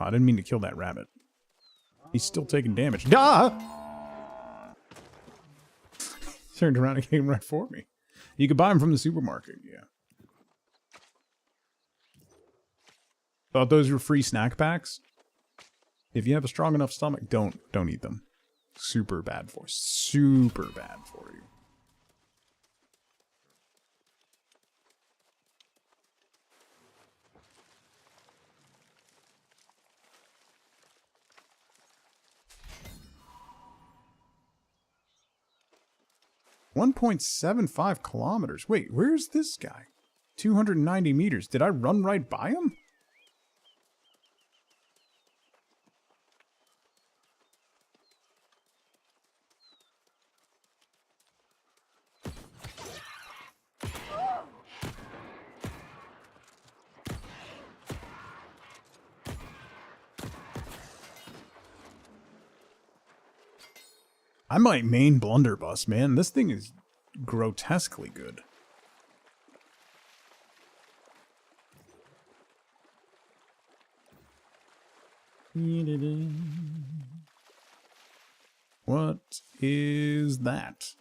A: I didn't mean to kill that rabbit. He's still taking damage. Duh! Turned around and came right for me. You could buy them from the supermarket, yeah. Thought those were free snack packs? If you have a strong enough stomach, don't eat them. Super bad for you. 1.75 kilometers. Wait, where's this guy? 290 meters. Did I run right by him? I might main blunderbuss, man. This thing is grotesquely good. What is that?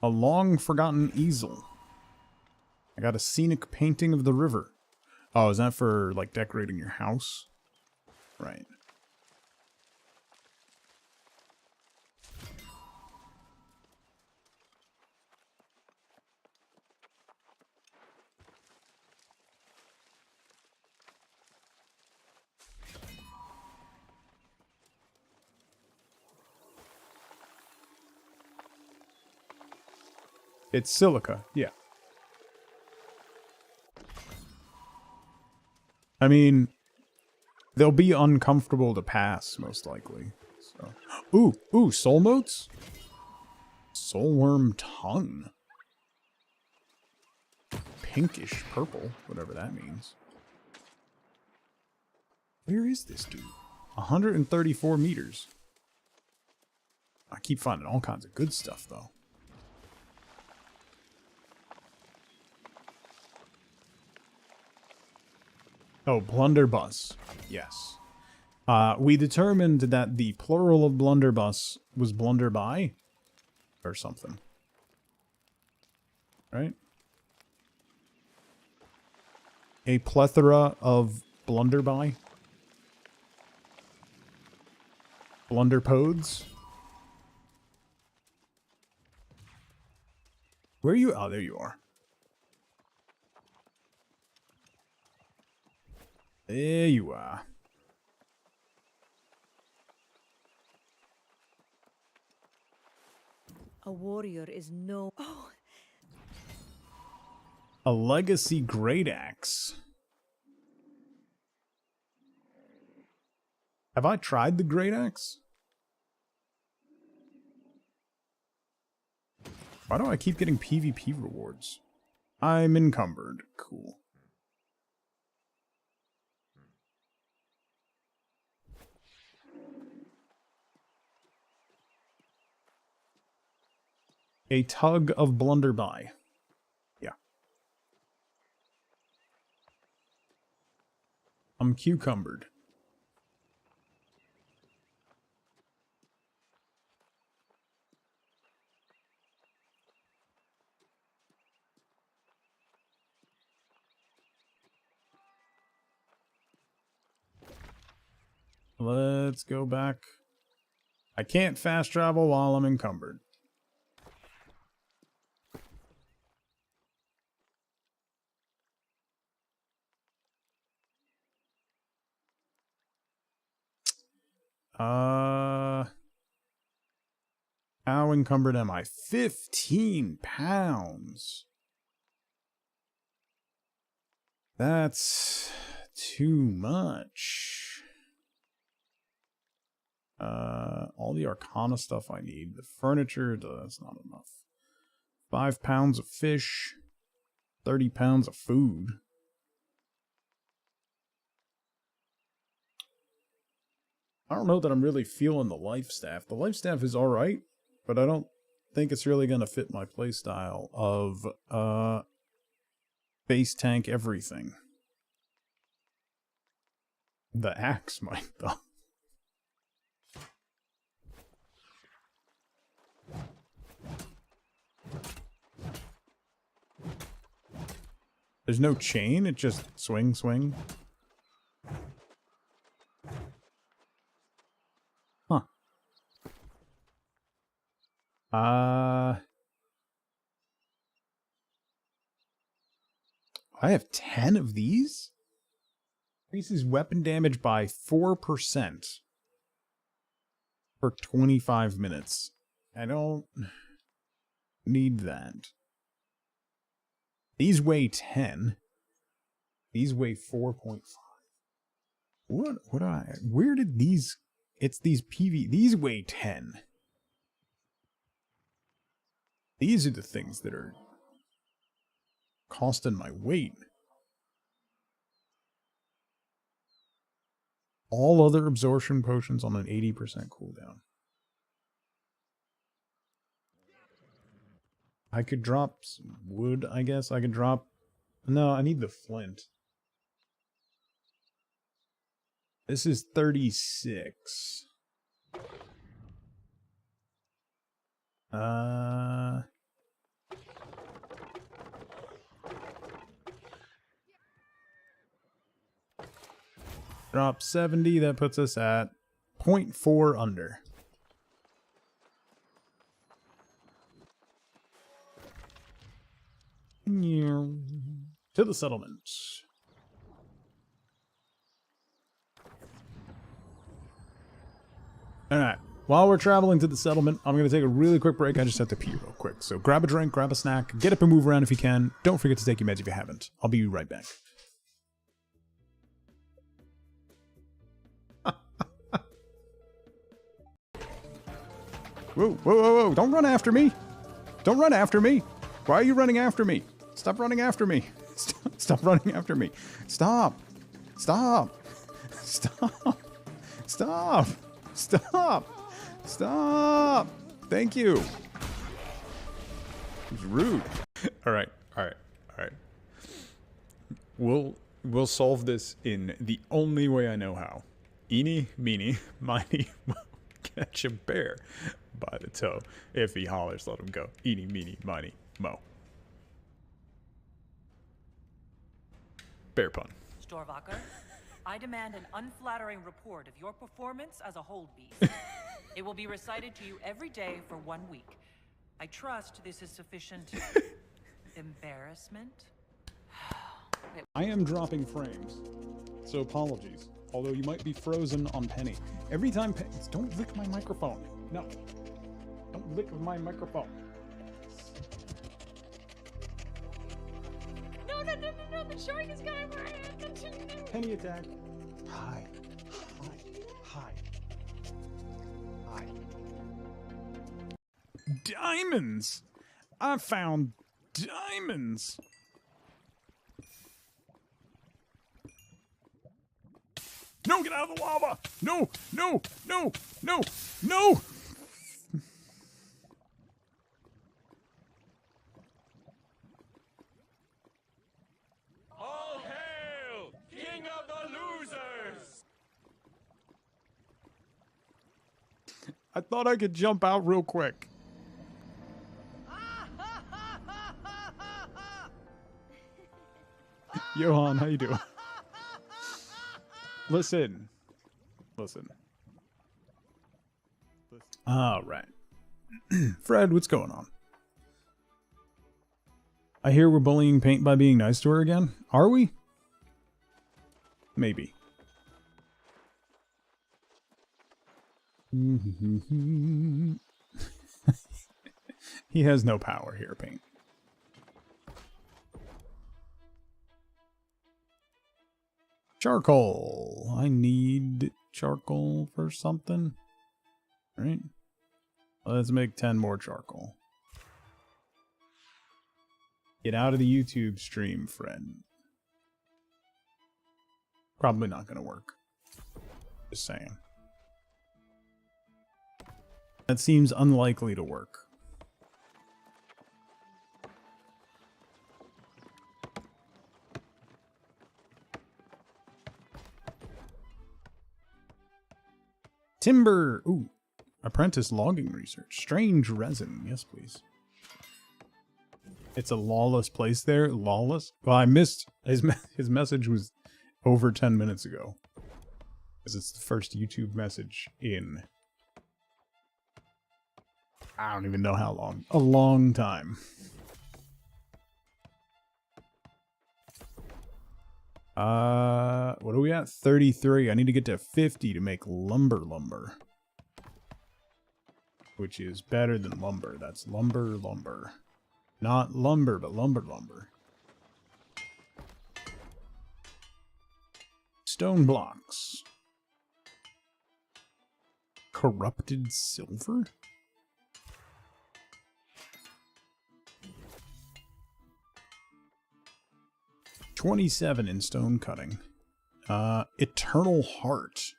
A: A long forgotten easel. I got a scenic painting of the river. Oh, is that for like decorating your house? Right. It's silica, yeah. I mean, they'll be uncomfortable to pass, most likely. So. Ooh, soul motes? Soulworm tongue. Pinkish purple, whatever that means. Where is this dude? 134 meters. I keep finding all kinds of good stuff, though. Oh, blunderbuss. Yes. We determined that the plural of blunderbuss was blunderby or something. Right? A plethora of blunderby. Blunderpodes. Where are you? Oh, there you are. There you are.
F: A warrior is no... Oh!
A: A legacy great axe. Have I tried the great axe? Why do I keep getting PvP rewards? I'm encumbered. Cool. A tug of blunderby. Yeah. I'm cucumbered. Let's go back. I can't fast travel while I'm encumbered. How encumbered am I? 15 pounds. That's too much. All the Arcana stuff I need. The furniture, that's not enough. 5 pounds of fish. 30 pounds of food. I don't know that I'm really feeling the life staff. The life staff is alright, but I don't think it's really going to fit my playstyle of base tank everything. The axe might, though. There's no chain, it just swing, swing. Huh. I have 10 of these? Increases weapon damage by 4% for 25 minutes. I don't need that. These weigh 10. These weigh 4.5. Where did these, it's these these weigh 10. These are the things that are costing my weight. All other absorption potions on an 80% cooldown. I could drop some wood, I guess. I could drop... No, I need the flint. This is 36. Drop 70, that puts us at 0.4 under. To the settlement. Alright, while we're traveling to the settlement, I'm going to take a really quick break. I just have to pee real quick. So grab a drink, grab a snack, get up and move around if you can. Don't forget to take your meds if you haven't. I'll be right back. Whoa, whoa, whoa, whoa. Don't run after me. Don't run after me. Why are you running after me? Stop running after me. Stop running after me. Stop. Stop. Stop. Stop. Stop. Stop. Thank you. It's rude. All right. All right. All right. We'll solve this in the only way I know how. Eeny, meeny, miny, catch a bear by the toe. If he hollers, let him go. Eeny, meeny, miny, mo. Bear pun.
J: Storvacher, I demand an unflattering report of your performance as a hold beast. It will be recited to you every day for 1 week. I trust this is sufficient embarrassment.
A: I am dropping frames, so apologies. Although you might be frozen on Penny. Every time don't lick my microphone. No. Don't lick my microphone.
I: No, the shark is coming for hand.
A: Penny attack. Hi. Hi. Hi. Hi. Diamonds! I found diamonds! No, get out of the lava! No, no, no, no, no!
K: All hail, King of the Losers!
A: I thought I could jump out real quick. Johan, how you doing? Listen, Listen. All right. Fred, what's going on? I hear we're bullying Paint by being nice to her again. Are we? Maybe. He has no power here, Paint. Charcoal. I need charcoal for something. Right? Let's make 10 more charcoal. Get out of the YouTube stream, friend. Probably not going to work. Just saying. That seems unlikely to work. Timber. Ooh. Apprentice logging research. Strange resin. Yes, please. It's a lawless place there. Lawless? Well, I missed his message was over 10 minutes ago. Because it's the first YouTube message in I don't even know how long. A long time. What are we at? 33. I need to get to 50 to make lumber. Which is better than lumber. That's lumber. Not lumber, but lumber. Stone blocks. Corrupted silver? $27 in stone cutting. Eternal heart.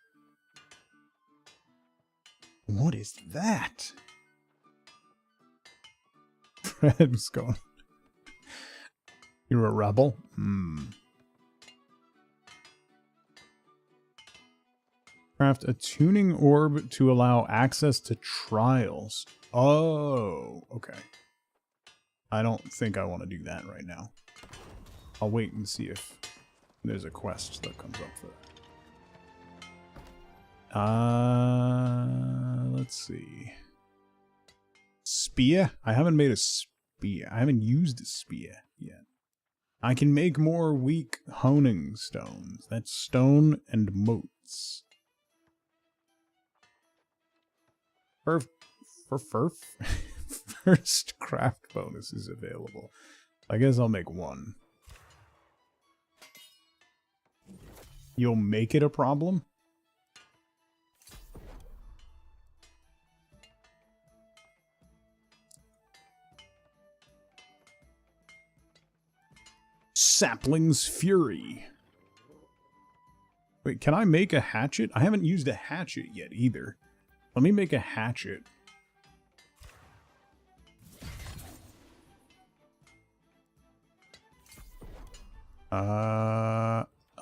A: What is that? Fred's going. You're a rebel? Craft a tuning orb to allow access to trials. Oh, okay. I don't think I want to do that right now. I'll wait and see if there's a quest that comes up for that. Let's see. Spear? I haven't made a spear. I haven't used a spear yet. I can make more weak honing stones. That's stone and motes. First craft bonus is available. I guess I'll make one. You'll make it a problem? Sapling's Fury. Wait, can I make a hatchet? I haven't used a hatchet yet either. Let me make a hatchet.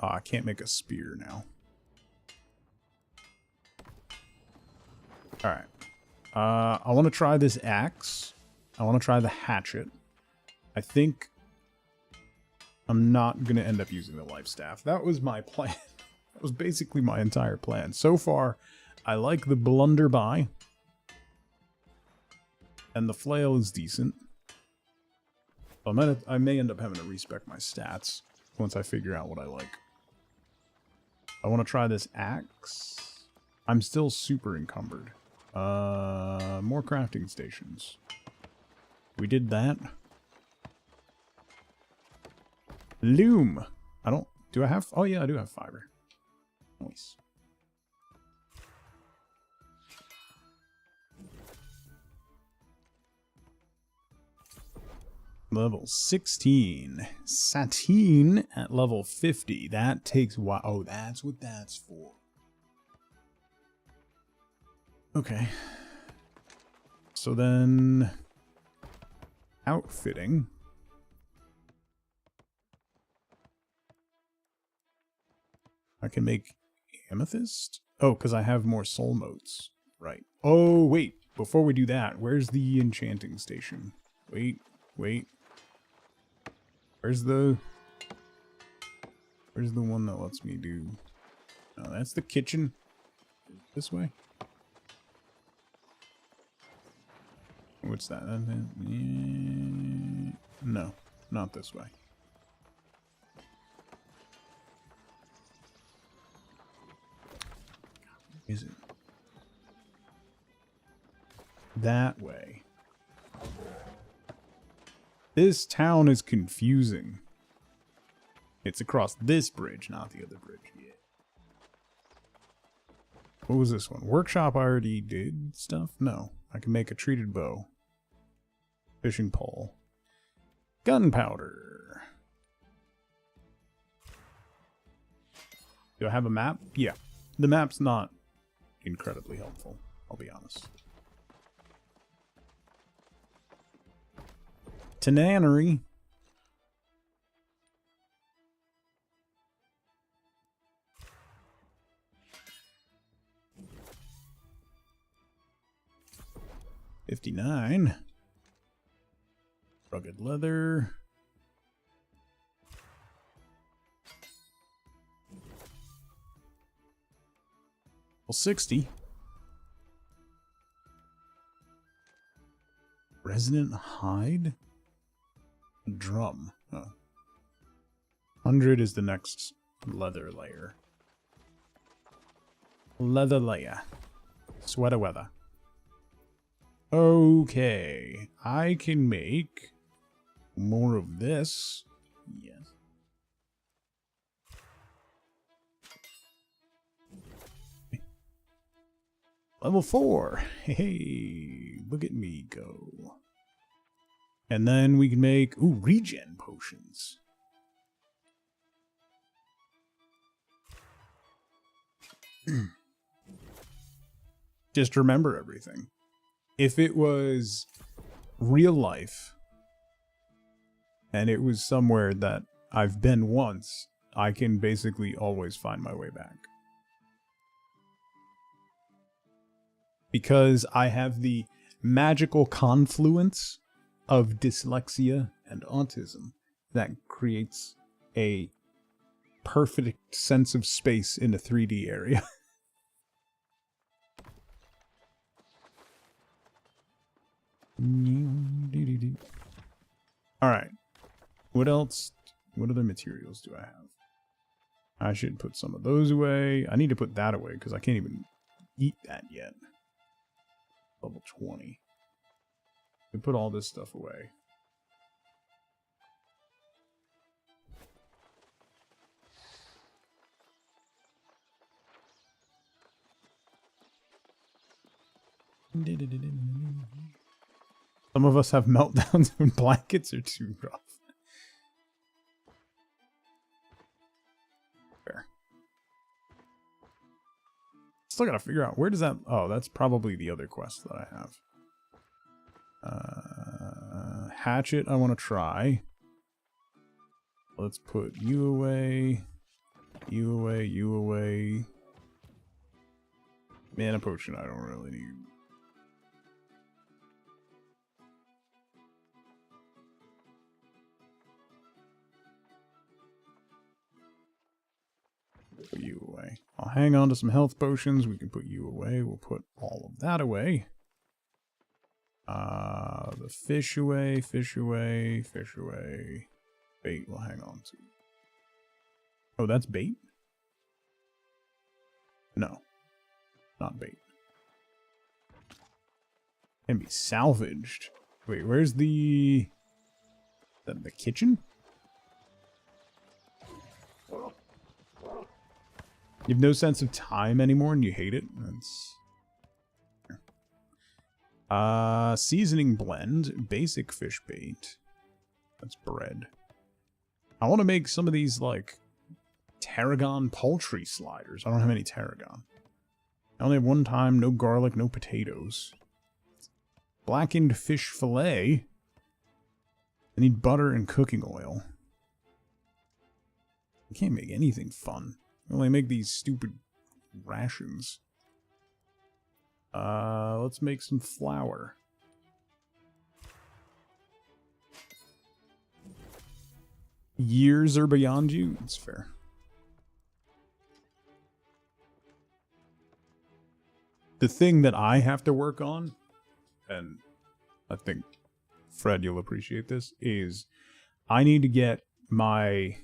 A: Oh, I can't make a spear now. Alright. I want to try this axe. I want to try the hatchet. I think I'm not going to end up using the life staff. That was my plan. That was basically my entire plan. So far, I like the blunderby. And the flail is decent. I may end up having to respec my stats once I figure out what I like. I want to try this axe. I'm still super encumbered. More crafting stations. We did that. Loom. Do I have? Oh yeah, I do have fiber. Nice. Level 16. Satine at level 50. That takes a while. Oh, that's what that's for. Okay. So then... outfitting. I can make amethyst? Oh, because I have more soul motes. Right. Oh, wait. Before we do that, where's the enchanting station? Wait. Where's the one that lets me do... Oh, that's the kitchen. This way? What's that? No, not this way. Is it? That way. This town is confusing. It's across this bridge, not the other bridge. Yeah. What was this one? Workshop I already did stuff? No. I can make a treated bow. Fishing pole. Gunpowder. Do I have a map? Yeah. The map's not incredibly helpful, I'll be honest. Tannery. $59. Rugged leather. Well, 60. Resonant hide? A drum. Oh. 100 is the next leather layer. Leather layer. Sweater weather. Okay. I can make more of this. Yes. Level 4. Hey, look at me go. And then we can make, regen potions. Just remember everything. If it was real life, and it was somewhere that I've been once, I can basically always find my way back. Because I have the magical confluence of dyslexia and autism that creates a perfect sense of space in a 3D area. Alright. What else? What other materials do I have? I should put some of those away. I need to put that away because I can't even eat that yet. Level 20. We put all this stuff away. Some of us have meltdowns when blankets are too rough. Fair. Still gotta figure out where does that... Oh, that's probably the other quest that I have. Hatchet I want to try. Let's put you away. You away, you away. Mana potion I don't really need. Put you away. I'll hang on to some health potions. We can put you away. We'll put all of that away. The fish away, fish away, fish away. Bait we'll hang on to. Oh, that's bait? No. Not bait. Can be salvaged. Wait, where's the kitchen? You have no sense of time anymore and you hate it? That's... seasoning blend, basic fish bait. That's bread. I want to make some of these, like, tarragon poultry sliders. I don't have any tarragon. I only have one time, no garlic, no potatoes. Blackened fish fillet. I need butter and cooking oil. I can't make anything fun. I only make these stupid rations. Let's make some flour. Years are beyond you? That's fair. the thing that I have to work on, and I think, Fred, you'll appreciate this, is I need to get my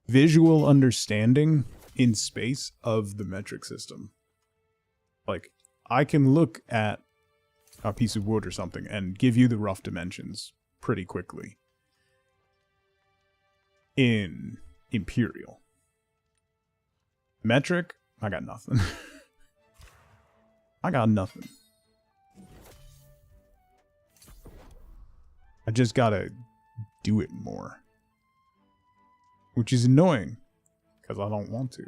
A: visual understanding in space of the metric system. Like, I can look at a piece of wood or something and give you the rough dimensions pretty quickly in Imperial. Metric, I got nothing. I got nothing. I just gotta do it more. Which is annoying, because I don't want to.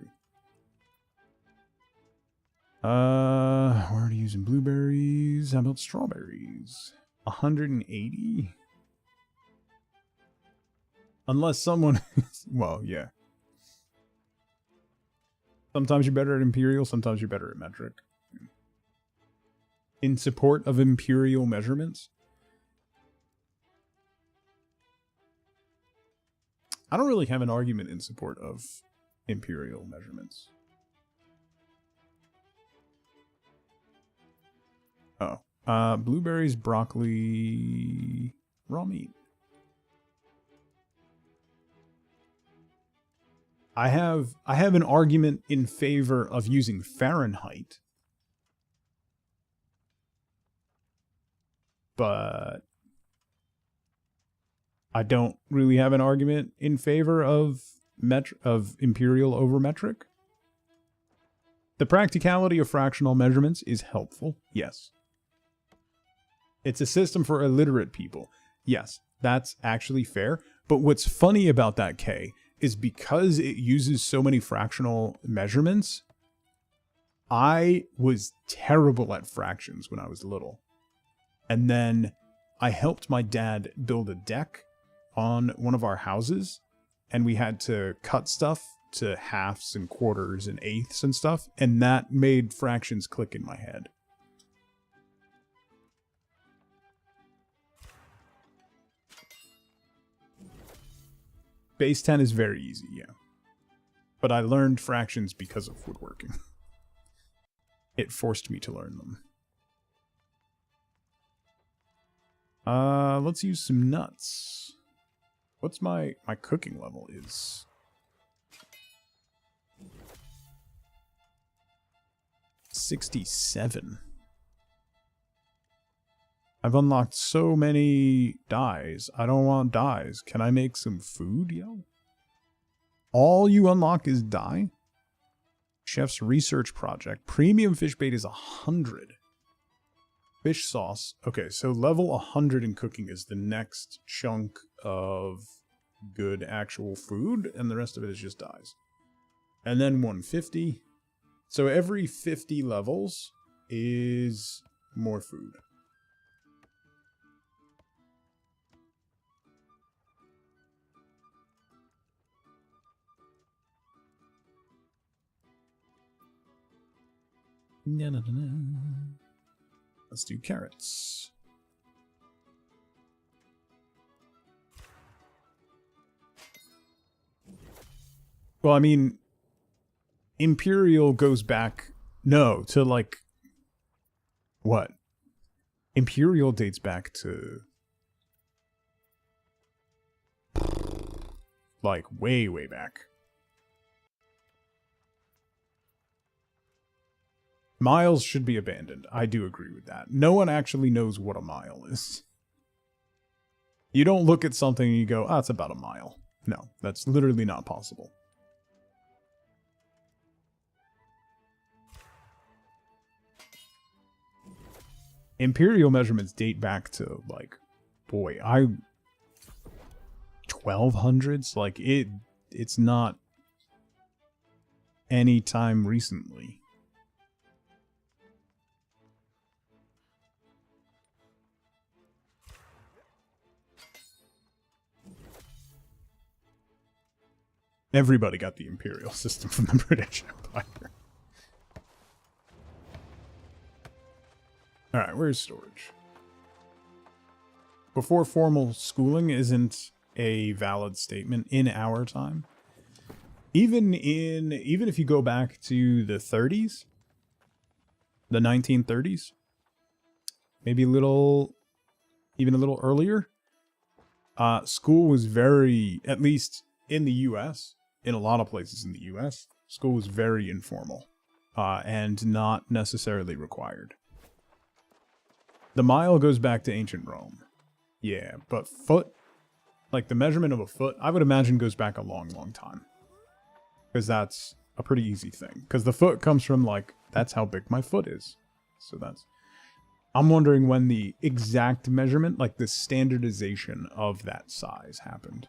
A: We're already using blueberries. How about strawberries? 180? Unless someone... well, yeah. Sometimes you're better at Imperial, sometimes you're better at metric. In support of Imperial measurements, I don't really have an argument in support of Imperial measurements. Oh. Blueberries, broccoli, raw meat. I have an argument in favor of using Fahrenheit. But I don't really have an argument in favor of Imperial over metric. The practicality of fractional measurements is helpful, yes. It's a system for illiterate people. Yes, that's actually fair. But what's funny about that, K, is because it uses so many fractional measurements, I was terrible at fractions when I was little. And then I helped my dad build a deck on one of our houses, and we had to cut stuff to halves and quarters and eighths and stuff, and that made fractions click in my head. Base 10 is very easy, yeah. But I learned fractions because of woodworking. It forced me to learn them. Let's use some nuts. What's my cooking level is? 67. I've unlocked so many dyes. I don't want dyes. Can I make some food, yo? All you unlock is dye? Chef's research project. Premium fish bait is 100. Fish sauce. Okay, so level 100 in cooking is the next chunk of good actual food, and the rest of it is just dyes. And then 150. So every 50 levels is more food. Let's do carrots. Well, I mean, Imperial goes back, no, to like, what? Imperial dates back to, like, way, way back. Miles should be abandoned. I do agree with that. No one actually knows what a mile is. You don't look at something and you go, it's about a mile. No, that's literally not possible. Imperial measurements date back to, like, boy, 1200s? Like, it's not any time recently. Everybody got the imperial system from the British Empire. Alright, where's storage? Before formal schooling isn't a valid statement in our time. Even if you go back to the 30s, the 1930s. Maybe even a little earlier. School was very, at least in the US, in a lot of places in the US, school was very informal and not necessarily required. The mile goes back to ancient Rome. Yeah, but foot, like the measurement of a foot, I would imagine goes back a long, long time. Because that's a pretty easy thing. Because the foot comes from, like, that's how big my foot is. So that's... I'm wondering when the exact measurement, like the standardization of that size happened.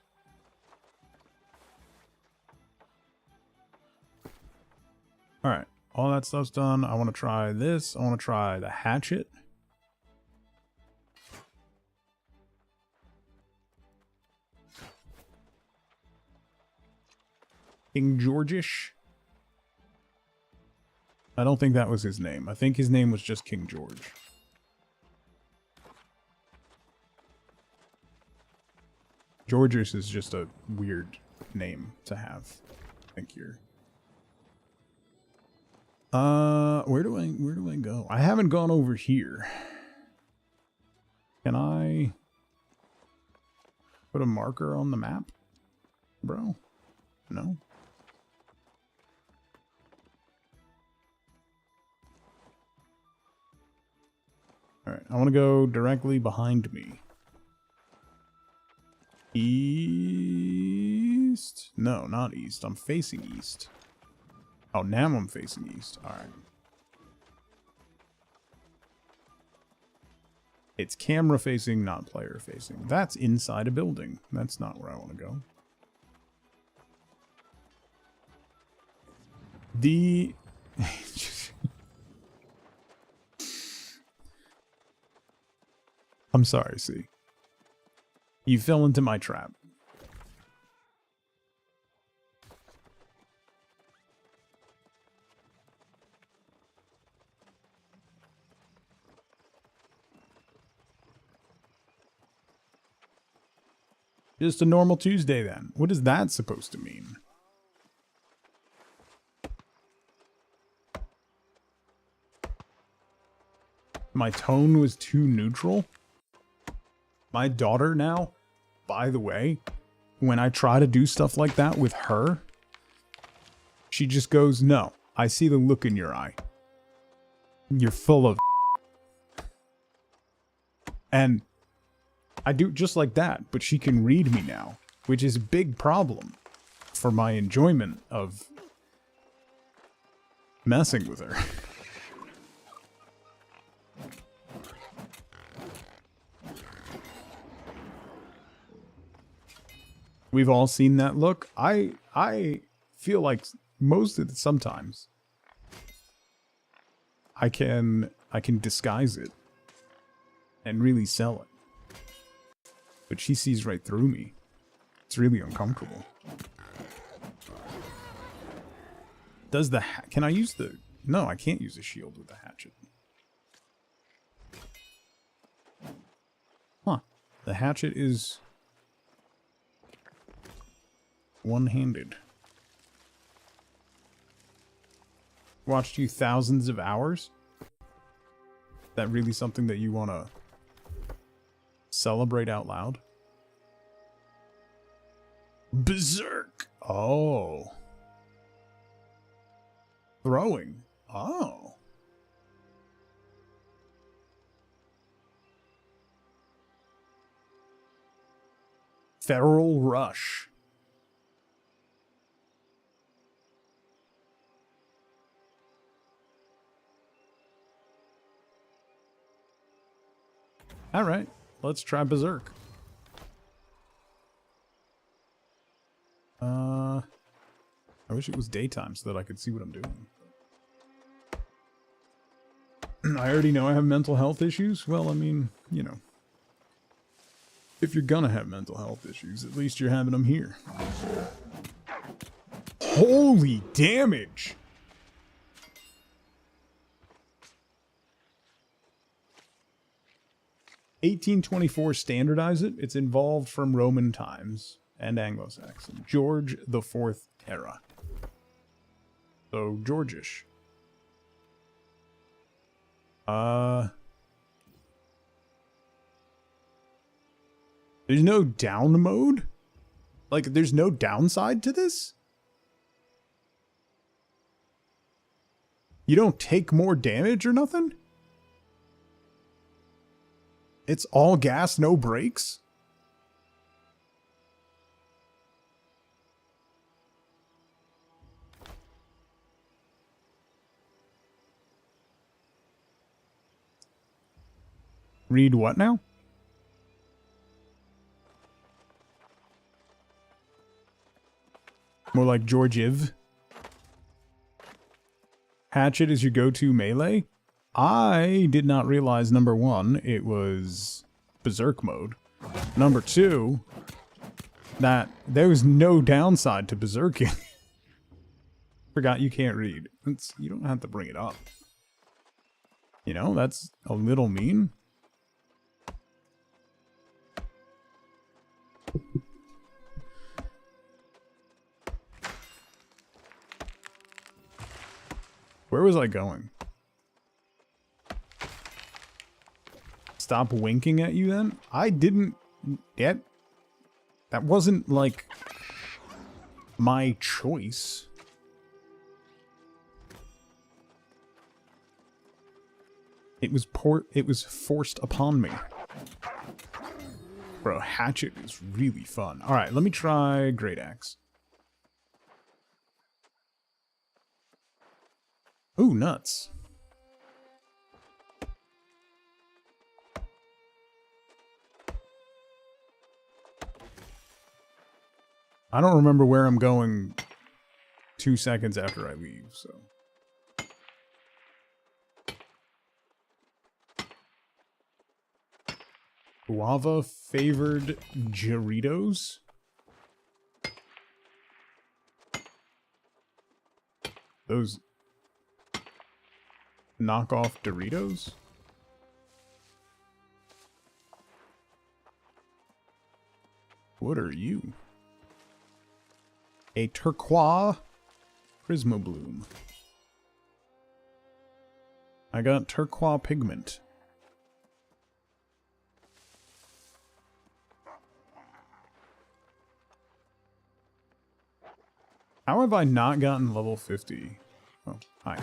A: Alright, all that stuff's done. I want to try this. I want to try the hatchet. King Georgish. I don't think that was his name. I think his name was just King George. Georgish is just a weird name to have. I think here. Where do I go? I haven't gone over here. Can I put a marker on the map, bro? No. Alright, I want to go directly behind me. East? No, not east. I'm facing east. Oh, now I'm facing east. Alright. It's camera facing, not player facing. That's inside a building. That's not where I want to go. The... I'm sorry, C. You fell into my trap. Just a normal Tuesday then. What is that supposed to mean? My tone was too neutral? My daughter now, by the way, when I try to do stuff like that with her, she just goes, no, I see the look in your eye. You're full of and I do just like that, but she can read me now, which is a big problem for my enjoyment of messing with her. We've all seen that look. I feel like sometimes I can disguise it and really sell it. But she sees right through me. It's really uncomfortable. Does the can I use the... No, I can't use a shield with the hatchet. Huh. The hatchet is one-handed. Watched you thousands of hours? That really something that you want to celebrate out loud? Berserk! Oh. Throwing. Oh. Feral Rush. Alright, let's try Berserk. I wish it was daytime so that I could see what I'm doing. I already know I have mental health issues. Well, I mean, you know. If you're gonna have mental health issues, at least you're having them here. Holy damage! (1824) standardize it. It's involved from Roman times and Anglo-Saxon. George IV era. So, Georgish. There's no down mode? Like, there's no downside to this? You don't take more damage or nothing? It's all gas, no brakes? Read what now? More like Georgiev. Hatchet is your go-to melee? I did not realize, number one, it was Berserk mode. Number two, that there was no downside to Berserking. Forgot you can't read. You don't have to bring it up. You know, that's a little mean. Where was I going? Stop winking at you then? I didn't get... That wasn't, like, my choice. It was forced upon me. Bro, Hatchet is really fun. Alright, let me try Great Axe. Ooh, nuts. I don't remember where I'm going 2 seconds after I leave, so. Guava favored Doritos? Those knockoff Doritos? What are you? A turquoise Prisma Bloom. I got turquoise pigment. How have I not gotten level 50? Oh, hi.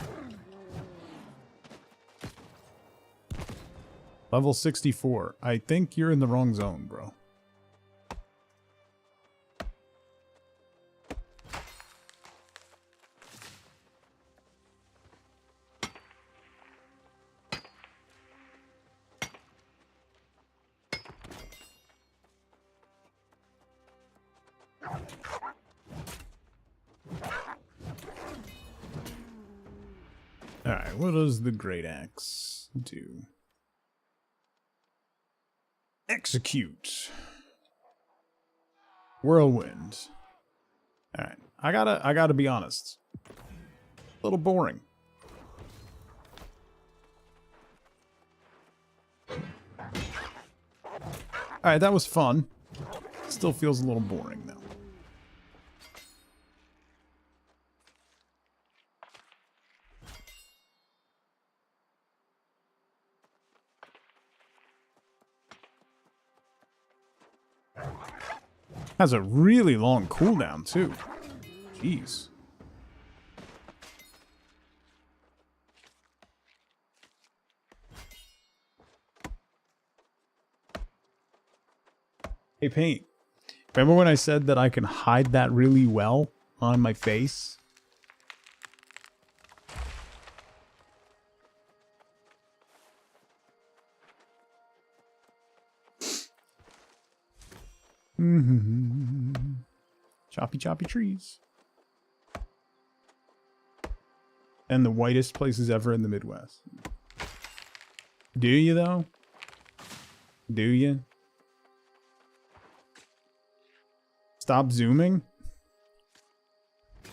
A: Level 64. I think you're in the wrong zone, bro. Alright, what does the Great Axe do? Execute. Whirlwind. Alright, I gotta be honest. A little boring. Alright, that was fun. Still feels a little boring though. Has a really long cooldown too. Jeez. Hey Paint, remember when I said that I can hide that really well on my face? Choppy choppy trees. And the whitest places ever in the Midwest. Do you though? Do you? Stop zooming?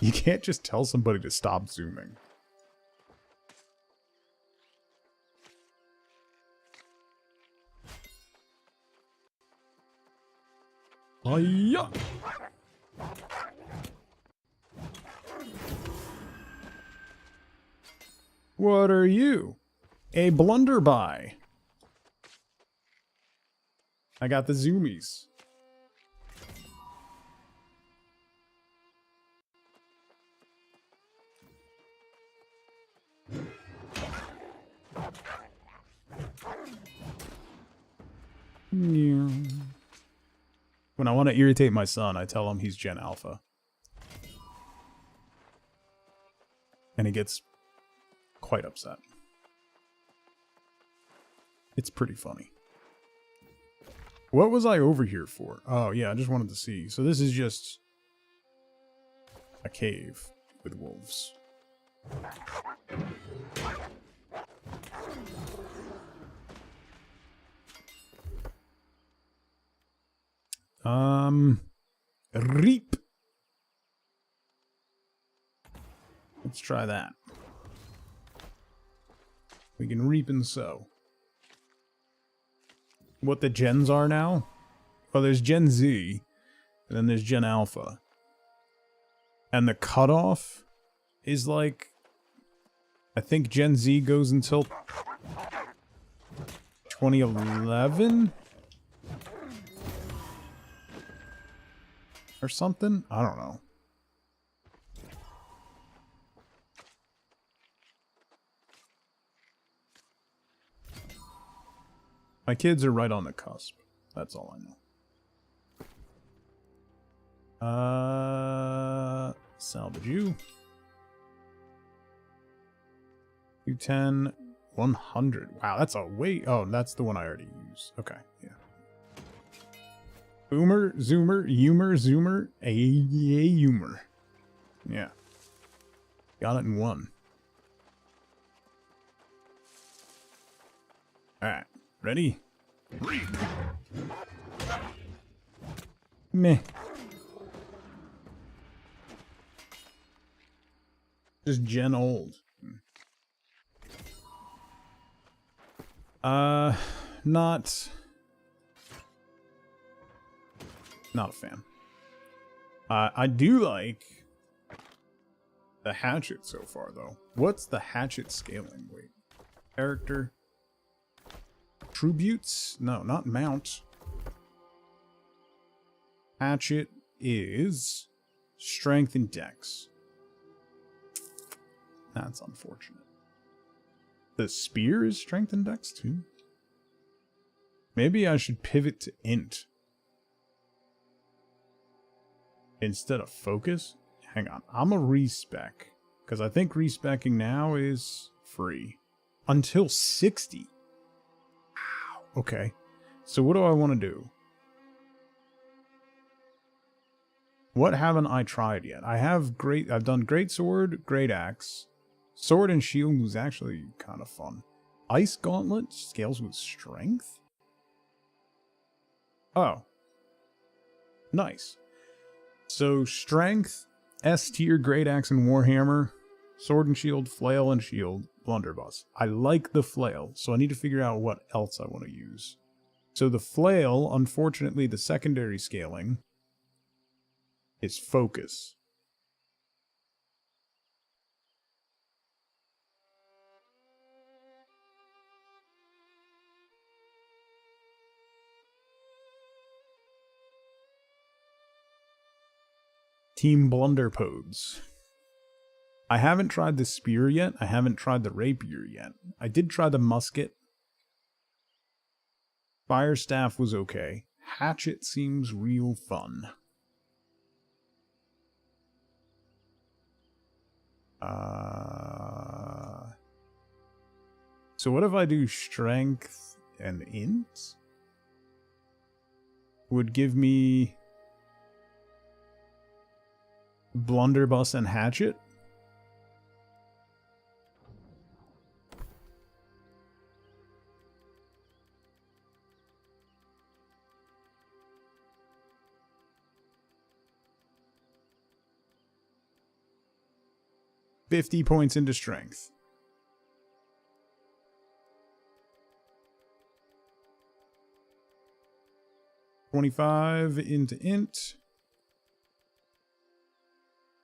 A: You can't just tell somebody to stop zooming. Hiya! What are you? A blunderby. I got the zoomies. Yeah. When I want to irritate my son, I tell him he's Gen Alpha. And he gets quite upset. It's pretty funny. What was I over here for? Oh, yeah, I just wanted to see. So this is just a cave with wolves. Reap. Let's try that. We can reap and sow. What the gens are now? Oh, there's Gen Z, and then there's Gen Alpha. And the cutoff is like, I think Gen Z goes until 2011? Or something? I don't know. My kids are right on the cusp. That's all I know. Salvage you. 210, 100. Wow, that's a way. Oh, that's the one I already used. Okay, yeah. Boomer, Zoomer, Humor, Zoomer, Humor. Yeah. Got it in one. Alright. Ready? Meh. Just Gen old. Not a fan. I do like the hatchet so far, though. What's the hatchet scaling? Wait. Character. Tributes? No, not mount. Hatchet is strength and dex. That's unfortunate. The spear is strength and dex too? Maybe I should pivot to int. Instead of focus? Hang on. I'm a respec. Because I think respecking now is free. Until 60. Wow. Okay. So what do I want to do? What haven't I tried yet? I've done great sword, great axe. Sword and shield was actually kind of fun. Ice gauntlet scales with strength? Oh. Nice. So strength, S tier, great axe and warhammer, sword and shield, flail and shield, blunderbuss. I like the flail, so I need to figure out what else I want to use. So the flail, unfortunately, the secondary scaling is focus. Team Blunderpodes. I haven't tried the spear yet. I haven't tried the rapier yet. I did try the musket. Fire staff was okay. Hatchet seems real fun. So what if I do strength and int? Would give me blunderbuss and hatchet? $50 points into strength. $25 into int.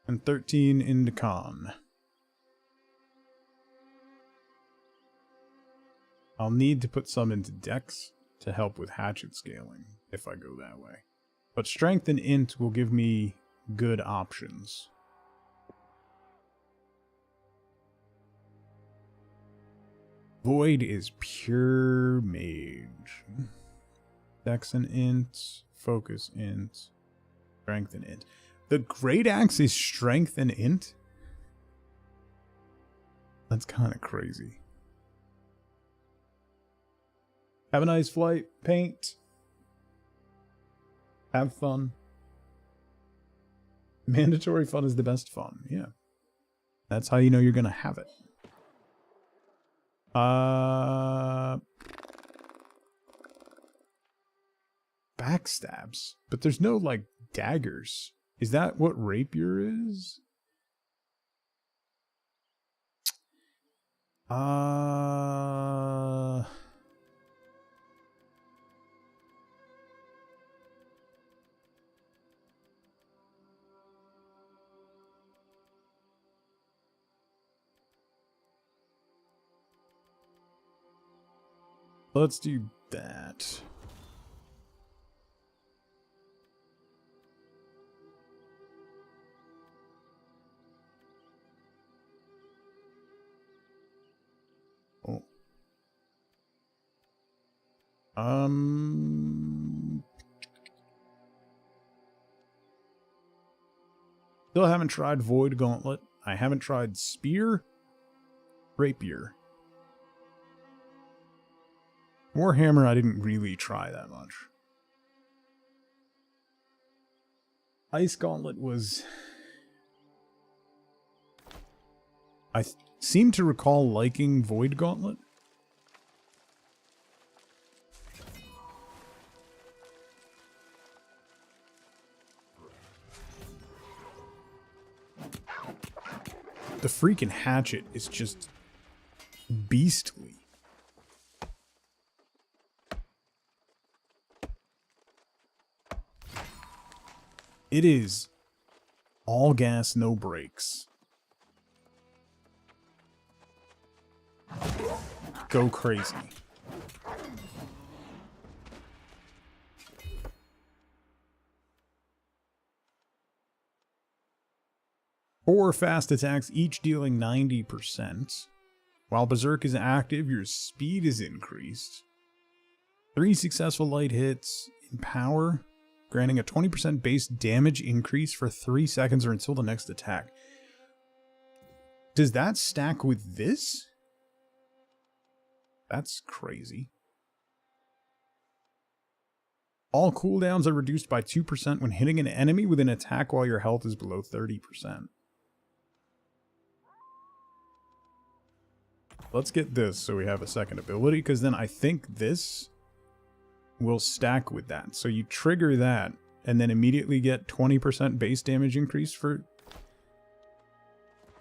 A: And 13 into con. I'll need to put some into Dex to help with hatchet scaling if I go that way. But Strength and Int will give me good options. Void is pure mage. Dex and Int, Focus Int, Strength and Int. The Great Axe is Strength and Int? That's kind of crazy. Have a nice flight. Paint. Have fun. Mandatory fun is the best fun. Yeah. That's how you know you're going to have it. Backstabs. But there's no, like, daggers. Is that what rapier is? Let's do that. Oh. Still haven't tried Void Gauntlet. I haven't tried Spear. Rapier. Warhammer I didn't really try that much. Ice Gauntlet was... I seem to recall liking Void Gauntlet. The freaking hatchet is just beastly. It is all gas, no brakes. Go crazy. Four fast attacks, each dealing 90%. While Berserk is active, your speed is increased. 3 successful light hits in power, granting a 20% base damage increase for 3 seconds or until the next attack. Does that stack with this? That's crazy. All cooldowns are reduced by 2% when hitting an enemy with an attack while your health is below 30%. Let's get this so we have a second ability, because then I think this will stack with that. So you trigger that and then immediately get 20% base damage increase for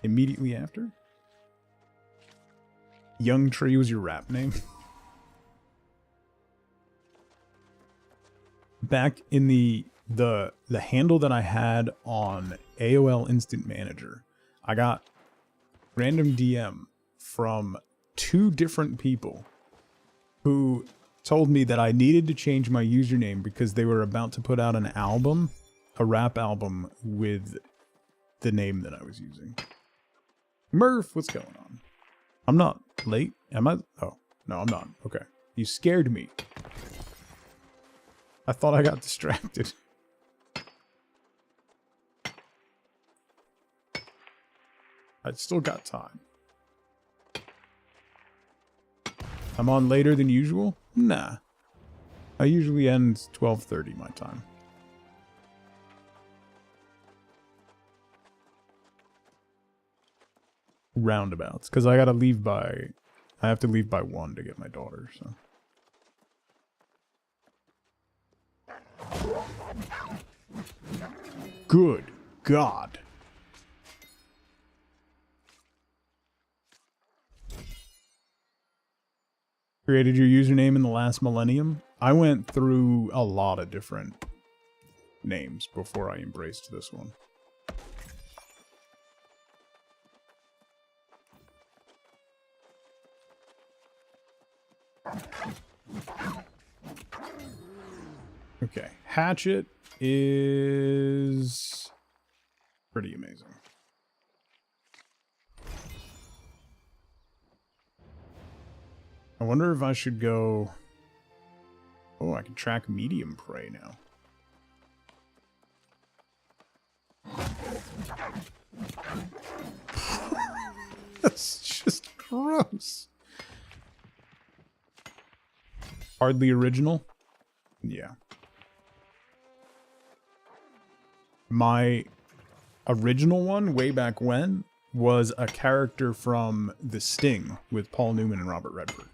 A: immediately after. Young Tree was your rap name. Back in the handle that I had on AOL Instant Manager, I got random DM from 2 different people who told me that I needed to change my username because they were about to put out an album, a rap album with the name that I was using. Murph, what's going on? I'm not late, am I? Oh, no, I'm not. Okay. You scared me. I thought I got distracted. I still got time. I'm on later than usual? Nah. I usually end 12:30 my time. Roundabouts, because I gotta leave by... I have to leave by 1 to get my daughter, so... Good God. Created your username in the last millennium? I went through a lot of different names before I embraced this one. Okay, hatchet is pretty amazing. I wonder if I should go... Oh, I can track medium prey now. That's just gross. Hardly original? Yeah. My original one, way back when, was a character from The Sting with Paul Newman and Robert Redford.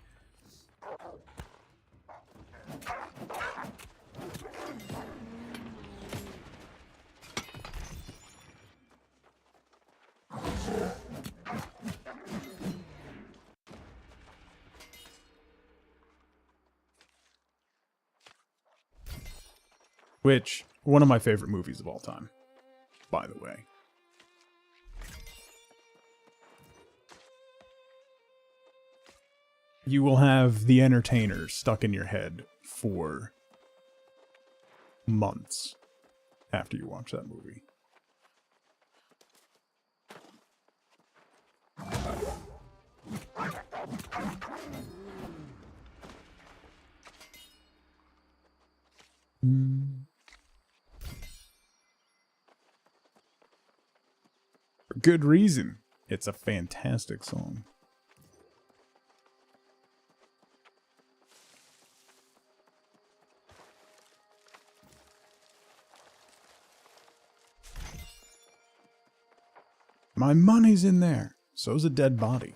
A: Which, one of my favorite movies of all time, by the way. You will have The Entertainer stuck in your head for months after you watch that movie. For good reason. It's a fantastic song. My money's in there. So's a dead body.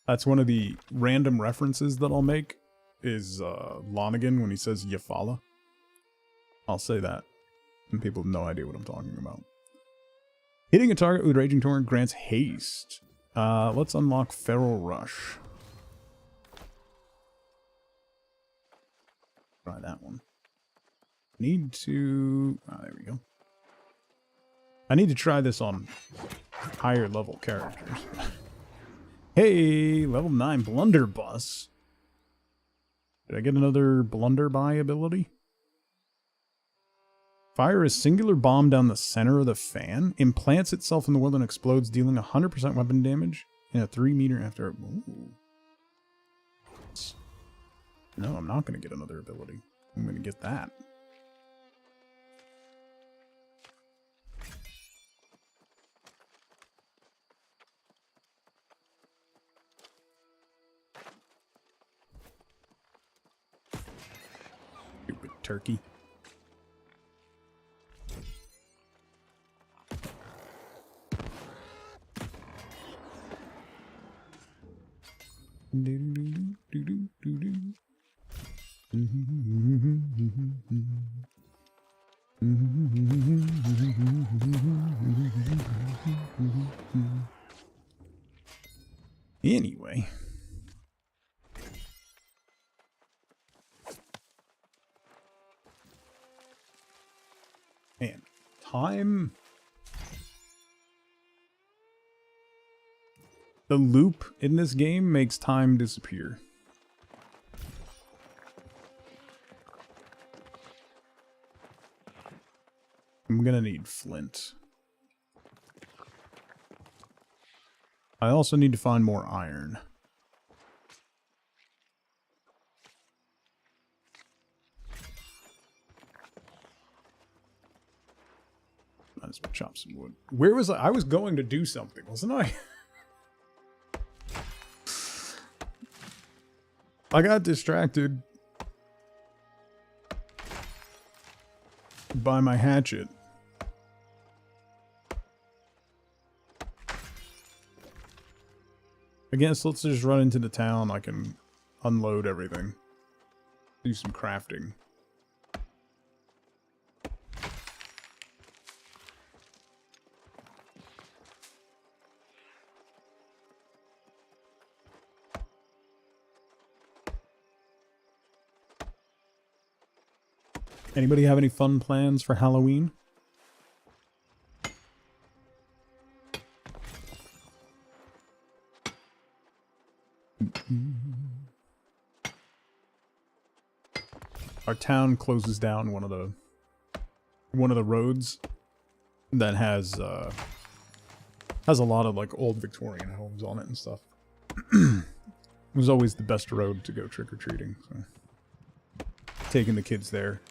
A: That's one of the random references that I'll make is Lonigan when he says Yafala. I'll say that, and people have no idea what I'm talking about. Hitting a target with Raging Torrent grants haste. Let's unlock Feral Rush. Try that one. Need to... Oh, there we go. I need to try this on higher level characters. Hey, level 9 Blunderbuss. Did I get another Blunderby ability? Fire a singular bomb down the center of the fan, implants itself in the world and explodes, dealing 100% weapon damage in a 3 meter after... Ooh. No, I'm not going to get another ability. I'm going to get that. Stupid turkey. Anyway. Man, time... The loop in this game makes time disappear. I'm gonna need flint. I also need to find more iron. Might as well chop some wood. Where was I? I was going to do something, wasn't I? I got distracted by my hatchet. I guess let's just run into the town. I can unload everything. Do some crafting. Anybody have any fun plans for Halloween? Our town closes down one of the roads that has a lot of like old Victorian homes on it and stuff. It was always the best road to go trick-or-treating. So. Taking the kids there,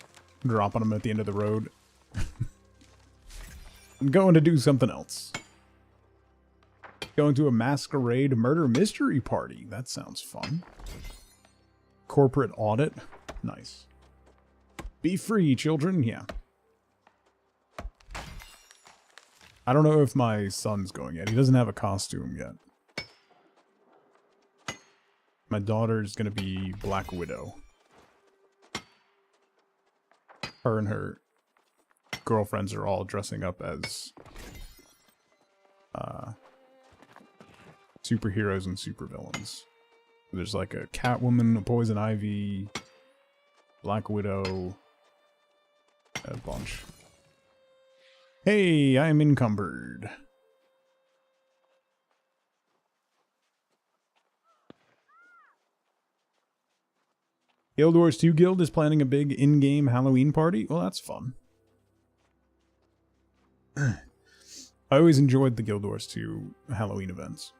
A: dropping them at the end of the road, and going to do something else. Going to a masquerade murder mystery party. That sounds fun. Corporate audit. Nice. Be free, children. Yeah. I don't know if my son's going yet. He doesn't have a costume yet. My daughter's gonna be Black Widow. Her and her girlfriends are all dressing up as superheroes and supervillains. There's like a Catwoman, a Poison Ivy, Black Widow, a bunch. Hey, I'm encumbered. Guild Wars 2 Guild is planning a big in-game Halloween party. Well, that's fun. I always enjoyed the Guild Wars 2 Halloween events.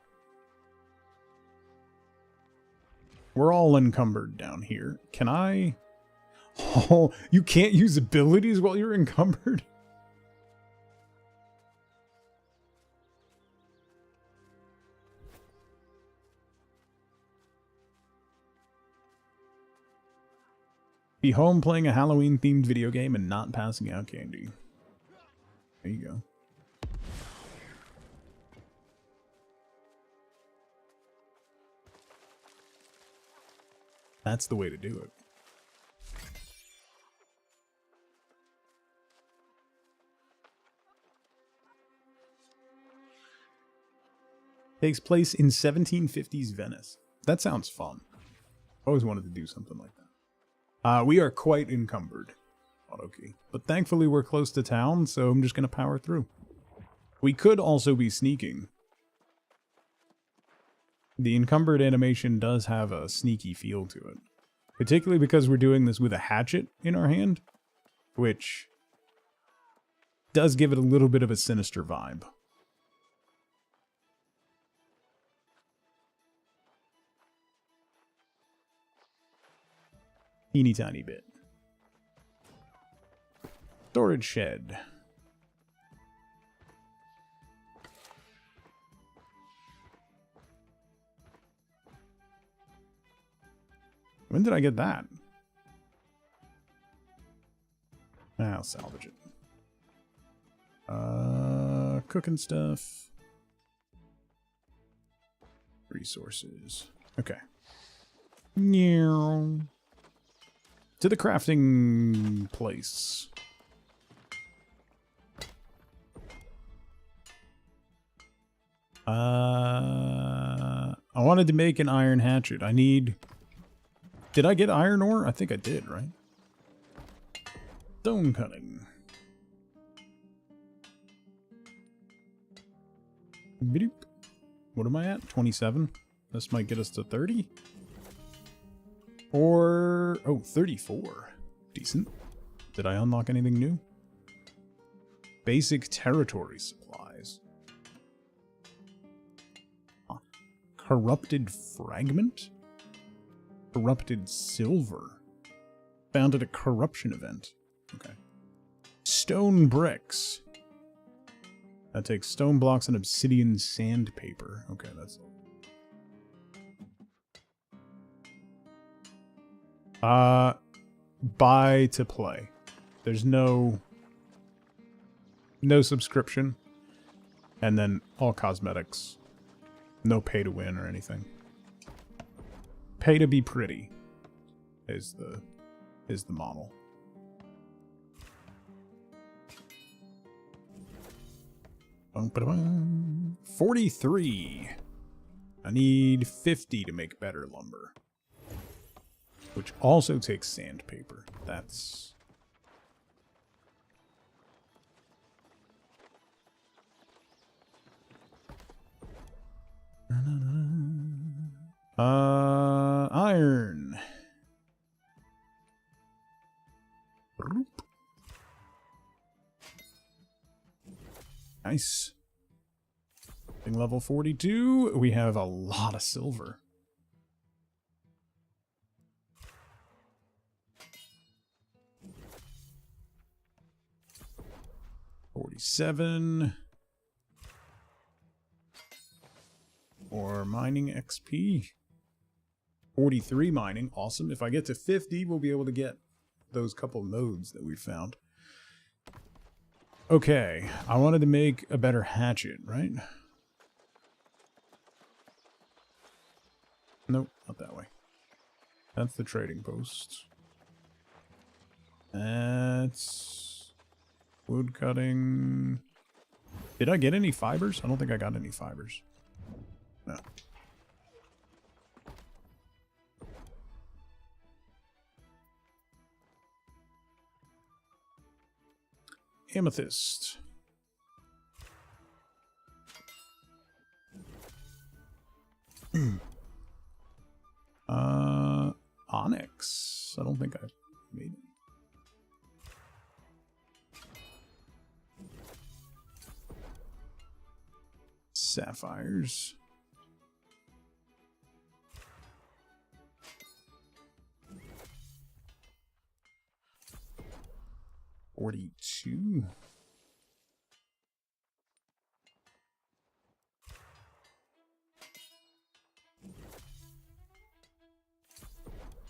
A: We're all encumbered down here. Can I... Oh, you can't use abilities while you're encumbered? Be home playing a Halloween-themed video game and not passing out candy. There you go. That's the way to do it. Takes place in 1750s Venice. That sounds fun. Always wanted to do something like that. We are quite encumbered on Oki, but thankfully we're close to town, so I'm just going to power through. We could also be sneaking. The encumbered animation does have a sneaky feel to it, particularly because we're doing this with a hatchet in our hand, which does give it a little bit of a sinister vibe. Teeny tiny bit. Storage shed. When did I get that? I'll salvage it. Cooking stuff. Resources. Okay. Meow. To the crafting place. I wanted to make an iron hatchet. I need... Did I get iron ore? I think I did, right? Stone cutting. Beep. What am I at? 27? This might get us to 30? Or... Oh, 34. Decent. Did I unlock anything new? Basic territory supplies. Corrupted fragment? Corrupted silver. Found at a corruption event. Okay. Stone bricks. That takes stone blocks and obsidian sandpaper. Okay, that's... Buy to play. There's no subscription. And then all cosmetics. No pay to win or anything. Pay to be pretty is the model. Bum, 43. I need 50 to make better lumber. Which also takes sandpaper. That's Iron. Nice. Level 42. We have a lot of silver. $47. Or mining XP. 43 mining. Awesome. If I get to 50, we'll be able to get those couple nodes that we found. Okay. I wanted to make a better hatchet, right? Nope, not that way. That's the trading post. That's wood cutting. Did I get any fibers? I don't think I got any fibers. No. Amethyst. Onyx. I don't think I made it. Sapphires. $42.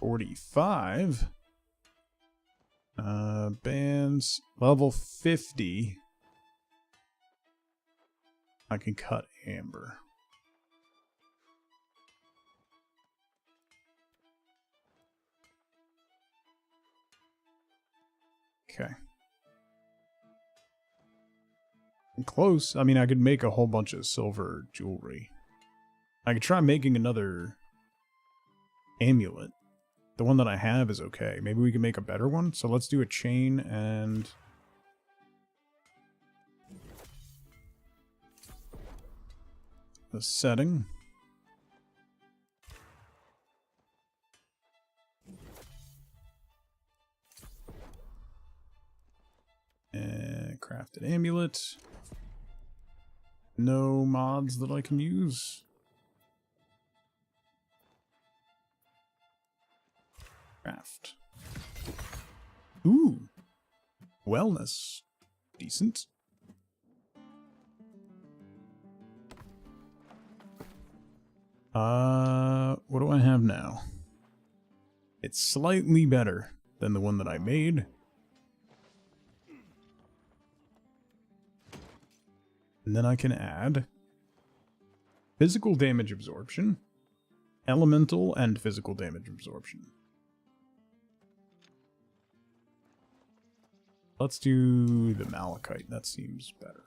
A: $45. Bands level 50. I can cut amber. Okay. I'm close. I mean, I could make a whole bunch of silver jewelry. I could try making another amulet. The one that I have is okay. Maybe we can make a better one. So let's do a chain and... the setting. And crafted amulet. No mods that I can use. Craft. Ooh. Wellness. Decent. What do I have now? It's slightly better than the one that I made. And then I can add physical damage absorption, elemental, and physical damage absorption. Let's do the malachite. That seems better.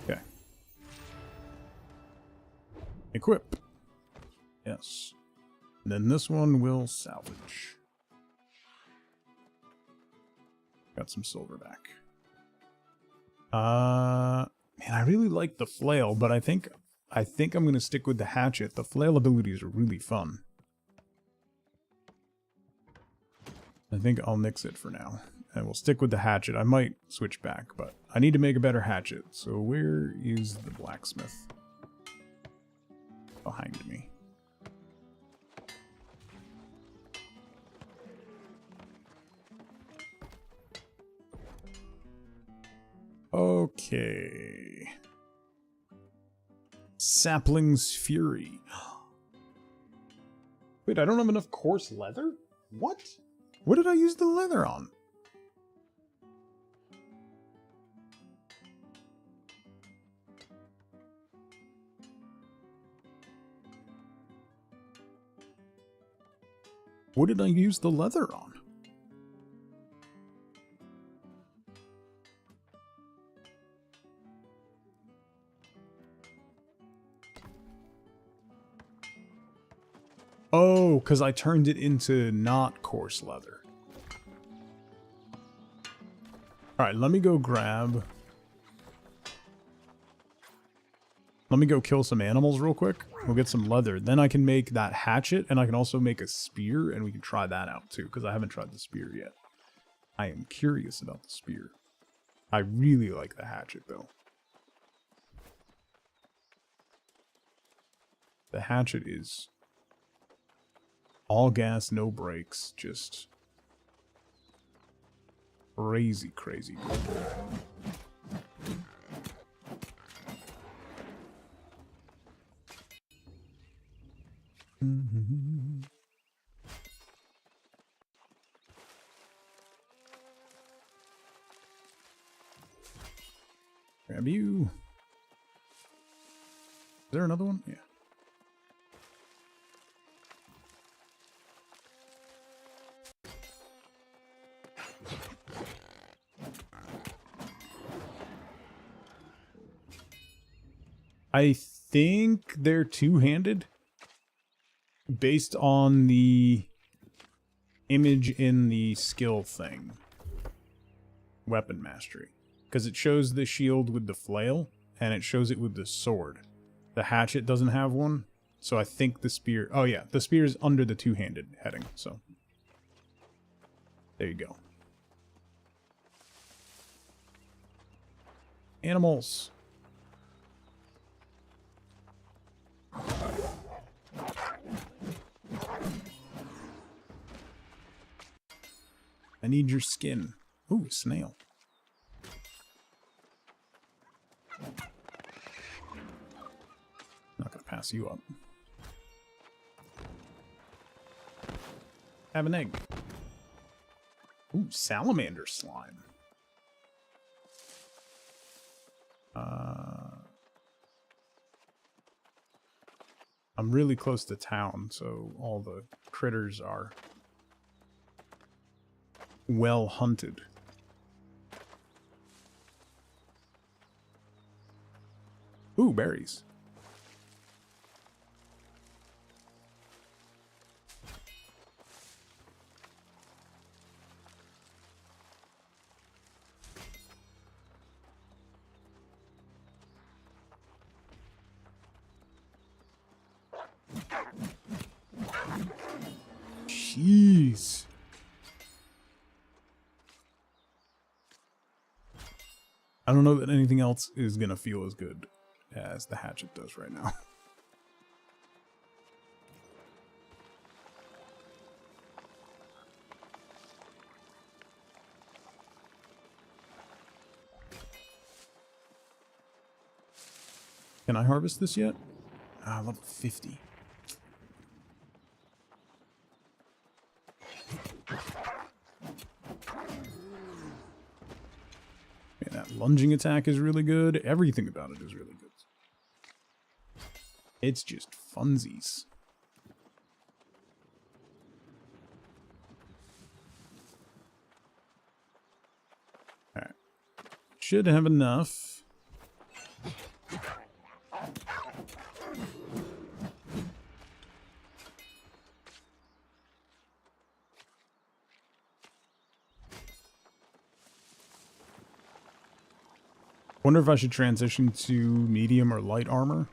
A: Okay. Equip. Yes. And then this one will salvage. Got some silver back. Man, I really like the flail, but I think I'm gonna stick with the hatchet. The flail abilities are really fun. I think I'll nix it for now. And we'll stick with the hatchet. I might switch back, but I need to make a better hatchet. So where is the blacksmith? Behind me. Okay. Sapling's Fury. Wait, I don't have enough coarse leather? What? What did I use the leather on? What did I use the leather on? Oh, because I turned it into not coarse leather. Alright, let me go grab Let me go kill some animals real quick. We'll get some leather. Then I can make that hatchet, and I can also make a spear, and we can try that out too, because I haven't tried the spear yet. I am curious about the spear. I really like the hatchet, though. The hatchet is all gas, no brakes, just crazy, crazy cool. Grab you. Is there another one? Yeah. I think they're two-handed based on the image in the skill thing. Weapon mastery. Because it shows the shield with the flail, and it shows it with the sword. The hatchet doesn't have one, so I think the spear... Oh yeah, the spear is under the two-handed heading, so... There you go. Animals. I need your skin. Ooh, snail. Not gonna pass you up. Have an egg. Ooh, salamander slime. I'm really close to town, so all the critters are well hunted. Ooh, berries. Jeez. I don't know that anything else is gonna feel as good as the hatchet does right now. Can I harvest this yet? Ah, level 50. Man, that lunging attack is really good. Everything about it is really good. It's just funsies. Alright. Should have enough. Wonder if I should transition to medium or light armor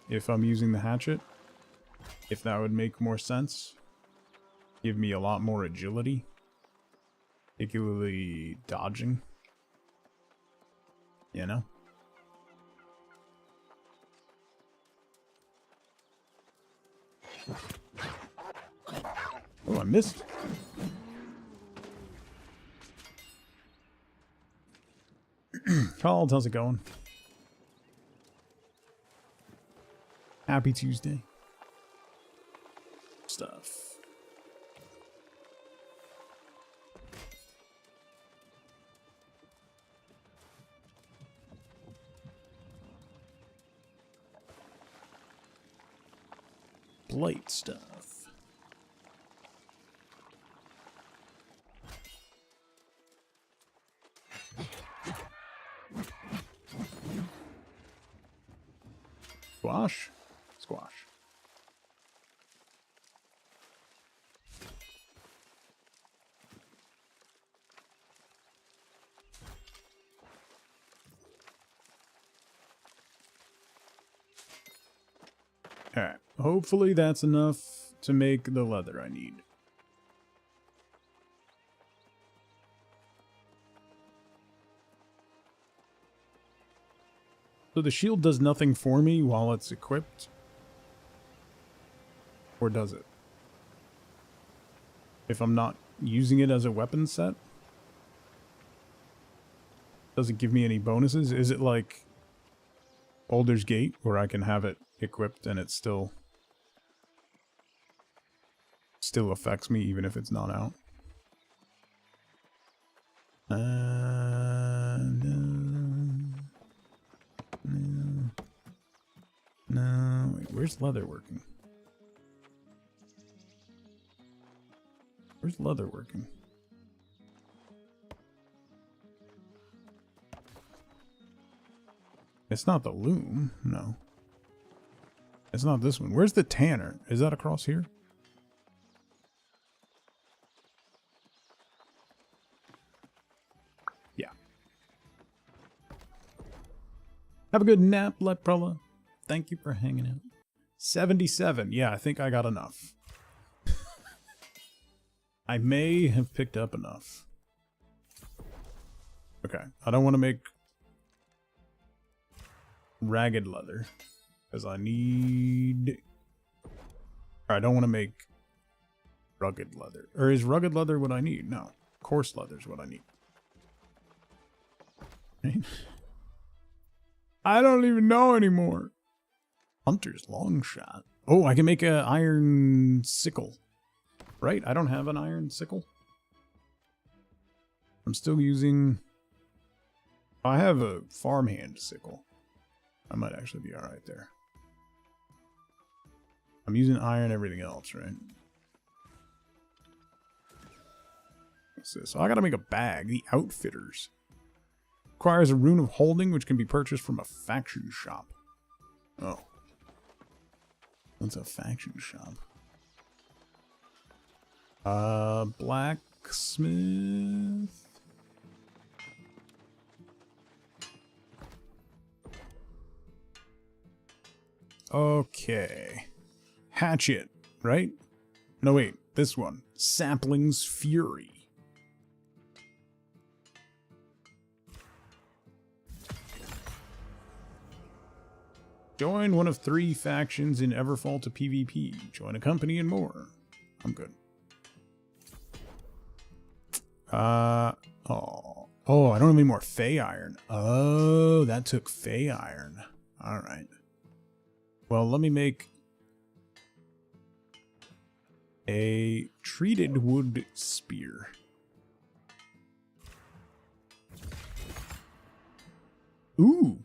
A: if I'm using the hatchet. If that would make more sense. Give me a lot more agility. Particularly dodging. You know? Oh, I missed. Carl, how's it going? Happy Tuesday. Stuff. Blight stuff. Squash? Squash. Alright. Hopefully that's enough to make the leather I need. So the shield does nothing for me while it's equipped? Or does it? If I'm not using it as a weapon set? Doesn't give me any bonuses? Is it like Baldur's Gate, where I can have it equipped and it still affects me even if it's not out? No. Wait, where's leather working? Where's leather working? It's not the loom, no. It's not this one. Where's the tanner? Is that across here? Yeah. Have a good nap, Leprella. Thank you for hanging out. 77. Yeah, I think I got enough. I may have picked up enough. Okay, I don't want to make ragged leather, because I need... Or I don't want to make rugged leather. Or is rugged leather what I need? No, coarse leather is what I need. Right? I don't even know anymore. Hunter's long shot. Oh, I can make an iron sickle. Right? I don't have an iron sickle. I'm still using... I have a farmhand sickle. I might actually be alright there. I'm using iron everything else, right? What's this? So I gotta make a bag. The Outfitters. Requires a rune of holding, which can be purchased from a faction shop. Oh. What's a faction shop? Blacksmith. Okay. Hatchet, right? No, wait. This one. Sapling's Fury. Join one of 3 factions in Everfall to PvP. Join a company and more. I'm good. Oh, I don't have any more Fey Iron. Oh, that took Fey Iron. Alright. Well, let me make a treated wood spear. Ooh.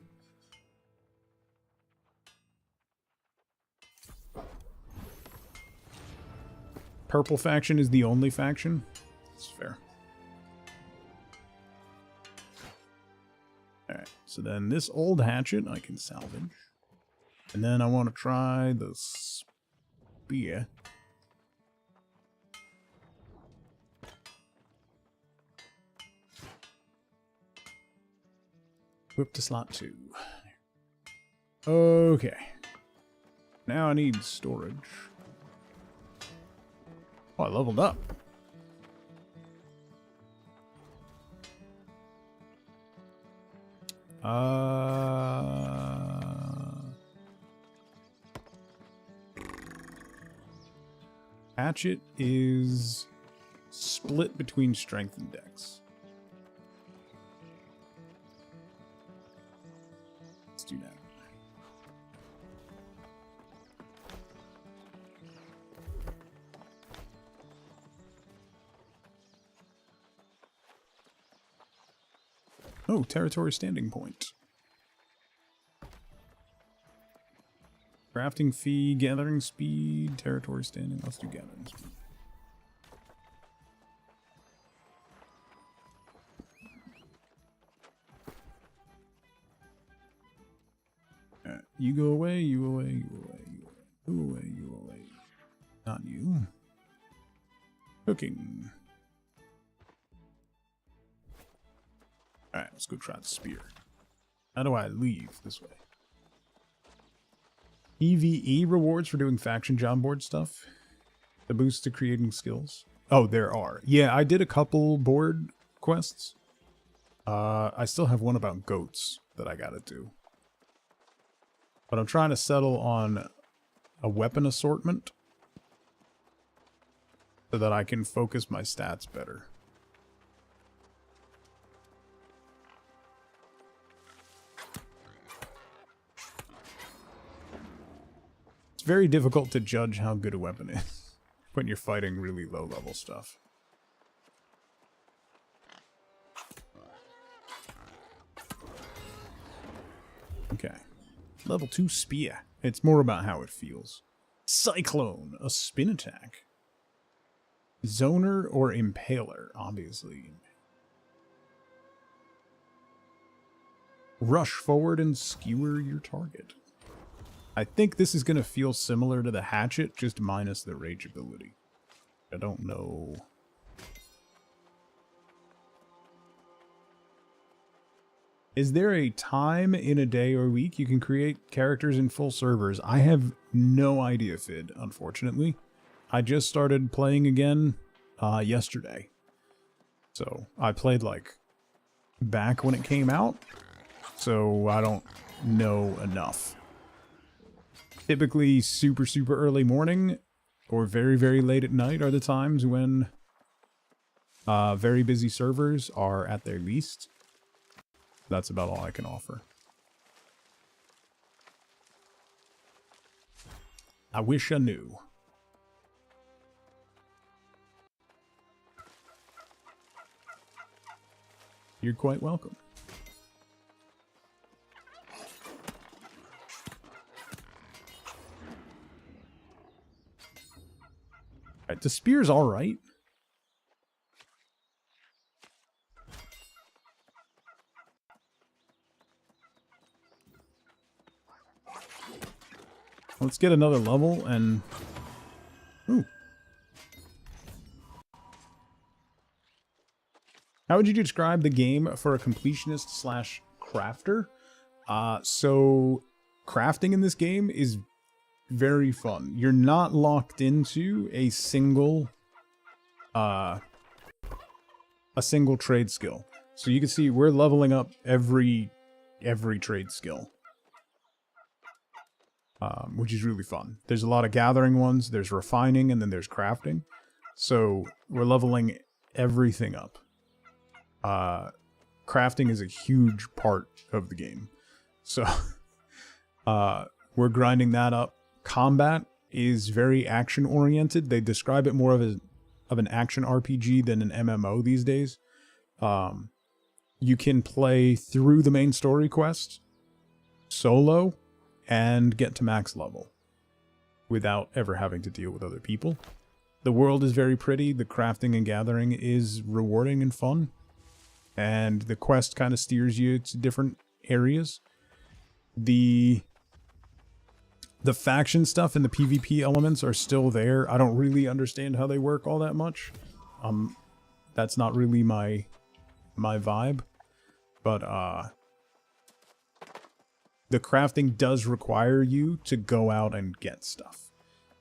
A: Purple faction is the only faction? That's fair. Alright, so then this old hatchet I can salvage. And then I want to try the spear. Equip to slot 2. Okay. Now I need storage. Oh, I leveled up. Hatchet is split between strength and dex. Let's do that. Oh, territory standing point. Crafting fee, gathering speed, territory standing. Let's do gathering speed. Alright, you go away, you away, you away, you away, you away, you away. Not you. Cooking. Alright, let's go try the spear. How do I leave? This way. PvE rewards for doing faction job board stuff. The boost to creating skills. Oh, there are. Yeah, I did a couple board quests. I still have one about goats that I gotta do. But I'm trying to settle on a weapon assortment so that I can focus my stats better. It's very difficult to judge how good a weapon is when you're fighting really low-level stuff. Okay. Level 2 spear. It's more about how it feels. Cyclone, a spin attack. Zoner or Impaler, obviously. Rush forward and skewer your target. I think this is going to feel similar to the hatchet, just minus the rage ability. I don't know. Is there a time in a day or week you can create characters in full servers? I have no idea, Fid, unfortunately. I just started playing again yesterday. So I played like back when it came out. So I don't know enough. Typically super early morning or very late at night are the times when very busy servers are at their least. That's about all I can offer. I wish I knew. You're quite welcome. Alright, the spear's alright. Let's get another level and... Ooh. How would you describe the game for a completionist slash crafter? So crafting in this game is very fun. You're not locked into a single trade skill. So you can see we're leveling up every trade skill. Which is really fun. There's a lot of gathering ones, there's refining, and then there's crafting. So we're leveling everything up. Crafting is a huge part of the game. So we're grinding that up. Combat is very action-oriented. They describe it more of an action RPG than an MMO these days. You can play through the main story quest solo and get to max level without ever having to deal with other people. The world is very pretty, the crafting and gathering is rewarding and fun, and the quest kind of steers you to different areas. The faction stuff and the PvP elements are still there. I don't really understand how they work all that much. That's not really my vibe, but the crafting does require you to go out and get stuff.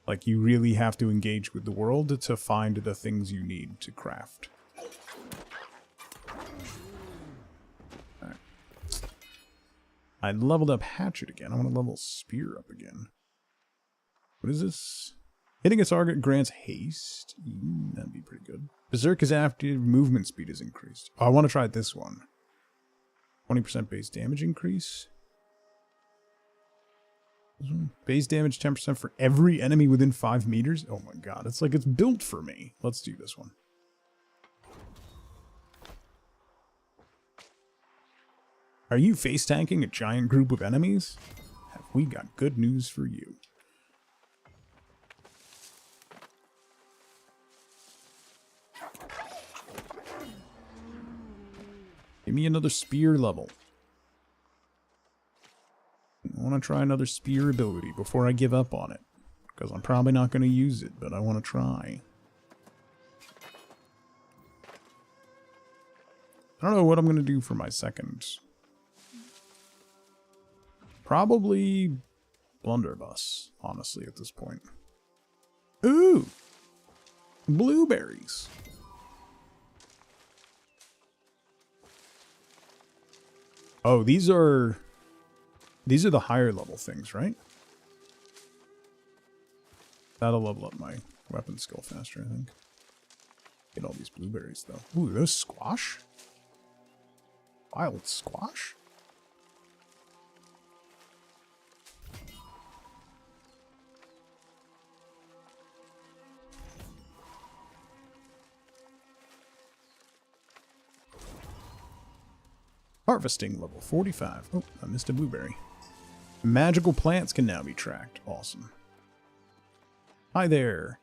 A: Like, you really have to engage with the world to find the things you need to craft. Alright. I leveled up Hatchet again. I want to level Spear up again. What is this? Hitting a target grants haste. That'd be pretty good. Berserk is active, movement speed is increased. Oh, I want to try this one. 20% base damage increase. Base damage 10% for every enemy within 5 meters? Oh my god, it's like it's built for me. Let's do this one. Are you face tanking a giant group of enemies? Have we got good news for you? Give me another spear level. I want to try another spear ability before I give up on it. Because I'm probably not going to use it, but I want to try. I don't know what I'm going to do for my second. Probably blunderbuss, honestly, at this point. Ooh! Blueberries. Oh, these are the higher level things, right? That'll level up my weapon skill faster, I think. Get all these blueberries, though. Ooh, those squash? Wild squash? Harvesting level 45. Oh, I missed a blueberry. Magical plants can now be tracked. Awesome. Hi there.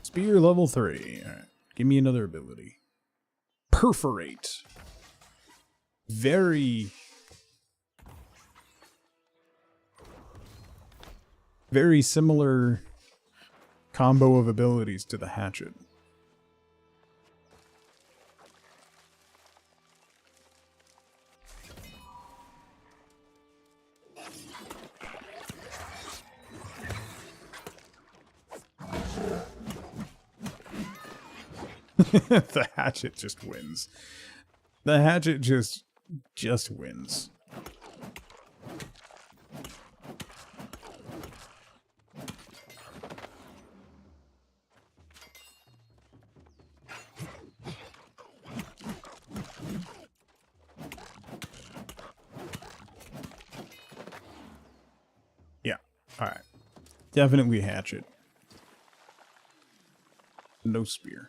A: Spear level 3. Alright. Give me another ability. Perforate. Very similar combo of abilities to the hatchet. The hatchet just wins. The hatchet just wins. Yeah. All right. Definitely hatchet. No spear.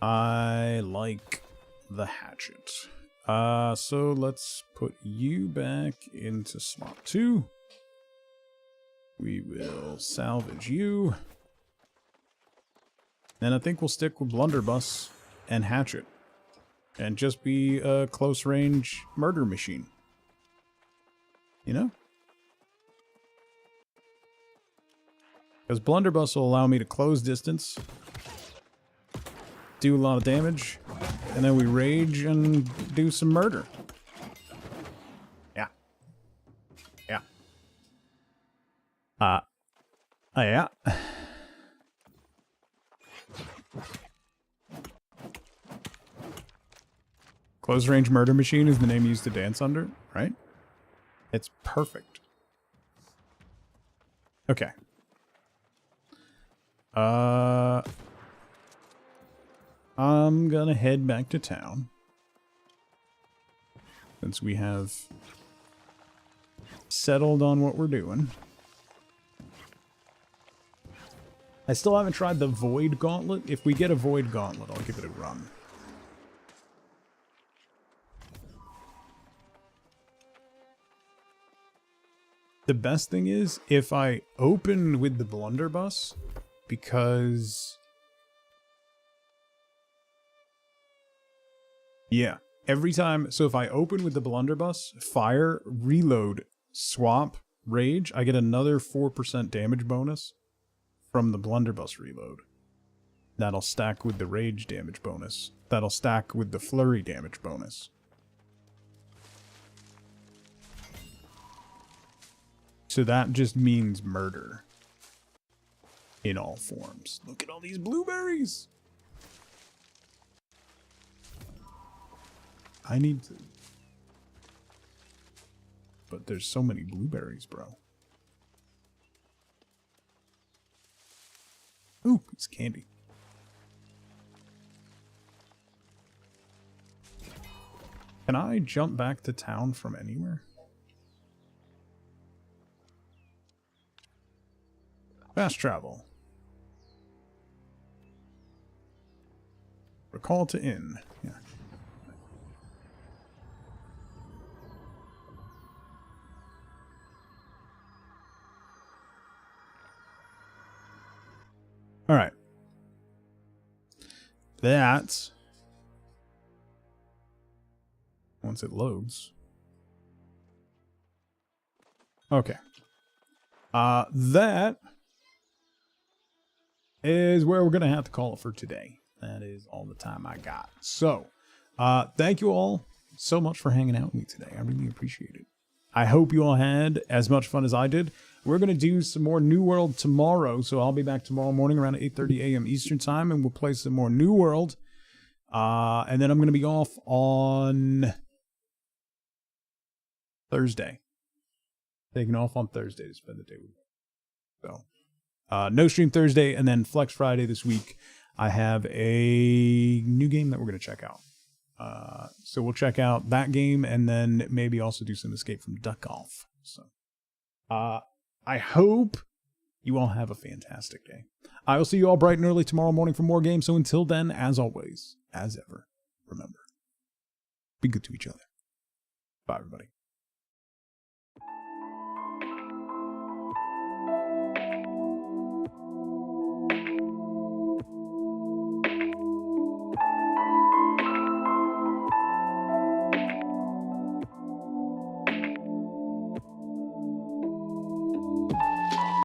A: I like the hatchet. So let's put you back into slot 2. We will salvage you. And I think we'll stick with blunderbuss and hatchet. And just be a close range murder machine. You know? Because blunderbuss will allow me to close distance, do a lot of damage, and then we rage and do some murder. Yeah. Yeah. Yeah. Close range murder machine is the name used to dance under, right? It's perfect. Okay. I'm gonna head back to town. Since we have settled on what we're doing. I still haven't tried the Void Gauntlet. If we get a Void Gauntlet, I'll give it a run. The best thing is if I open with the blunderbuss, because yeah, every time, so if I open with the blunderbuss, fire, reload, swap, rage, I get another 4% damage bonus from the blunderbuss reload. That'll stack with the rage damage bonus. That'll stack with the flurry damage bonus. So that just means murder. In all forms. Look at all these blueberries! I need to... But there's so many blueberries, bro. Ooh, it's candy. Can I jump back to town from anywhere? Fast travel. Recall to inn. Yeah. All right. That, once it loads. Okay. That is where we're going to have to call it for today. That is all the time I got. So, thank you all so much for hanging out with me today. I really appreciate it. I hope you all had as much fun as I did. We're going to do some more New World tomorrow, so I'll be back tomorrow morning around 8:30 a.m. Eastern Time, and we'll play some more New World. And then I'm going to be off on Thursday. Taking off on Thursday to spend the day with you. So, no stream Thursday, and then Flex Friday this week. I have a new game that we're going to check out. So we'll check out that game and then maybe also do some Escape from Duck Off. So, I hope you all have a fantastic day. I will see you all bright and early tomorrow morning for more games. So until then, as always, as ever, remember, be good to each other. Bye, everybody.